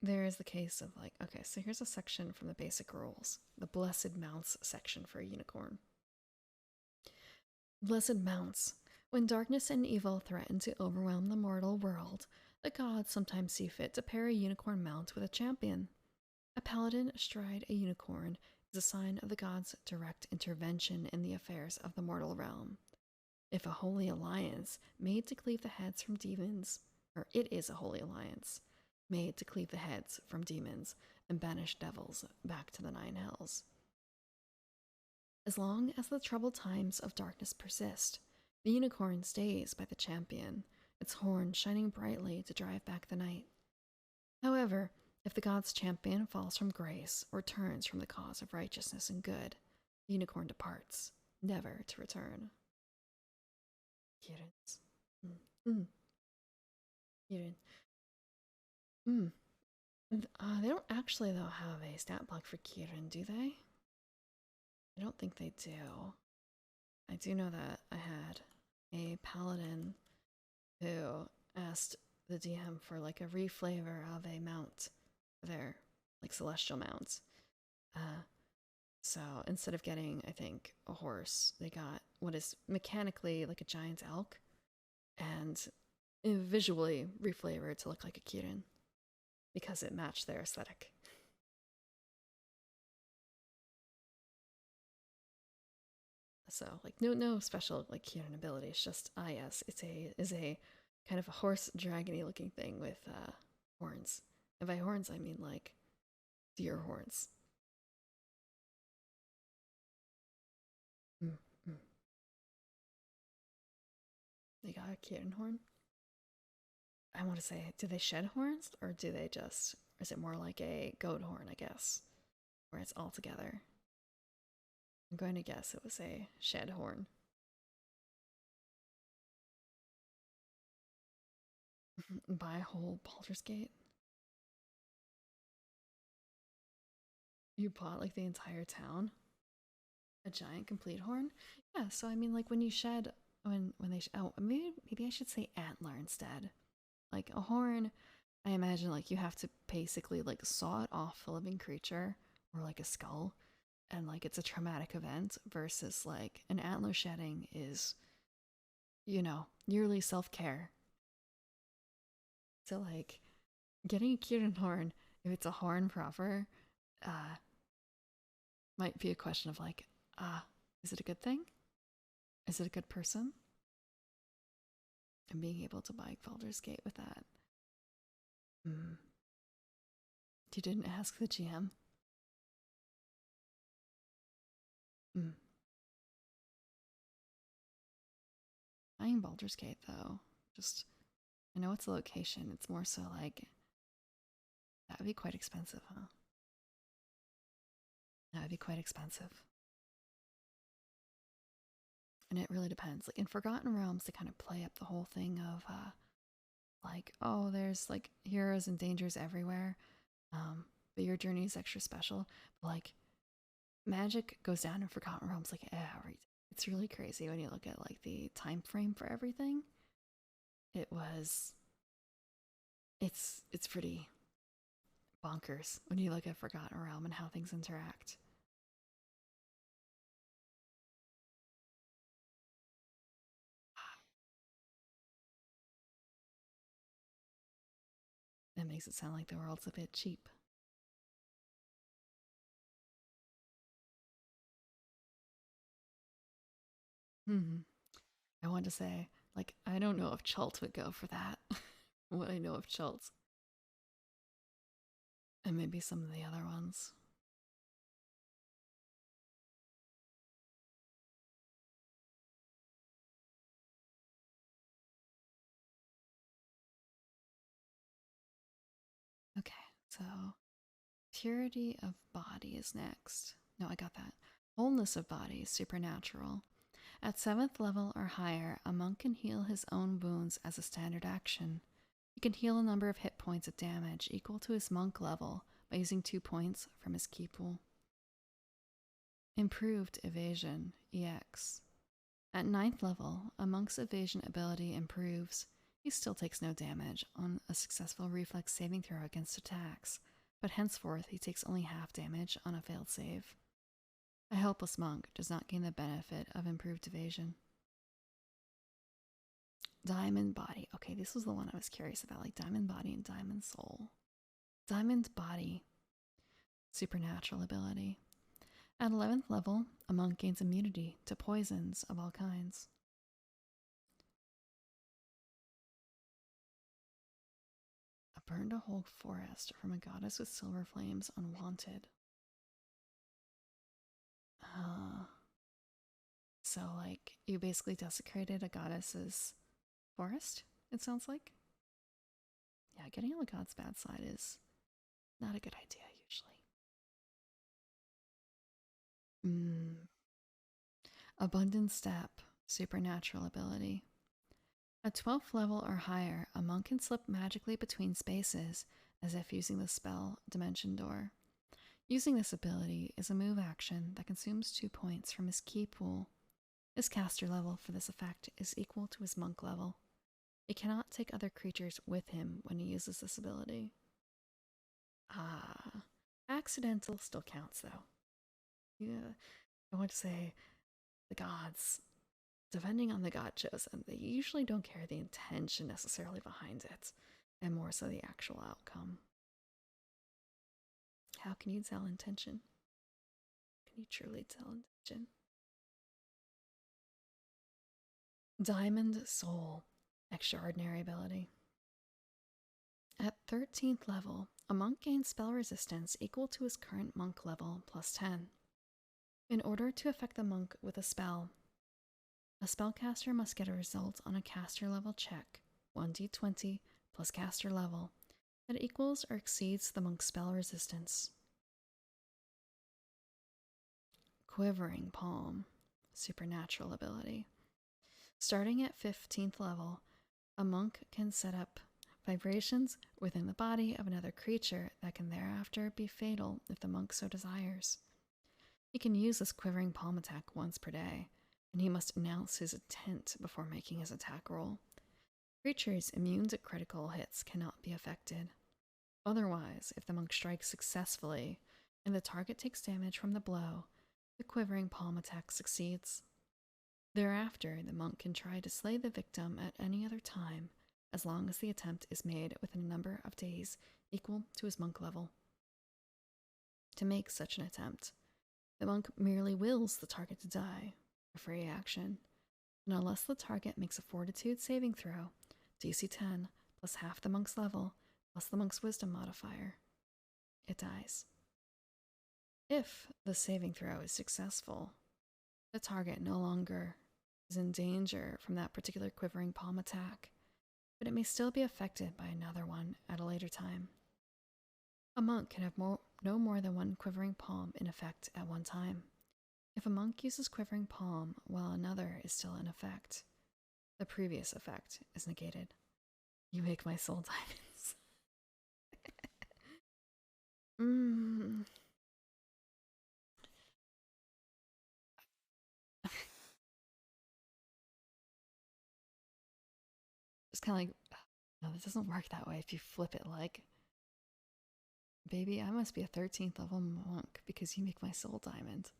S1: There is the case of like, okay, so here's a section from the basic rules, the Blessed Mounts section for a unicorn. Blessed Mounts. When darkness and evil threaten to overwhelm the mortal world, the gods sometimes see fit to pair a unicorn mount with a champion. A paladin astride a unicorn is a sign of the gods' direct intervention in the affairs of the mortal realm. If a holy alliance made to cleave the heads from demons, or it is a holy alliance made to cleave the heads from demons and banish devils back to the nine hells. As long as the troubled times of darkness persist, the unicorn stays by the champion, its horn shining brightly to drive back the night. However, if the god's champion falls from grace or turns from the cause of righteousness and good, the unicorn departs, never to return. Kirin. Kirin. They don't actually, though, have a stat block for Kirin, do they? I don't think they do. I do know that I had a paladin who asked the DM for like a reflavor of a mount, their like celestial mounts. So instead of getting, I think, a horse, they got what is mechanically like a giant elk and visually reflavored to look like a Kirin because it matched their aesthetic. So like no special like Kirin ability. It's just yes, is a kind of a horse dragony looking thing with horns. And by horns I mean like deer horns. Mm, mm. They got a Kirin horn. I want to say, do they shed horns or do they just? Or is it more like a goat horn? I guess, where it's all together. I'm going to guess it was a shed horn. Buy a whole Baldur's Gate. You bought like the entire town. A giant complete horn. Yeah. So I mean, like when you shed, when they oh maybe I should say antler instead. Like a horn, I imagine like you have to basically like saw it off a living creature or like a skull, and like it's a traumatic event versus like an antler shedding is, yearly self care. So like getting a Kirin horn, if it's a horn proper, uh, might be a question of like, is it a good thing? Is it a good person? And being able to buy Baldur's Gate with that. Mm. You didn't ask the GM. Mm. Buying Baldur's Gate though, just I know it's a location. It's more so like that would be quite expensive, huh? That would be quite expensive. And it really depends. Like in Forgotten Realms, they kind of play up the whole thing of like, oh, there's like heroes and dangers everywhere. But your journey is extra special. But like magic goes down in Forgotten Realms like every it's really crazy when you look at like the time frame for everything. It was it's pretty bonkers when you look at Forgotten Realm and how things interact. That makes it sound like the world's a bit cheap. Hmm. I want to say, like, I don't know if Chult would go for that. What I know of Chult. And maybe some of the other ones. Okay, so purity of body is next. No, I got that. Wholeness of body is supernatural. At 7th level or higher, a monk can heal his own wounds as a standard action. He can heal a number of hit points of damage equal to his monk level by using 2 points from his ki pool. Improved evasion, EX. At ninth level, a monk's evasion ability improves. He still takes no damage on a successful reflex saving throw against attacks, but henceforth he takes only half damage on a failed save. A helpless monk does not gain the benefit of improved evasion. Diamond Body. Okay, this was the one I was curious about, like Diamond Body and Diamond Soul. Diamond Body. Supernatural ability. At 11th level, a monk gains immunity to poisons of all kinds. A burned a whole forest from a goddess with silver flames unwanted. So, like, you basically desecrated a goddess's forest, it sounds like? Yeah, getting on the god's bad side is not a good idea, usually. Abundant Step, supernatural ability. At 12th level or higher, a monk can slip magically between spaces as if using the spell Dimension Door. Using this ability is a move action that consumes 2 points from his key pool. His caster level for this effect is equal to his monk level. He cannot take other creatures with him when he uses this ability. Accidental still counts though. Yeah, I want to say the gods, depending on the god chosen, they usually don't carry the intention necessarily behind it, and more so the actual outcome. How can you tell intention? Can you truly tell intention? Diamond Soul, extraordinary ability. At 13th level, a monk gains spell resistance equal to his current monk level plus 10. In order to affect the monk with a spellcaster must get a result on a caster level check, 1d20 plus caster level, that equals or exceeds the monk's spell resistance. Quivering Palm, supernatural ability. Starting at 15th level, a monk can set up vibrations within the body of another creature that can thereafter be fatal if the monk so desires. He can use this quivering palm attack once per day, and he must announce his intent before making his attack roll. Creatures immune to critical hits cannot be affected. Otherwise, if the monk strikes successfully and the target takes damage from the blow, the quivering palm attack succeeds. Thereafter, the monk can try to slay the victim at any other time, as long as the attempt is made within a number of days equal to his monk level. To make such an attempt, the monk merely wills the target to die, a free action, and unless the target makes a fortitude saving throw, DC 10 plus half the monk's level plus the monk's wisdom modifier, it dies. If the saving throw is successful, the target no longer is in danger from that particular quivering palm attack, but it may still be affected by another one at a later time. A monk can have no more than one quivering palm in effect at one time. If a monk uses quivering palm while another is still in effect, the previous effect is negated. You make my soul diamonds. It's kind of like, no, this doesn't work that way if you flip it like, baby, I must be a 13th level monk because you make my soul diamond.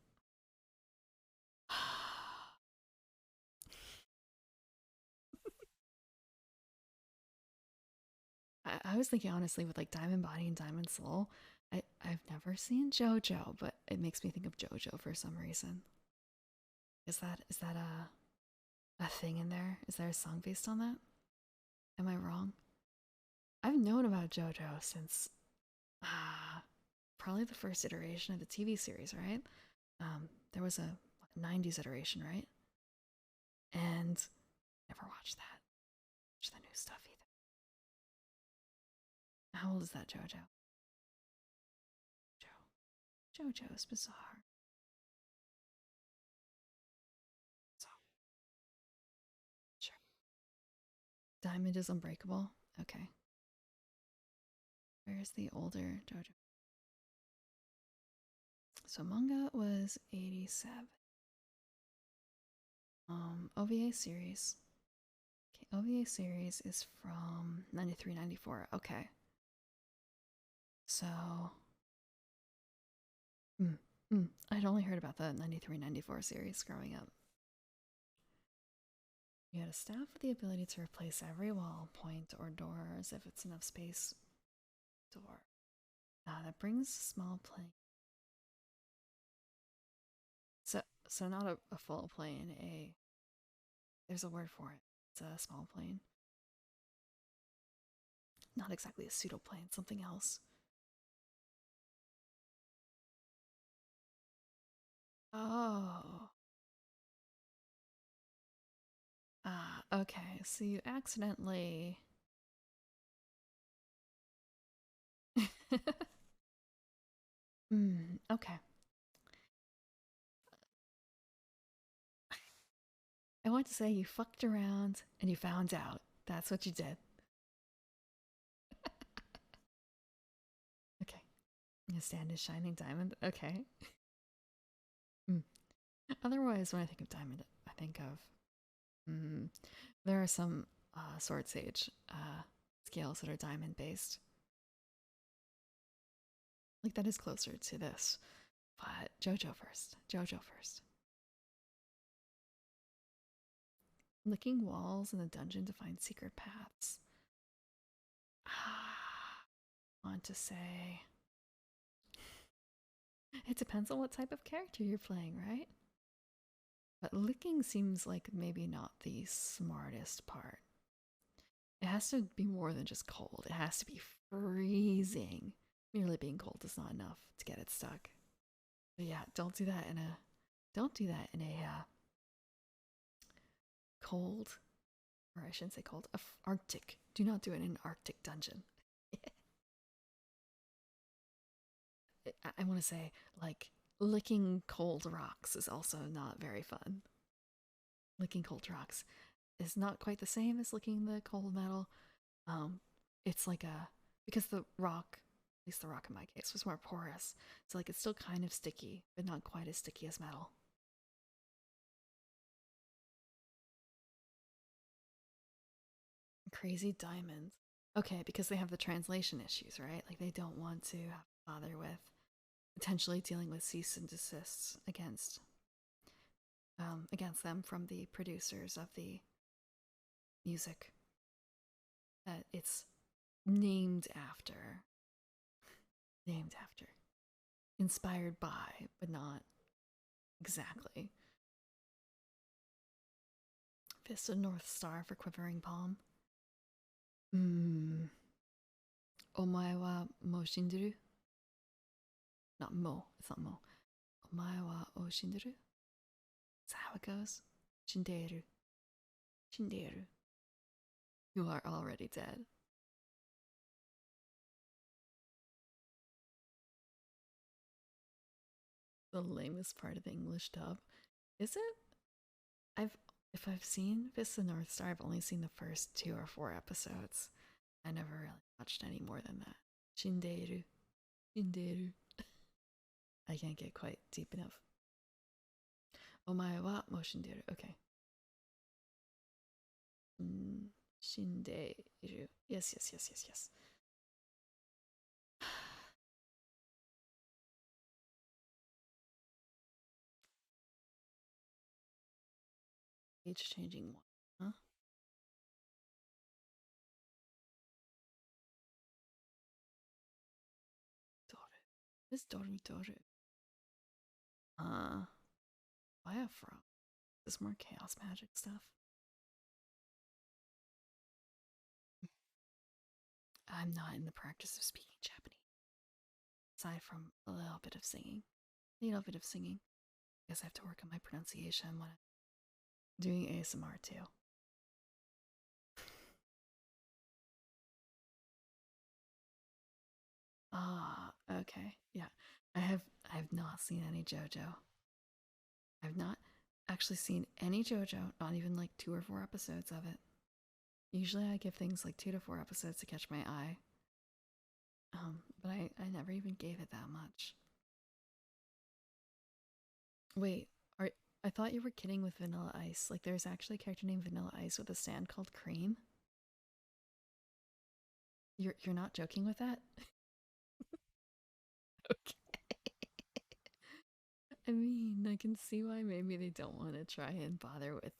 S1: I was thinking honestly with like Diamond Body and Diamond Soul, I've never seen JoJo, but it makes me think of JoJo for some reason. Is that a thing in there? Is there a song based on that? Am I wrong? I've known about JoJo since probably the first iteration of the TV series, right? There was a 90s iteration, right? And never watched that. Watch the new stuff either. How old is that JoJo? JoJo's Bizarre. So, sure. Diamond is Unbreakable? Okay. Where's the older JoJo? So manga was 87. OVA series. Okay, OVA series is from 93, 94. Okay. So, I'd only heard about the 93, 94 series growing up. You had a staff with the ability to replace every wall, point, or door as if it's enough space. Door. That brings small plane. So not a full plane. There's a word for it. It's a small plane. Not exactly a pseudoplane. Something else. Oh. Okay. So you accidentally. Okay. I want to say you fucked around and you found out. That's what you did. Okay. You stand a shining diamond. Okay. Otherwise, when I think of diamond, I think of there are some sword sage scales that are diamond based. Like that is closer to this. But JoJo first. JoJo first. Licking walls in the dungeon to find secret paths. I want to say. It depends on what type of character you're playing, right? But licking seems like maybe not the smartest part. It has to be more than just cold. It has to be freezing. Merely being cold is not enough to get it stuck. But yeah, don't do that in a cold, or I shouldn't say cold, Arctic. Do not do it in an Arctic dungeon. I want to say, like, licking cold rocks is also not very fun. Licking cold rocks is not quite the same as licking the cold metal. Um, it's like because the rock, at least the rock in my case, was more porous. So like it's still kind of sticky, but not quite as sticky as metal. Crazy diamonds. Okay, because they have the translation issues, right? Like they don't want to have to bother with potentially dealing with cease and desists against them from the producers of the music that it's named after. Named after. Inspired by, but not exactly. Fist of North Star for Quivering Palm. Omae wa mo shinderu? Not mo, it's not mo. Omae wa o shinderu? That's how it goes. Shinderu. Shinderu. You are already dead. The lamest part of the English dub. Is it? I've if I've seen Fist of North Star, I've only seen the first 2 or 4 episodes. I never really watched any more than that. Shinderu. Shinderu. I can't get quite deep enough. Omae wa mo shinderu. Okay. Shinderu. Yes, yes, yes, yes, yes. Age changing one, huh? Doru. This Doru Doru. Biafra. This more chaos magic stuff. I'm not in the practice of speaking Japanese. Aside from a little bit of singing. A little bit of singing. I guess I have to work on my pronunciation when I'm doing ASMR too. Okay. Yeah. I have not seen any JoJo. I've not actually seen any JoJo, not even like 2 or 4 episodes of it. Usually I give things like 2 to 4 episodes to catch my eye. But I never even gave it that much. Wait, I thought you were kidding with Vanilla Ice. Like, there's actually a character named Vanilla Ice with a stand called Cream. You're not joking with that? Okay. I mean, I can see why maybe they don't want to try and bother with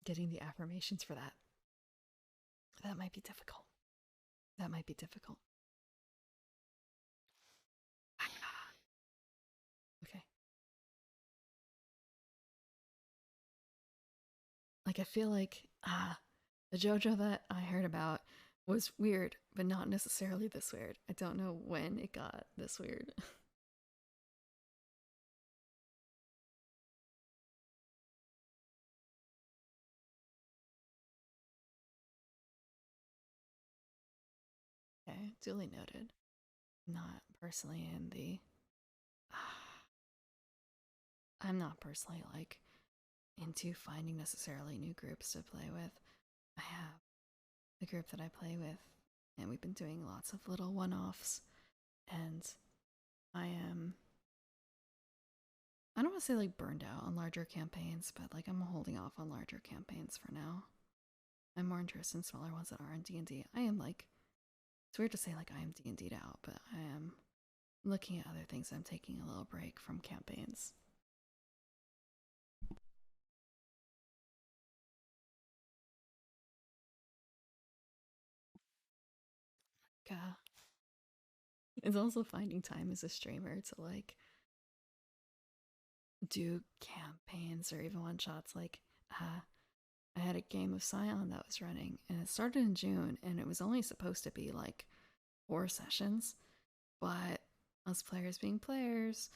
S1: getting the affirmations for that. That might be difficult. That might be difficult. Okay. Like, I feel like the JoJo that I heard about was weird, but not necessarily this weird. I don't know when it got this weird. Okay, duly noted. Not personally in the. I'm not personally like into finding necessarily new groups to play with. I have the group that I play with, and we've been doing lots of little one offs, and I am. I don't want to say like burned out on larger campaigns, but like I'm holding off on larger campaigns for now. I'm more interested in smaller ones that are in D&D. I am like, it's weird to say like I am D&D'd out, but I am looking at other things. I'm taking a little break from campaigns. Uh, it's also finding time as a streamer to like do campaigns or even one shots. Like, I had a game of Scion that was running, and it started in June, and it was only supposed to be like 4 sessions, but us players being players,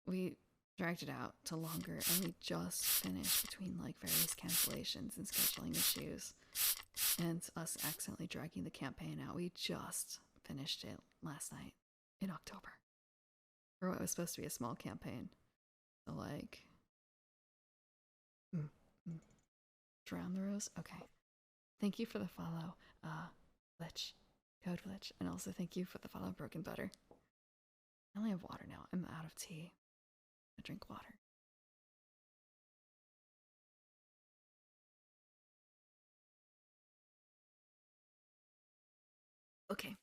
S1: we dragged it out to longer, and we just finished between like various cancellations and scheduling issues, and us accidentally dragging the campaign out. We just finished it last night in October for what was supposed to be a small campaign. So like, mm, mm, drown the rose. Okay. Thank you for the follow, Glitch, Code Glitch, and also thank you for the follow, Broken Butter. I only have water now. I'm out of tea. I drink water. Okay.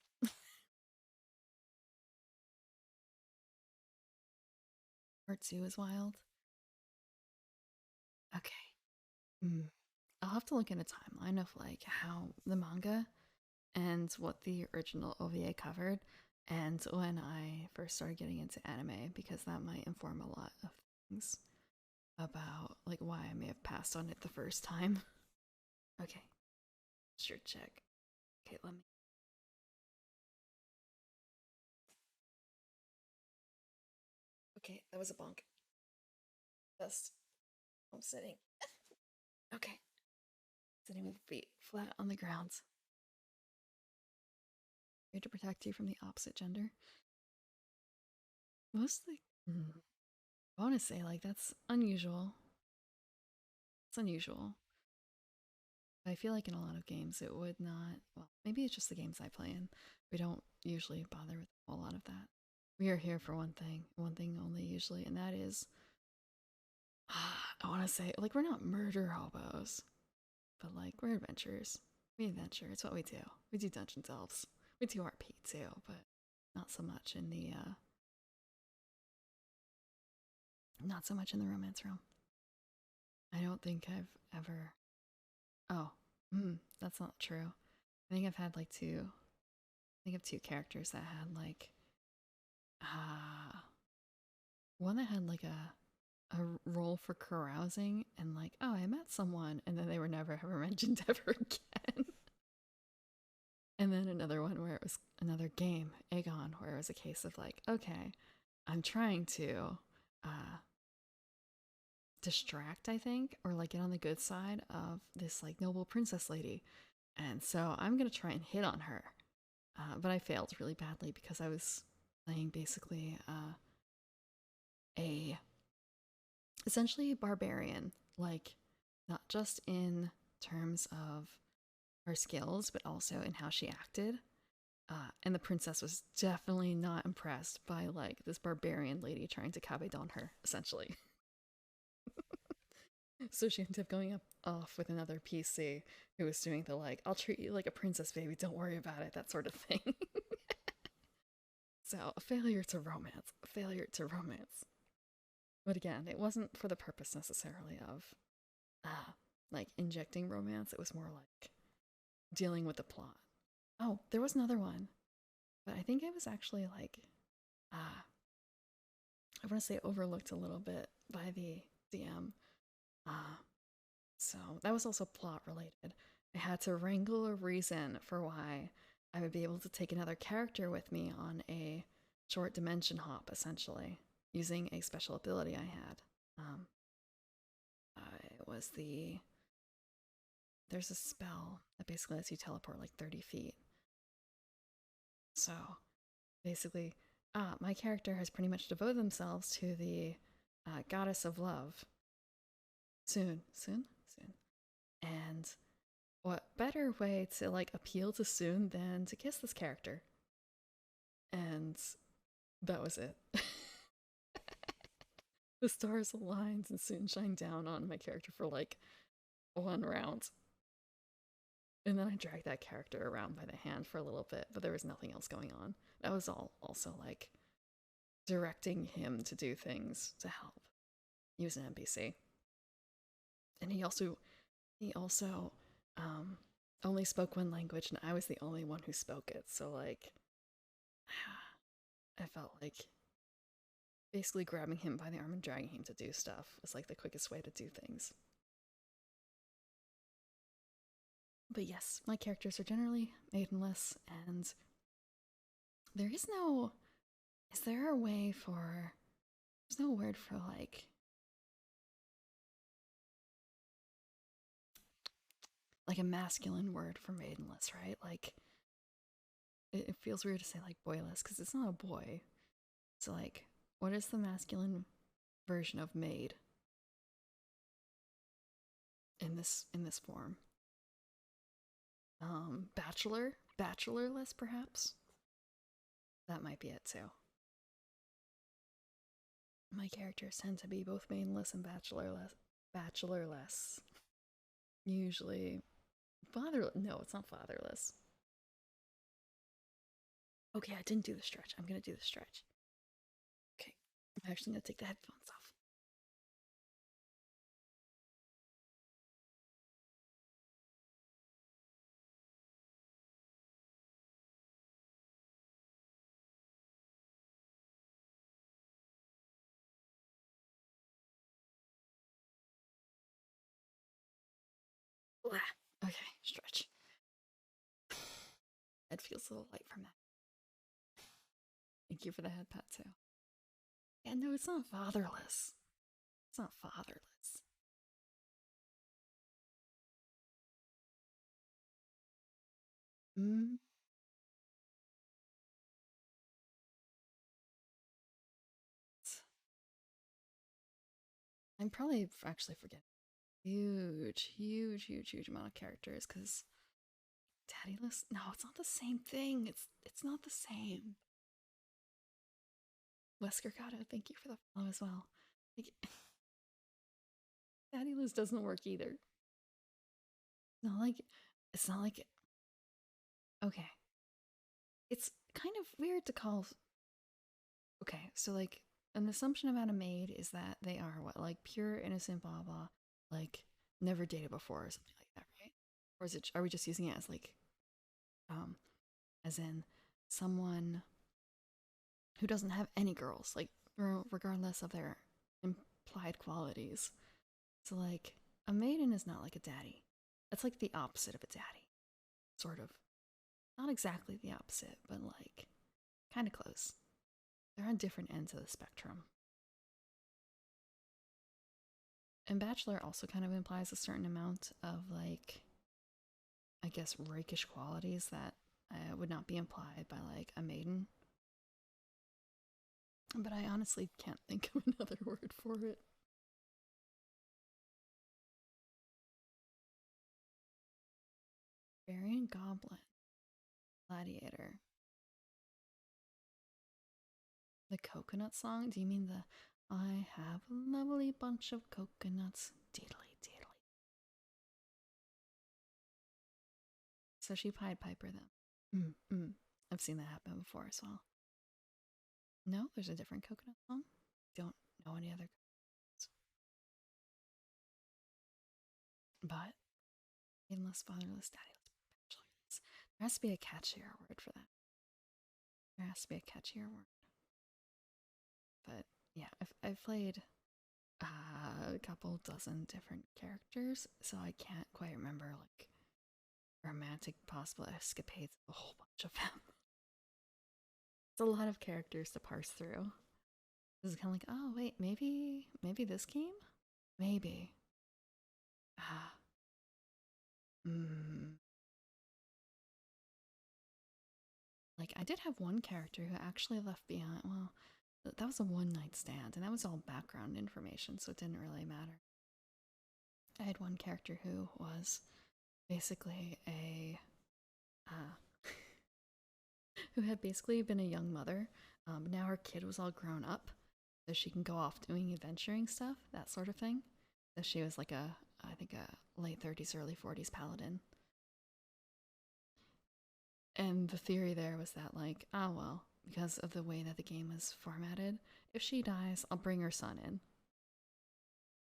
S1: Part 2 is wild. Okay. Mm. I'll have to look at a timeline of like how the manga and what the original OVA covered, and when I first started getting into anime, because that might inform a lot of things about like why I may have passed on it the first time. Okay, sure, check. Okay, let me. Okay, that was a bonk. Just, I'm sitting. Okay, sitting with feet flat on the ground. Here to protect you from the opposite gender. Mostly, I want to say like that's unusual. It's unusual. I feel like in a lot of games it would not. Well, maybe it's just the games I play in. We don't usually bother with a whole lot of that. We are here for one thing only usually, and that is, I want to say, like, we're not murder hobos, but like we're adventurers. We adventure. It's what we do. We do dungeon delves. We do RP too, but not so much in the not so much in the romance realm. I don't think I've ever. Oh, that's not true. I think I've had like two. I think of two characters that had like uh one that had like a role for carousing and like, oh, I met someone, and then they were never ever mentioned ever again. And then another one where it was another game, Aegon, where it was a case of like, okay, I'm trying to uh distract, I think, or like get on the good side of this like noble princess lady. And so I'm gonna try and hit on her. But I failed really badly because I was playing basically a essentially barbarian, like not just in terms of her skills, but also in how she acted. And the princess was definitely not impressed by like this barbarian lady trying to cabedon her, essentially. So she ended up going up off with another PC who was doing the like, I'll treat you like a princess, baby, don't worry about it, that sort of thing. So a failure to romance, a failure to romance. But again, it wasn't for the purpose necessarily of like injecting romance. It was more like dealing with the plot. Oh, there was another one, but I think it was actually like I want to say overlooked a little bit by the DM. Uh, so that was also plot related. I had to wrangle a reason for why I would be able to take another character with me on a short dimension hop, essentially, using a special ability I had. Um, it was the. There's a spell that basically lets you teleport like 30 feet. So basically, my character has pretty much devoted themselves to the goddess of love. Soon, soon, soon. And what better way to like appeal to Soon than to kiss this character? And that was it. The stars aligned and Soon shined down on my character for like one round. And then I dragged that character around by the hand for a little bit, but there was nothing else going on. That was all also like directing him to do things to help. He was an NPC. And he also only spoke one language and I was the only one who spoke it. So like I felt like basically grabbing him by the arm and dragging him to do stuff was like the quickest way to do things. But yes, my characters are generally maidenless, and there is no. Is there a way for. There's no word for like a masculine word for maidenless, right? Like it feels weird to say like boyless because it's not a boy. So like, what is the masculine version of maid in this form? Bachelorless perhaps. That might be it too. My characters tend to be both maidenless and bachelorless. Bachelorless. Usually father. No, it's not fatherless. Okay, I didn't do the stretch. I'm gonna do the stretch. Okay, I'm actually gonna take the headphones off. Blah. Okay, stretch. It feels a little light from that. Thank you for the head pat too. Yeah, no, it's not fatherless. It's not fatherless. Mm, I'm probably actually forgetting huge amount of characters because daddyless. No, it's not the same thing. It's not the same. Wesker Kato, thank you for the follow as well. Like, daddyless doesn't work either. Not like it's not like okay. It's kind of weird to call. Okay, so like an assumption about a maid is that they are what like pure innocent blah blah like never dated before or something like that, right? Or is it are we just using it as like um as in someone who doesn't have any girls like regardless of their implied qualities. So like a maiden is not like a daddy. That's like the opposite of a daddy. Sort of. Not exactly the opposite, but like kind of close. They're on different ends of the spectrum. And bachelor also kind of implies a certain amount of like, I guess, rakish qualities that would not be implied by like a maiden. But I honestly can't think of another word for it. Barbarian goblin, gladiator. The coconut song? Do you mean the I have a lovely bunch of coconuts? Diddly diddly. So she Pied Piper them. I've seen that happen before as well. No, there's a different coconut song. Don't know any other coconuts. But endless, fatherless, daddyless, bachelorless. There has to be a catchier word for that. There has to be a catchier word. But yeah, I've played a couple dozen different characters, so I can't quite remember like romantic possible escapades of a whole bunch of them. It's a lot of characters to parse through. This is kind of like, oh wait, maybe this game, maybe. Ah, mm. Like I did have one character who actually left behind. Well, that was a one night stand, and that was all background information, so it didn't really matter. I had one character who was basically a uh, who had basically been a young mother. Now her kid was all grown up, so she can go off doing adventuring stuff, that sort of thing. So she was like I think a late 30s, early 40s paladin. And the theory there was that, like, oh well, because of the way that the game is formatted, if she dies, I'll bring her son in.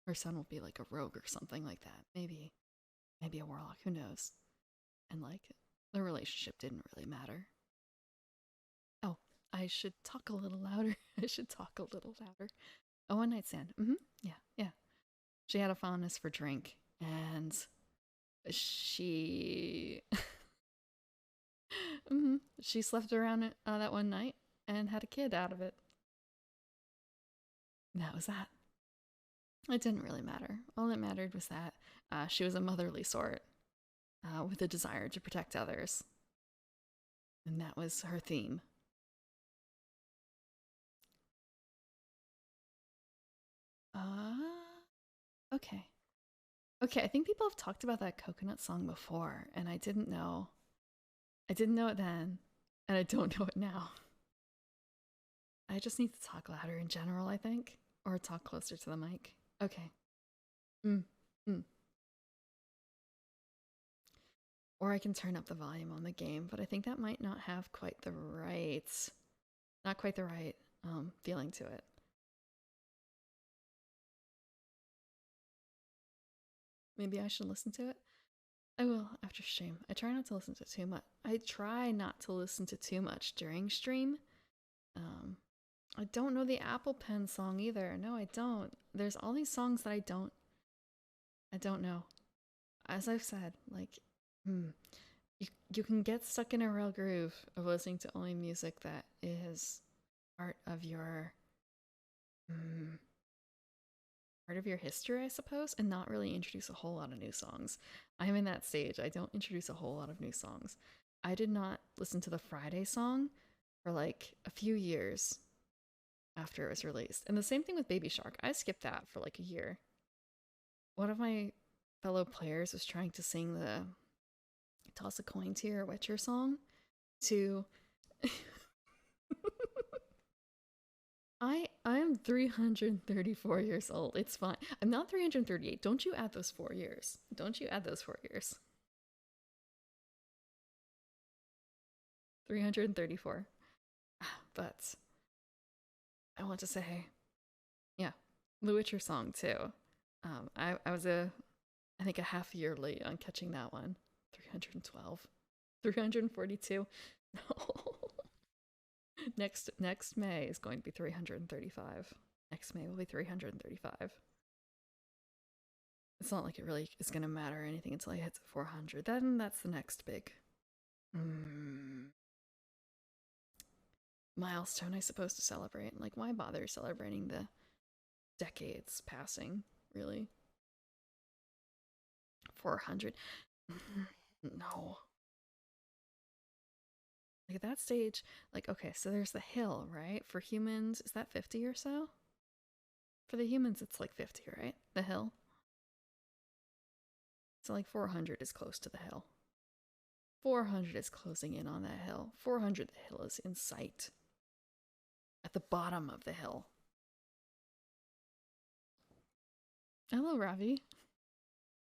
S1: Her son will be like a rogue or something like that. Maybe a warlock, who knows? And like, the relationship didn't really matter. Oh, I should talk a little louder. I should talk a little louder. A one night stand. Yeah, yeah. She had a fondness for drink, and she she slept around that one night and had a kid out of it. That was that. It didn't really matter. All that mattered was that she was a motherly sort with a desire to protect others. And that was her theme. Okay. Okay, I think people have talked about that coconut song before, and I didn't know. I didn't know it then, and I don't know it now. I just need to talk louder in general, I think, or talk closer to the mic. Okay. Mm. Mm. Or I can turn up the volume on the game, but I think that might not have quite the right, not quite the right feeling to it. Maybe I should listen to it. I will after stream. I try not to listen to too much. I try not to listen to too much during stream. Um, I don't know the Apple Pen song either. No, I don't. There's all these songs that I don't know. As I've said, like, you can get stuck in a real groove of listening to only music that is part of your mm, part of your history, I suppose, and not really introduce a whole lot of new songs. I'm in that stage. I don't introduce a whole lot of new songs. I did not listen to the Friday song for like a few years after it was released. And the same thing with Baby Shark. I skipped that for like a year. One of my fellow players was trying to sing the Toss a Coin to Your Witcher song to I'm 334 years old. It's fine. I'm not 338. Don't you add those 4 years. Don't you add those 4 years. 334. But I want to say, yeah, the Witcher song too. I was I think a half year late on catching that one. 312. 342. No. Next May is going to be 335. Next May will be 335. It's not like it really is going to matter or anything until I hit 400. Then that's the next big milestone I suppose to celebrate. Like, why bother celebrating the decades passing, really? 400? No. Like, at that stage, like, okay, so there's the hill, right? For humans, is that 50 or so? For the humans, it's like 50, right? The hill. So, like, 400 is close to the hill. 400 is closing in on that hill. 400, the hill is in sight. at the bottom of the hill. Hello, Ravi.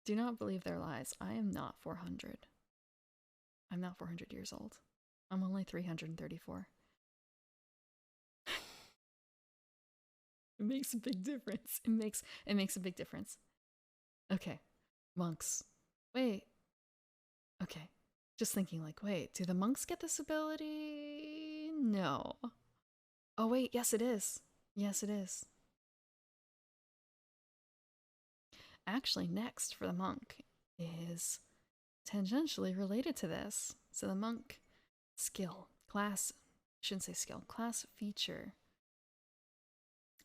S1: Do not believe their lies. I am not 400. I'm not 400 years old. I'm only 334. It makes a big difference. It makes a big difference. Okay. Monks. Wait. Okay. Just thinking like, wait, do the monks get this ability? No. Oh wait, yes it is. Yes it is. Actually, next for the monk is tangentially related to this. So the monk skill, class, shouldn't say skill, class feature.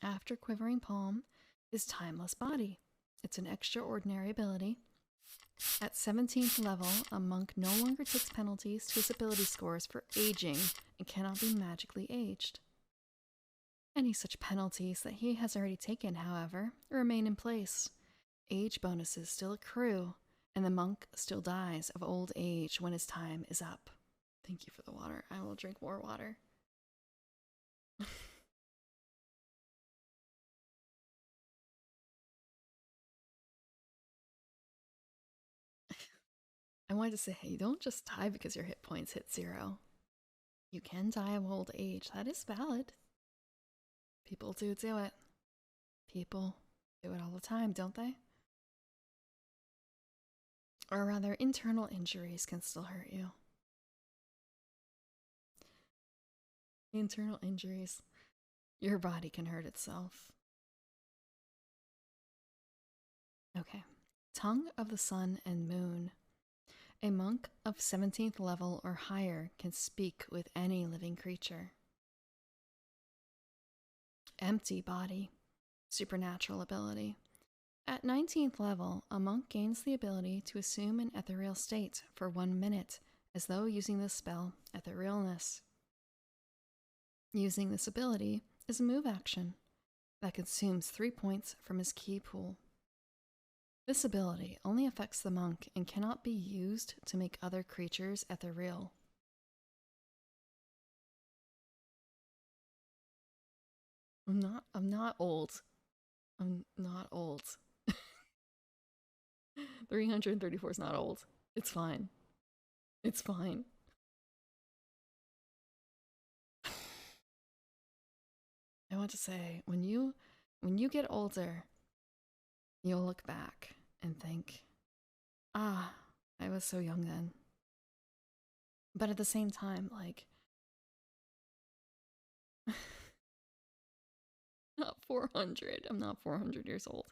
S1: After Quivering Palm is Timeless Body. It's an extraordinary ability. At 17th level, a monk no longer takes penalties to his ability scores for aging and cannot be magically aged. Any such penalties that he has already taken, however, remain in place. Age bonuses still accrue, and the monk still dies of old age when his time is up. Thank you for the water. I will drink more water. I wanted to say, hey, don't just die because your hit points hit 0. You can die of old age. That is valid. People do it. People do it all the time, don't they? Or rather, internal injuries can still hurt you. Internal injuries. Your body can hurt itself. Okay. Tongue of the Sun and Moon. A monk of 17th level or higher can speak with any living creature. Empty Body. Supernatural ability. At 19th level, a monk gains the ability to assume an ethereal state for 1 minute, as though using the spell Etherealness. Using this ability is a move action that consumes 3 points from his ki pool. This ability only affects the monk and cannot be used to make other creatures ethereal. I'm not old. I'm not old. 334 is not old. It's fine. It's fine. I want to say, when you get older, you'll look back and think, ah, I was so young then. But at the same time, like, not 400. I'm not 400 years old.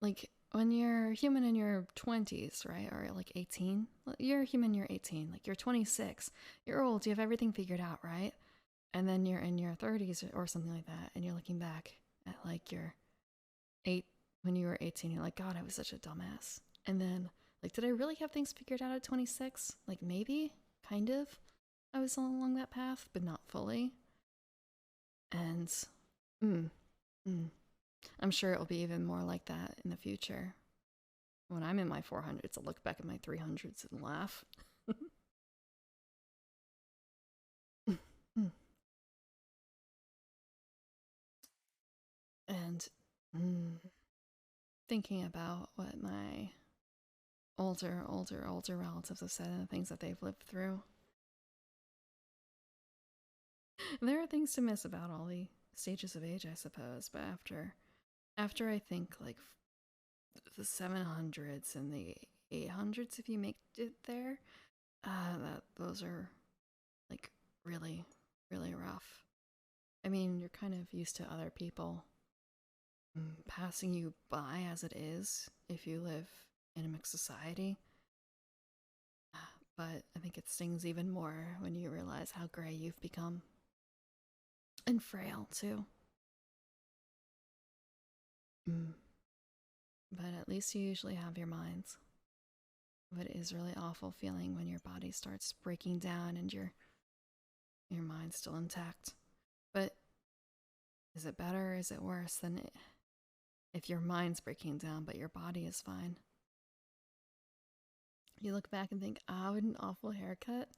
S1: Like, when you're human in your 20s, right? Or like 18. You're human, you're 18. Like, you're 26. You're old, you have everything figured out, right? And then you're in your 30s or something like that, and you're looking back at like your when you were 18, you're like, God, I was such a dumbass. And then, like, did I really have things figured out at 26? Like, maybe, kind of. I was along that path, but not fully. And, I'm sure it will be even more like that in the future. When I'm in my 400s, I'll look back at my 300s and laugh. And thinking about what my older relatives have said and the things that they've lived through. There are things to miss about all the stages of age, I suppose, but after I think like the 700s and the 800s, if you make it there, those are like really, really rough. I mean, you're kind of used to other people passing you by as it is if you live in a mixed society. But I think it stings even more when you realize how gray you've become. And frail, too. But at least you usually have your minds. But it is really awful feeling when your body starts breaking down and your mind's still intact. But is it better or is it worse than if your mind's breaking down but your body is fine? You look back and think, ah, what an awful haircut.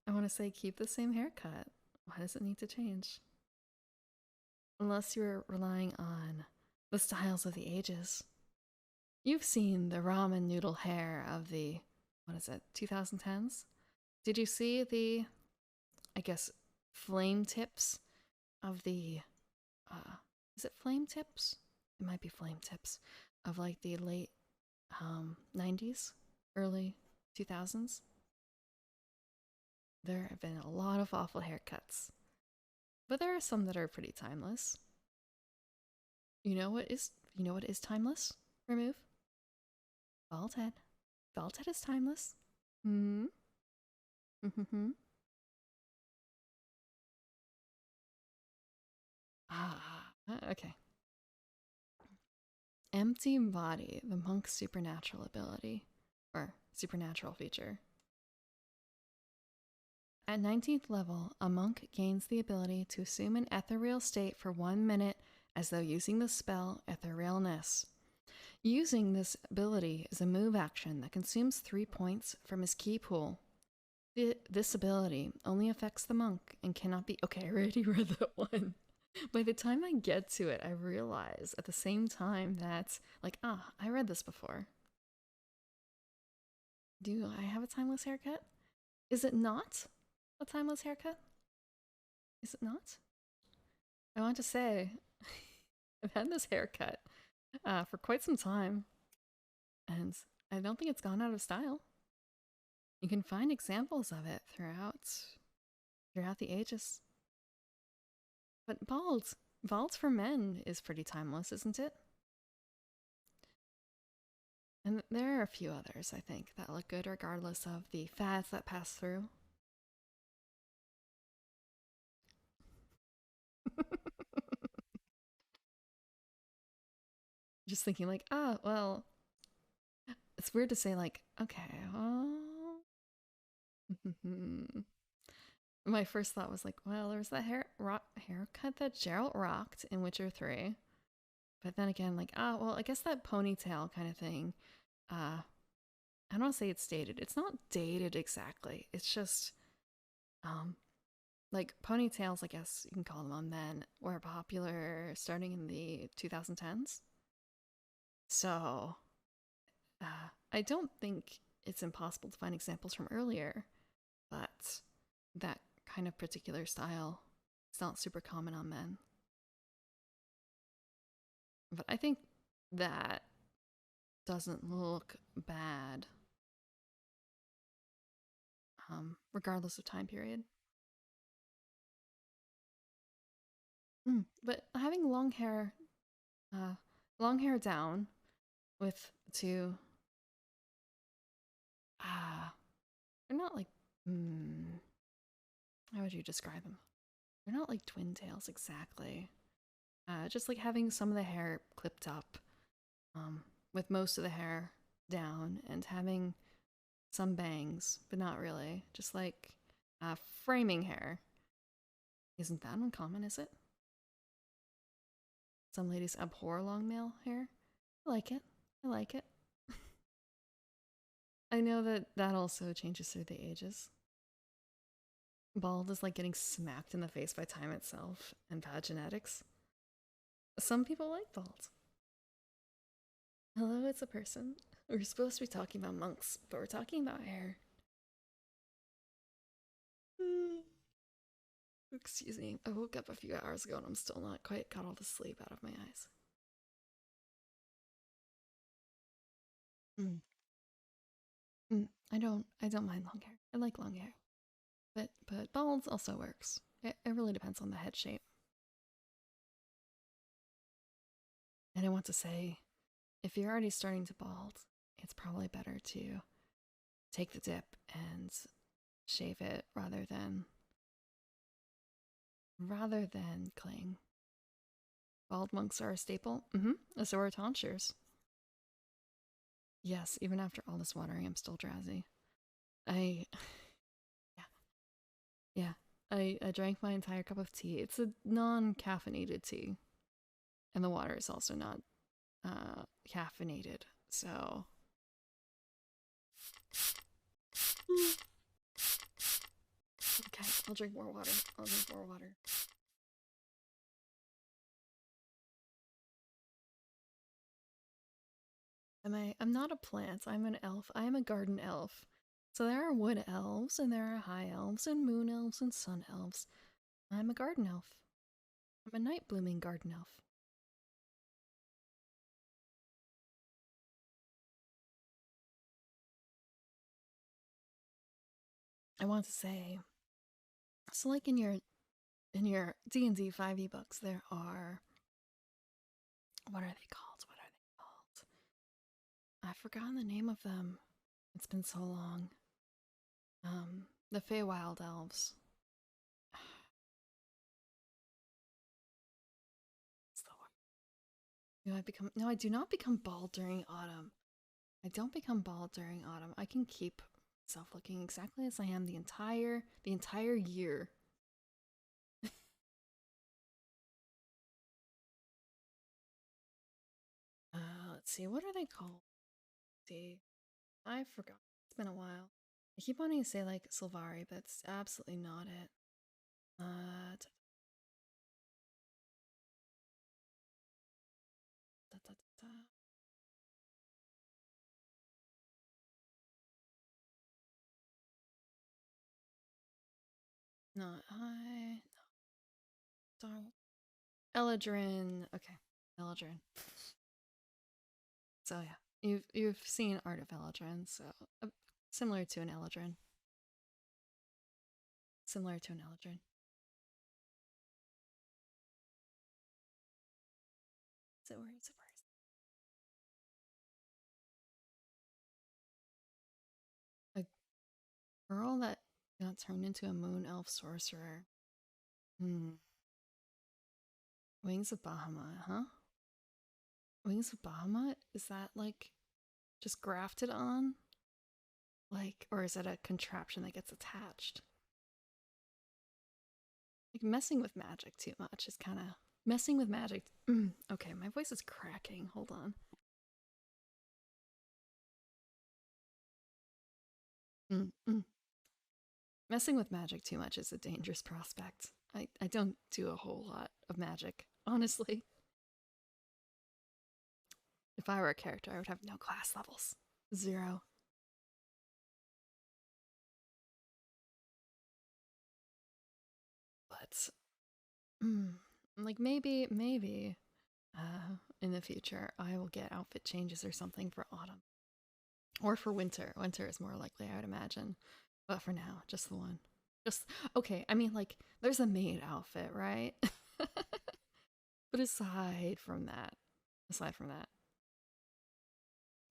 S1: I want to say keep the same haircut. Why does it need to change? Unless you're relying on the styles of the ages. You've seen the ramen noodle hair of the, what is it, 2010s? Did you see the, I guess, flame tips of the, is it flame tips? It might be flame tips of like the late 90s, early 2000s. There have been a lot of awful haircuts, but there are some that are pretty timeless. You know what is timeless? Remove bald head. Bald head is timeless. Hmm. Hmm. Ah. Okay. Empty body, the monk's supernatural ability, or supernatural feature. At 19th level, a monk gains the ability to assume an ethereal state for 1 minute as though using the spell Etherealness. Using this ability is a move action that consumes 3 points from his ki pool. This ability only affects the monk and cannot be. Okay, I already read that one. By the time I get to it, I realize at the same time that, like, I read this before. Do I have a timeless haircut? Is it not a timeless haircut? Is it not? I want to say, I've had this haircut for quite some time, and I don't think it's gone out of style. You can find examples of it throughout the ages. But bald for men is pretty timeless, isn't it? And there are a few others, I think, that look good regardless of the fads that pass through. Just thinking like, well, it's weird to say like, okay, well, my first thought was like, well, there's that haircut that Geralt rocked in Witcher 3. But then again, like, well, I guess that ponytail kind of thing, I don't want to say it's dated. It's not dated exactly. It's just, like ponytails, I guess you can call them on men, were popular starting in the 2010s. So, I don't think it's impossible to find examples from earlier, but that kind of particular style is not super common on men. But I think that doesn't look bad, regardless of time period. But having long hair down with two, they're not like, how would you describe them? They're not like twin tails exactly. Just like having some of the hair clipped up, with most of the hair down, and having some bangs, but not really. Just like framing hair. Isn't that uncommon, is it? Some ladies abhor long male hair. I like it. I like it. I know that that also changes through the ages. Bald is like getting smacked in the face by time itself and bad genetics. Some people like bald. Hello, it's a person. We're supposed to be talking about monks, but we're talking about hair. Excuse me. I woke up a few hours ago and I'm still not quite got all the sleep out of my eyes. Mm. I don't mind long hair. I like long hair. But bald also works. It really depends on the head shape. And I want to say, if you're already starting to bald, it's probably better to take the dip and shave it rather than cling. Bald monks are a staple. So are tonsures. Yes, even after all this watering, I'm still drowsy. I yeah. Yeah. I drank my entire cup of tea. It's a non-caffeinated tea. And the water is also not caffeinated. So Okay, I'll drink more water. I'll drink more water. I'm not a plant. I'm an elf. I am a garden elf. So there are wood elves, and there are high elves, and moon elves, and sun elves. I'm a garden elf. I'm a night blooming garden elf. I want to say, so like in your D&D 5e books, there are, what are they called? What are they called? I've forgotten the name of them. It's been so long. The Feywild elves. What's the word? Do I become? No, I do not become bald during autumn. I don't become bald during autumn. I can keep myself looking exactly as I am the entire year. Let's see. What are they called? Let's see, I forgot. It's been a while. I keep wanting to say like Sylvari, but it's absolutely not it. Da, da, da, da. Not I. Dark. Eladrin. Okay, Eladrin. So yeah, you've seen Art of Eladrin, so similar to an Eladrin. Similar to an Eladrin. So where is it? A girl that got turned into a moon elf sorcerer. Hmm. Wings of Bahamut, huh? Wings of Bahamut? Is that like just grafted on? Like, or is it a contraption that gets attached? Like, messing with magic too much is kind of messing with magic. Okay, my voice is cracking. Hold on. Mm, mm. Messing with magic too much is a dangerous prospect. I don't do a whole lot of magic, honestly. If I were a character, I would have no class levels. Zero. But, like, maybe, in the future, I will get outfit changes or something for autumn. Or for winter. Winter is more likely, I would imagine. But for now, just the one. Just, okay, I mean, like, there's a maid outfit, right? But aside from that,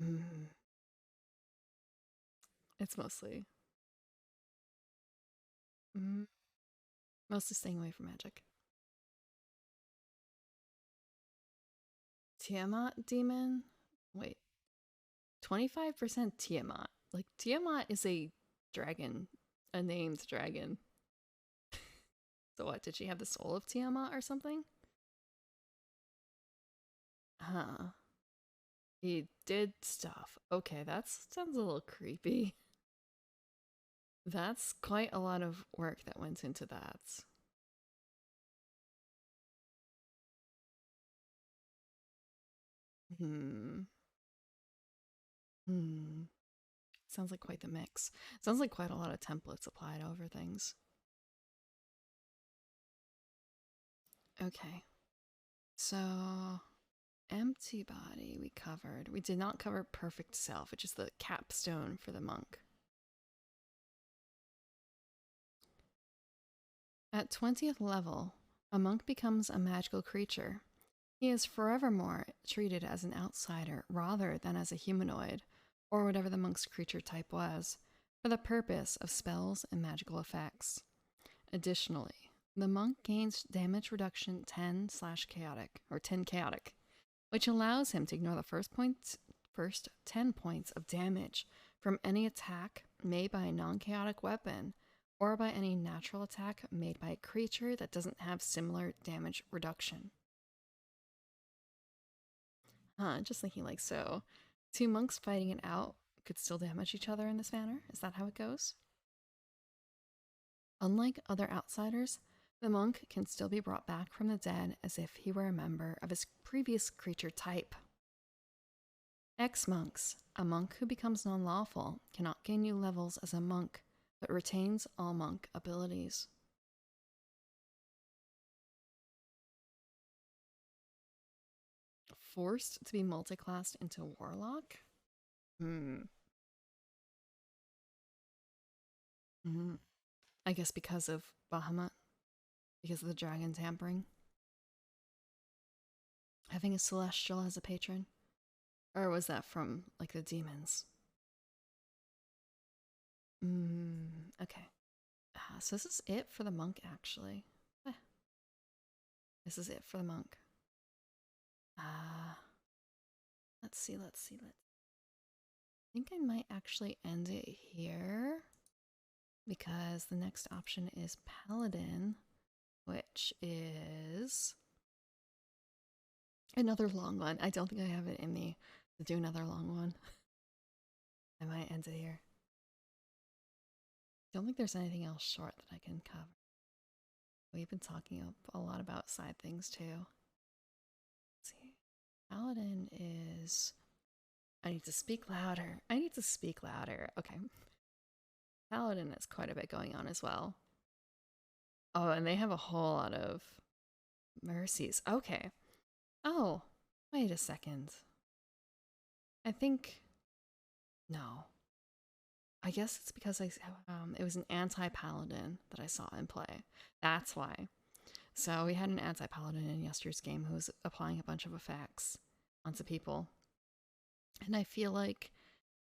S1: mm, it's mm, mostly staying away from magic. Tiamat demon? Wait, 25% Tiamat. Like, Tiamat is a dragon, a named dragon. So what, did she have the soul of Tiamat or something? Huh. He did stuff. Okay, that sounds a little creepy. That's quite a lot of work that went into that. Hmm. Hmm. Sounds like quite the mix. Sounds like quite a lot of templates applied over things. Okay. So, empty body we covered. We did not cover perfect self, which is the capstone for the monk. At 20th level, a monk becomes a magical creature. He is forevermore treated as an outsider rather than as a humanoid, or whatever the monk's creature type was, for the purpose of spells and magical effects. Additionally, the monk gains damage reduction 10/chaotic, or 10 chaotic, which allows him to ignore the first 10 points of damage from any attack made by a non-chaotic weapon or by any natural attack made by a creature that doesn't have similar damage reduction. Just thinking like so. Two monks fighting it out could still damage each other in this manner? Is that how it goes? Unlike other outsiders, the monk can still be brought back from the dead as if he were a member of his previous creature type. Ex monks. A monk who becomes non lawful cannot gain new levels as a monk, but retains all monk abilities. Forced to be multiclassed into warlock? Hmm. Mm. I guess because of Bahamut, because of the dragon tampering. Having a celestial as a patron? Or was that from, like, the demons? Okay. So this is it for the monk, actually. Eh, this is it for the monk. Uh, let's see. I think I might actually end it here because the next option is Paladin, which is another long one. I don't think I have it in me to do another long one. I might end it here. Don't think there's anything else short that I can cover. We've been talking a lot about side things too. Let's see. Paladin is. I need to speak louder. I need to speak louder. Okay. Paladin has quite a bit going on as well. Oh, and they have a whole lot of mercies. Okay. Oh, wait a second. I think. No. I guess it's because it was an anti-paladin that I saw in play. That's why. So we had an anti-paladin in yesterday's game who was applying a bunch of effects onto people. And I feel like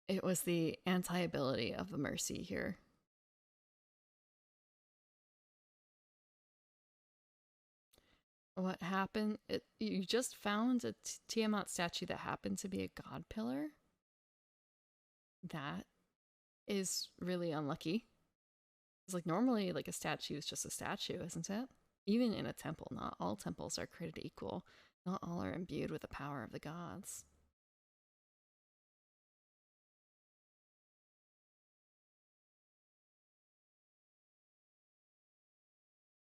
S1: it was the anti-ability of the mercy here. What happened? You just found a Tiamat statue that happened to be a god pillar? That is really unlucky. It's like normally like a statue is just a statue, isn't it? Even in a temple, not all temples are created equal. Not all are imbued with the power of the gods.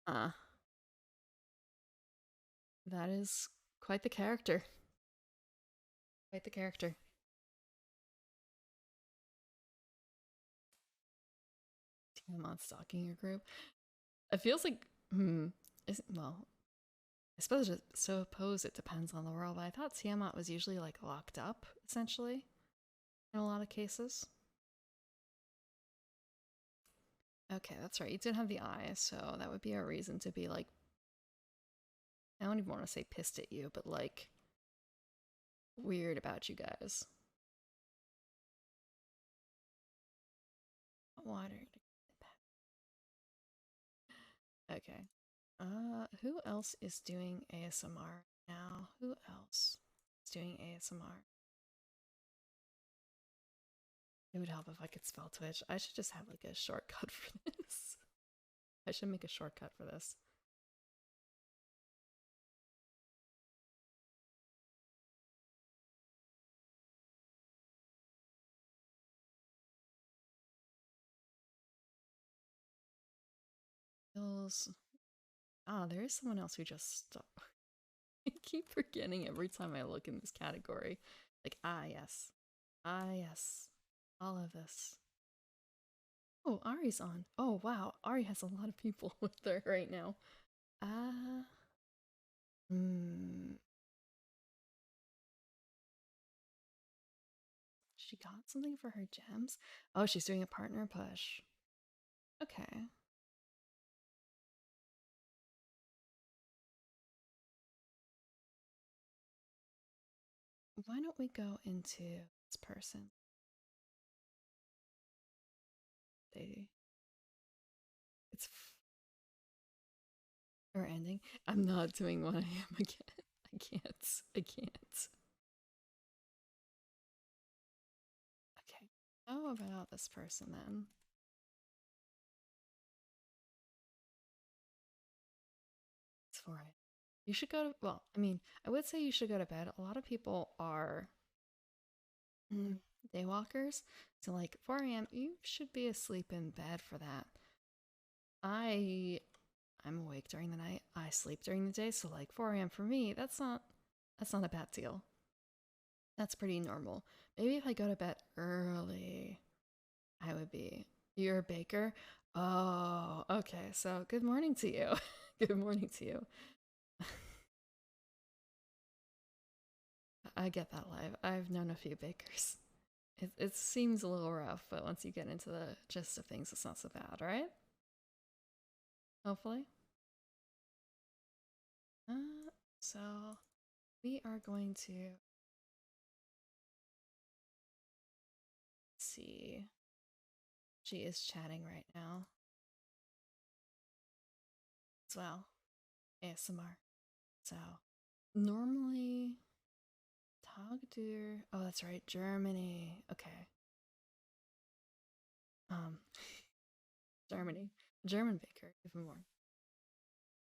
S1: Ah, that is quite the character. Quite the character. I'm on stalking your group. It feels like, well, I suppose it depends on the world, but I thought Tiamat was usually like locked up, essentially, in a lot of cases. Okay, that's right. You did have the eye, so that would be a reason to be like, I don't even want to say pissed at you, but like weird about you guys. Water. Okay. Who else is doing ASMR now? Who else is doing ASMR? It would help if I could spell Twitch. I should just have like a shortcut for this. I should make a shortcut for this. Feels. Ah, there is someone else who just stopped. I keep forgetting every time I look in this category. Like, ah, yes. Ah, yes. All of this. Oh, Ari's on. Oh, wow. Ari has a lot of people with her right now. Ah. Hmm. She got something for her gems? Oh, she's doing a partner push. Okay. Why don't we go into this person? They. It's. Or ending. I'm not doing what I am again. I can't. I can't. Okay. How about this person then? It's for it. You should go to, well, I mean, I would say you should go to bed. A lot of people are mm, daywalkers. So, like, 4 a.m., you should be asleep in bed for that. I'm awake during the night. I sleep during the day, so like 4 a.m. for me, that's not a bad deal. That's pretty normal. Maybe if I go to bed early, I would be. You're a baker? Oh, okay. So good morning to you. Good morning to you. I get that live. I've known a few bakers. It seems a little rough, but once you get into the gist of things, it's not so bad, right? Hopefully. So we are going to see. She is chatting right now as well. ASMR. So normally Tagdir. Oh, that's right, Germany. Okay. Um, Germany. German baker, even more.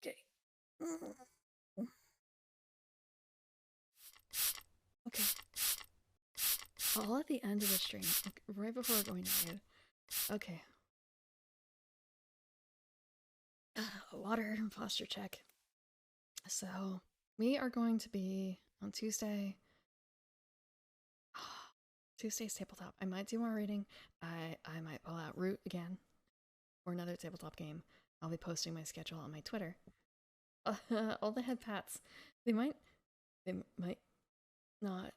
S1: Okay. Okay. All at the end of the stream, like right before we're going to bed. Okay. Water and posture check. So we are going to be on Tuesday. Tuesday's tabletop. I might do more reading. I might pull out Root again or another tabletop game. I'll be posting my schedule on my Twitter. All the head pats. They might not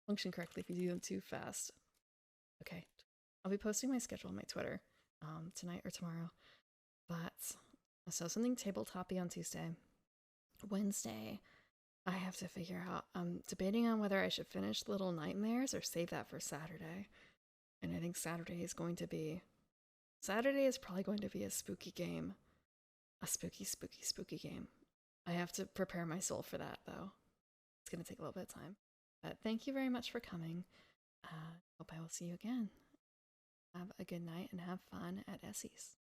S1: function correctly if you do them too fast. Okay. I'll be posting my schedule on my Twitter tonight or tomorrow. But so something tabletopy on Tuesday. Wednesday, I have to figure out. I'm debating on whether I should finish Little Nightmares or save that for Saturday. And I think Saturday is probably going to be a spooky game. A spooky, spooky, spooky game. I have to prepare my soul for that, though. It's going to take a little bit of time. But thank you very much for coming. Hope I will see you again. Have a good night and have fun at Essie's.